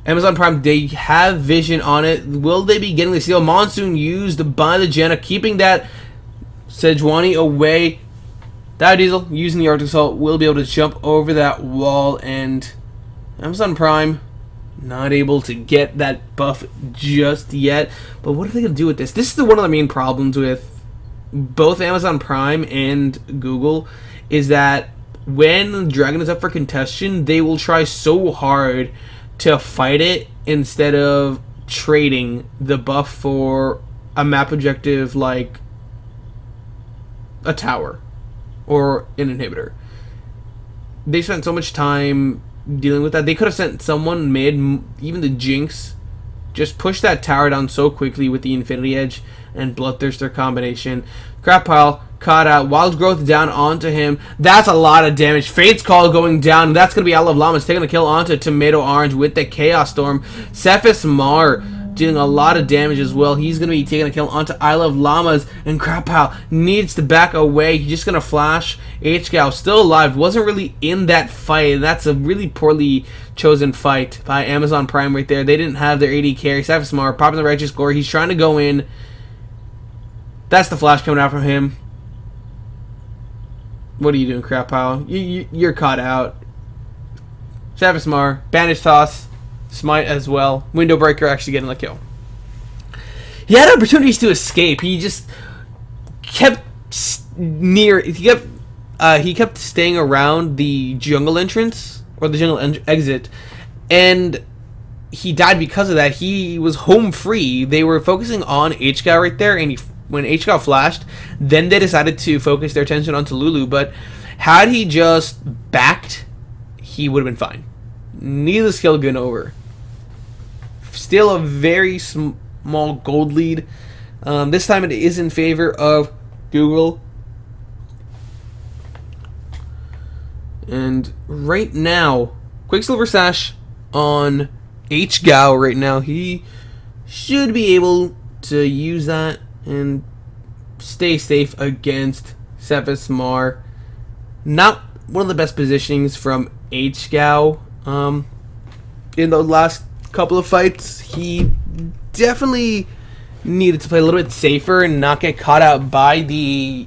Amazon Prime, they have vision on it. Will they be getting the seal? Monsoon used by the Janna, keeping that Sejuani away. Dow Diesel using the Arctic Assault will be able to jump over that wall, and Amazon Prime not able to get that buff just yet. But what are they going to do with this? This is one of the main problems with both Amazon Prime and Google, is that when Dragon is up for contestation, they will try so hard to fight it instead of trading the buff for a map objective like a tower or an inhibitor. They spent so much time dealing with that. They could have sent someone mid, even the Jinx, just push that tower down so quickly with the Infinity Edge and Bloodthirster combination. Crap Pile caught out. Wild Growth down onto him. That's a lot of damage. Fate's Call going down. That's going to be I Love Llamas taking the kill onto Tomato Orange with the Chaos Storm. Zephyr's doing a lot of damage as well. He's going to be taking a kill onto I Love Llamas, and Crapal needs to back away. He's just going to flash. AHGL still alive, wasn't really in that fight. That's a really poorly chosen fight by Amazon Prime right there. They didn't have their AD carry. Smart popping the righteous glory. He's trying to go in. That's the flash coming out from him. What are you doing, Crapal? You're caught out. Savasmar, bandage toss, smite as well. Window breaker actually getting the kill. He had opportunities to escape. He just kept near. He kept staying around the jungle entrance or the jungle exit, and he died because of that. He was home free. They were focusing on HGL right there, and when HGL flashed, then they decided to focus their attention onto Lulu. But had he just backed, he would have been fine. Neither skill going over. Still a very small gold lead. This time it is in favor of Google. And right now, Quicksilver Sash on HGL right now. He should be able to use that and stay safe against Mar. Not one of the best positionings from HGL. In the last couple of fights, he definitely needed to play a little bit safer and not get caught out by the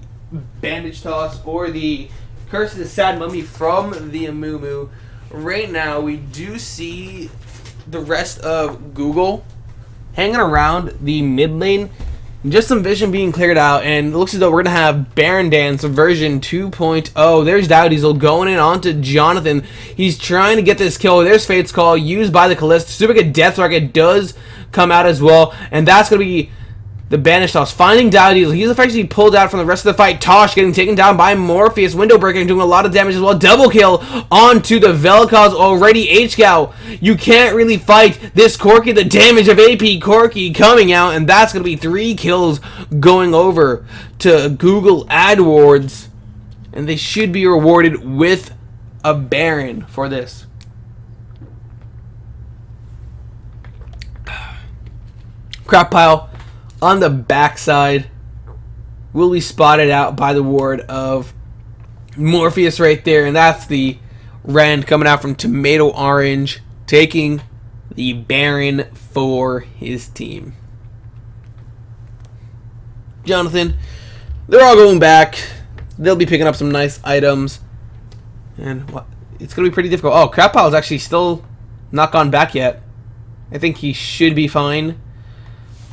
bandage toss or the Curse of the Sad Mummy from the Amumu. Right now, we do see the rest of Google hanging around the mid lane. Just some vision being cleared out, and it looks as though we're going to have Baron Dance version 2.0. There's Diesel going in onto Jonathan. He's trying to get this kill. There's Fate's Call used by the Callista. Super good Death Rocket does come out as well, and that's going to be the Banish Toss. Finding Diesel. He's effectively pulled out from the rest of the fight. Tosh getting taken down by Morpheus. Window Breaker and doing a lot of damage as well. Double kill onto the Vel'Koz already. HGL, you can't really fight this Corki. The damage of AP Corki coming out, and that's going to be 3 kills going over to Google AdWords, and they should be rewarded with a Baron for this. Crap pile on the backside will be spotted out by the ward of Morpheus right there, and that's the Rend coming out from Tomato Orange, taking the Baron for his team. Jonathan, they're all going back. They'll be picking up some nice items, and it's going to be pretty difficult. Oh, Crap Pile's actually still not gone back yet. I think he should be fine.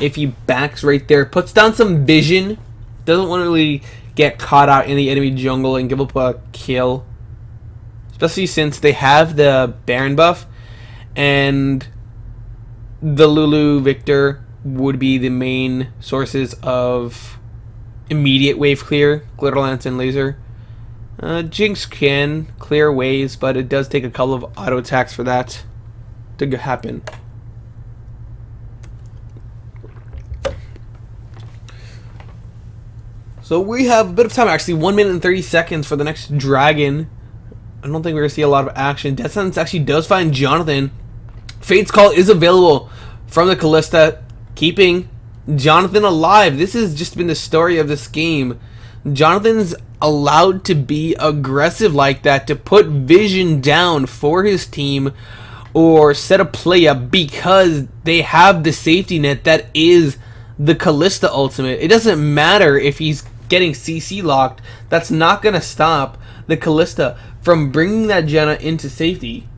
If he backs right there, puts down some vision, doesn't want to really get caught out in the enemy jungle and give up a kill. Especially since they have the Baron buff, and the Lulu Victor would be the main sources of immediate wave clear, Glitter Lance and Laser. Jinx can clear waves, but it does take a couple of auto attacks for that to happen. So we have a bit of time, actually, 1 minute and 30 seconds for the next dragon. I don't think we're going to see a lot of action. Death Sentence actually does find Jonathan. Fate's Call is available from the Callista, keeping Jonathan alive. This has just been the story of this game. Jonathan's allowed to be aggressive like that, to put vision down for his team or set a play up because they have the safety net that is the Callista ultimate. It doesn't matter if he's getting CC locked. That's not going to stop the Callista from bringing that Jenna into safety.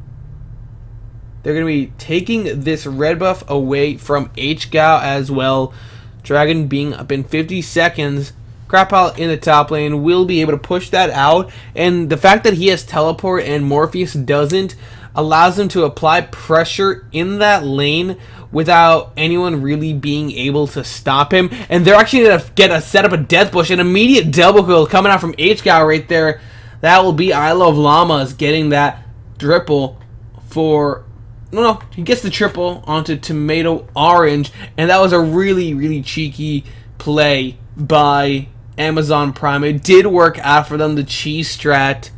They're going to be taking this red buff away from HGL as well. Dragon being up in 50 seconds. Crapal in the top lane will be able to push that out. And the fact that he has teleport and Morpheus doesn't allows him to apply pressure in that lane without anyone really being able to stop him. And they're actually going to set up a death bush. An immediate double kill coming out from HGL right there. That will be I Love Llamas getting that triple for... No, he gets the triple onto Tomato Orange. And that was a really, really cheeky play by Amazon Prime. It did work out for them, the cheese strat.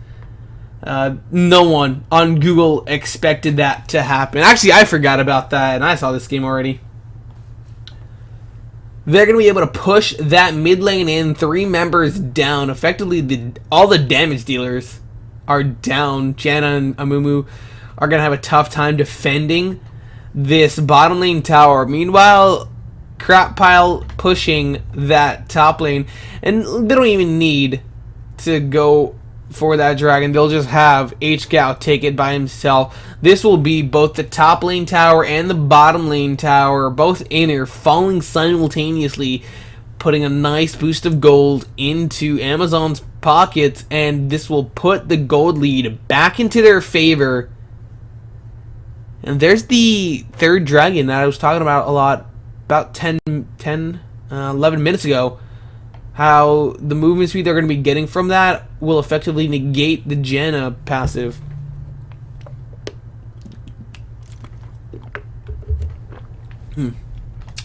No one on Google expected that to happen. Actually, I forgot about that, and I saw this game already. they're going to be able to push that mid lane in, 3 members down. Effectively, all the damage dealers are down. Janna and Amumu are going to have a tough time defending this bottom lane tower. Meanwhile, Crap Pile pushing that top lane, and they don't even need to go for that dragon. They'll just have AHGL take it by himself. This will be both the top lane tower and the bottom lane tower, both inner, falling simultaneously, putting a nice boost of gold into Amazon's pockets, and this will put the gold lead back into their favor. And there's the third dragon that I was talking about a lot, about 11 minutes ago. How the movement speed they're going to be getting from that will effectively negate the Janna passive.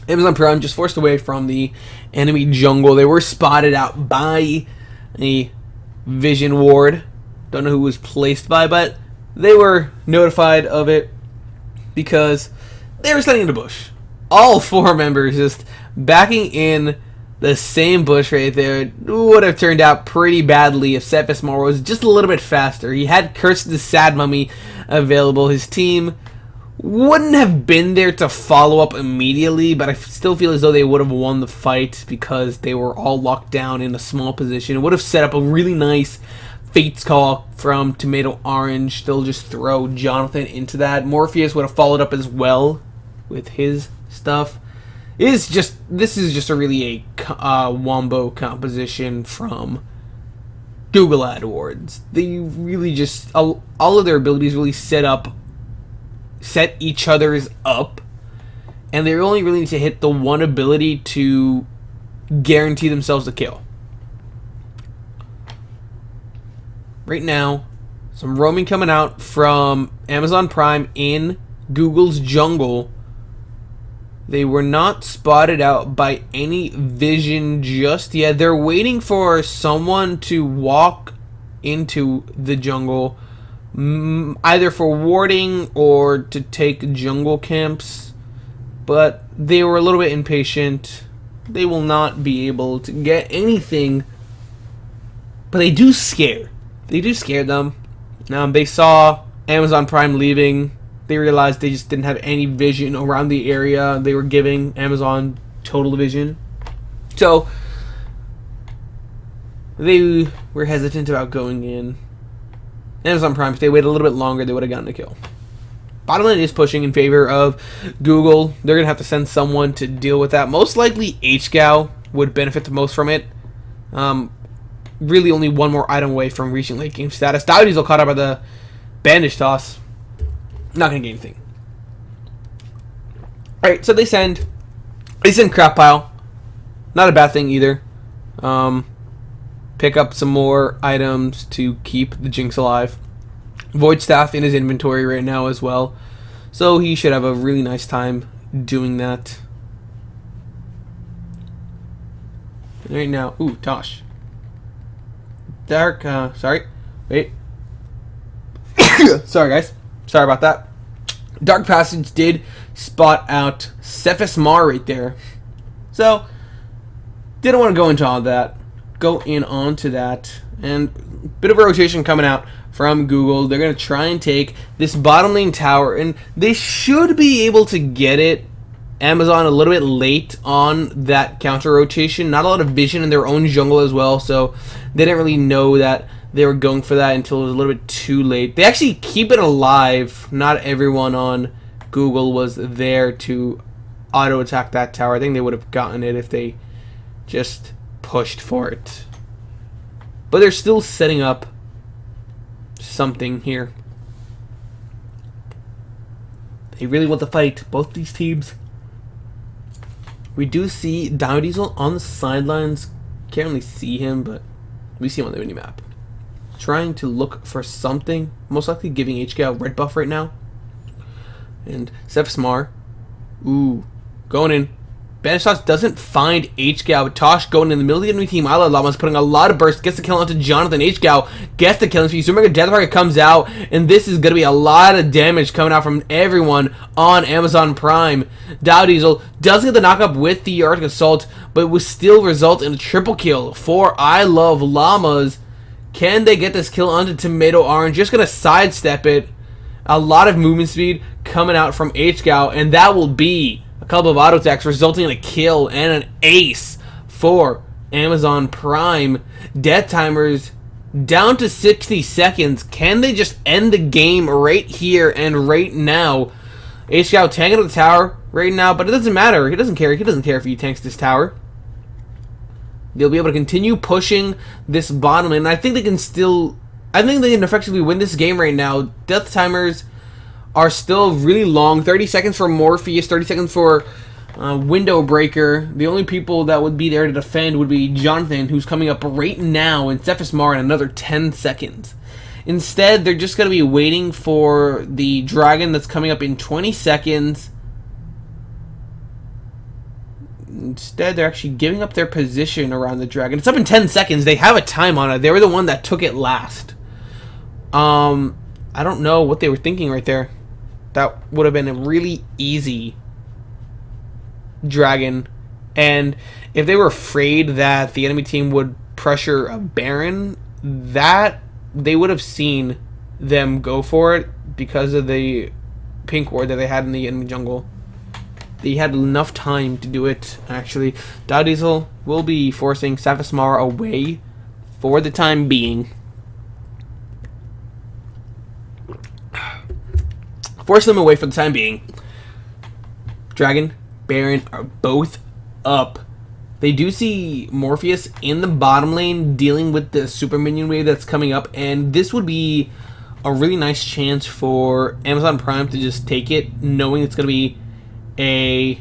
Amazon Prime just forced away from the enemy jungle. They were spotted out by a vision ward. Don't know who was placed by, but they were notified of it because they were standing in the bush. All 4 members just backing in the same bush right there. It would have turned out pretty badly if Cephasmore was just a little bit faster. He had Curse the Sad Mummy available. His team wouldn't have been there to follow up immediately, but I still feel as though they would have won the fight because they were all locked down in a small position. It would have set up a really nice Fate's Call from Tomato Orange. They'll just throw Jonathan into that. Morpheus would have followed up as well with his stuff. This is just a really a wombo composition from Google AdWords. They really just all of their abilities really set each other's up, and they only really need to hit the one ability to guarantee themselves the kill. Right now, some roaming coming out from Amazon Prime in Google's jungle. They were not spotted out by any vision just yet. They're waiting for someone to walk into the jungle, either for warding or to take jungle camps. But they were a little bit impatient. They will not be able to get anything. But they do scare. They do scare them. They saw Amazon Prime leaving. They realized they just didn't have any vision around the area. They were giving Amazon total vision. So, they were hesitant about going in. Amazon Prime, if they waited a little bit longer, they would have gotten a kill. Bottom lane is pushing in favor of Google. They're going to have to send someone to deal with that. Most likely, AHGL would benefit the most from it. Really only one more item away from reaching late game status. Diesel caught up by the bandage toss. Not gonna get anything. Alright, so they send Crap Pile. Not a bad thing either. Pick up some more items to keep the Jinx alive. Void Staff in his inventory right now as well. So he should have a really nice time doing that. And right now, ooh, Tosh. Dark, sorry. Wait. Sorry guys. Sorry about that. Dark Passage did spot out Cephasmore right there. So, didn't want to go into all that. Go in onto that. And bit of a rotation coming out from Google. They're going to try and take this bottom lane tower. And they should be able to get it. Amazon a little bit late on that counter rotation. Not a lot of vision in their own jungle as well. So, they didn't really know that they were going for that until it was a little bit too late. They actually keep it alive. Not everyone on Google was there to auto attack that tower. I think they would have gotten it if they just pushed for it. But they're still setting up something here. They really want to fight, both these teams. We do see Diesel on the sidelines. Can't really see him, but we see him on the minimap. Trying to look for something, most likely giving AHGL red buff right now. And Cephasmore, ooh, going in. Banistos doesn't find HGL, but Tosh going in the middle of the enemy team. I Love Llama's putting a lot of burst, gets the kill onto Jonathan. HGL gets the killing spree. Supermega Death Rocket comes out, and this is going to be a lot of damage coming out from everyone on Amazon Prime. Dow Diesel doesn't get the knockup with the Arctic Assault, but will still result in a triple kill for I Love Llamas. Can they get this kill onto Tomato Orange? Just going to sidestep it. A lot of movement speed coming out from HGL, and that will be a couple of auto attacks, resulting in a kill and an ace for Amazon Prime. Death timers down to 60 seconds. Can they just end the game right here and right now? HGL tanking the tower right now, but it doesn't matter. He doesn't care. He doesn't care if he tanks this tower. They'll be able to continue pushing this bottom lane. I think they can still... I think they can effectively win this game right now. Death timers are still really long. 30 seconds for Morpheus, 30 seconds for Window Breaker. The only people that would be there to defend would be Jonathan, who's coming up right now, and Cephas Mar in another 10 seconds. Instead, they're just going to be waiting for the dragon that's coming up in 20 seconds. Instead, they're actually giving up their position around the dragon. It's up in 10 seconds. They have a time on it. They were the one that took it last. I don't know what they were thinking right there. That would have been a really easy dragon. And if they were afraid that the enemy team would pressure a Baron, that they would have seen them go for it because of the pink ward that they had in the enemy jungle. They had enough time to do it, actually. Dow Diesel will be forcing Cephas Mar away for the time being. Force them away for the time being. Dragon, Baron are both up. They do see Morpheus in the bottom lane dealing with the super minion wave that's coming up, and this would be a really nice chance for Amazon Prime to just take it, knowing it's going to be a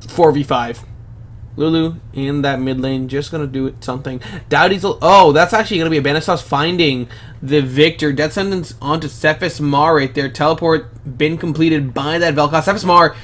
4v5. Lulu in that mid lane, just going to do something. Dow Diesel, oh, that's actually going to be a Banistos finding the victor. Death Sentence onto Cephas Mar right there. Teleport been completed by that Vel'Koz. Cephas Mar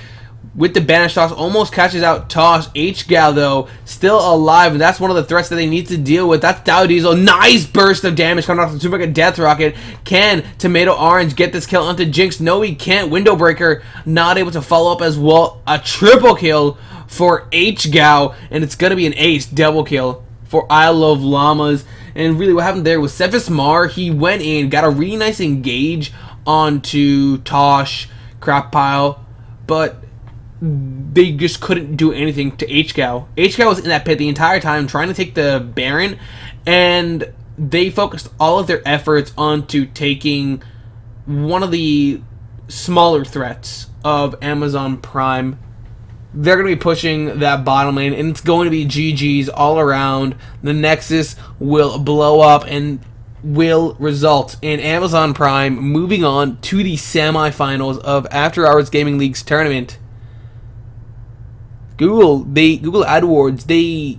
with the Banistos almost catches out Tosh. HGL, though, still alive, and that's one of the threats that they need to deal with. That's Dow Diesel. Nice burst of damage coming off the Super Mega Death Rocket. Can Tomato Orange get this kill onto Jinx? No, he can't. Window Breaker not able to follow up as well. A triple kill for HGL, and it's going to be an ace double kill for I Love Llamas. And really what happened there was Cephas Mar, he went in, got a really nice engage onto Tosh, Crap Pile, but they just couldn't do anything to HGL. HGL was in that pit the entire time trying to take the Baron, and they focused all of their efforts onto taking one of the smaller threats of Amazon Prime. They're going to be pushing that bottom lane, and it's going to be GG's all around. The Nexus will blow up and will result in Amazon Prime moving on to the semifinals of After Hours Gaming League's tournament. Google AdWords, they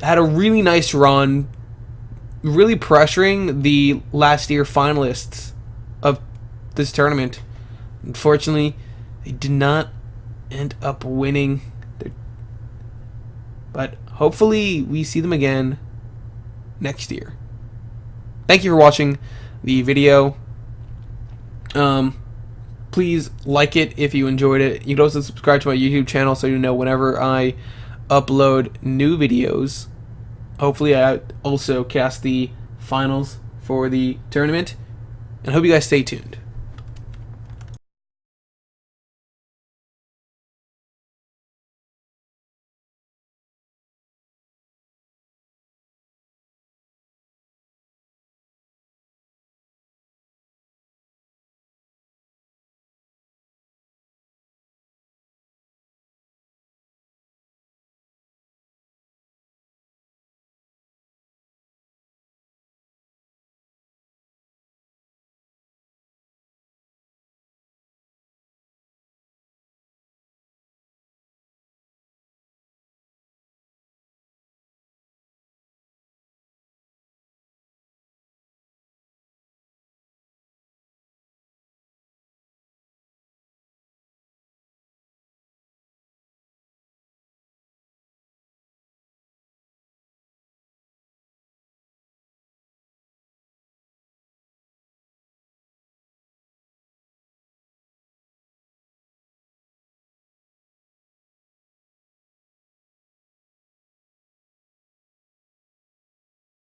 had a really nice run, really pressuring the last year finalists of this tournament. Unfortunately, they did not end up winning, but hopefully we see them again next year. Thank you for watching the video. Please like it if you enjoyed it. You can also subscribe to my YouTube channel so you know whenever I upload new videos. Hopefully I also cast the finals for the tournament, and I hope you guys stay tuned.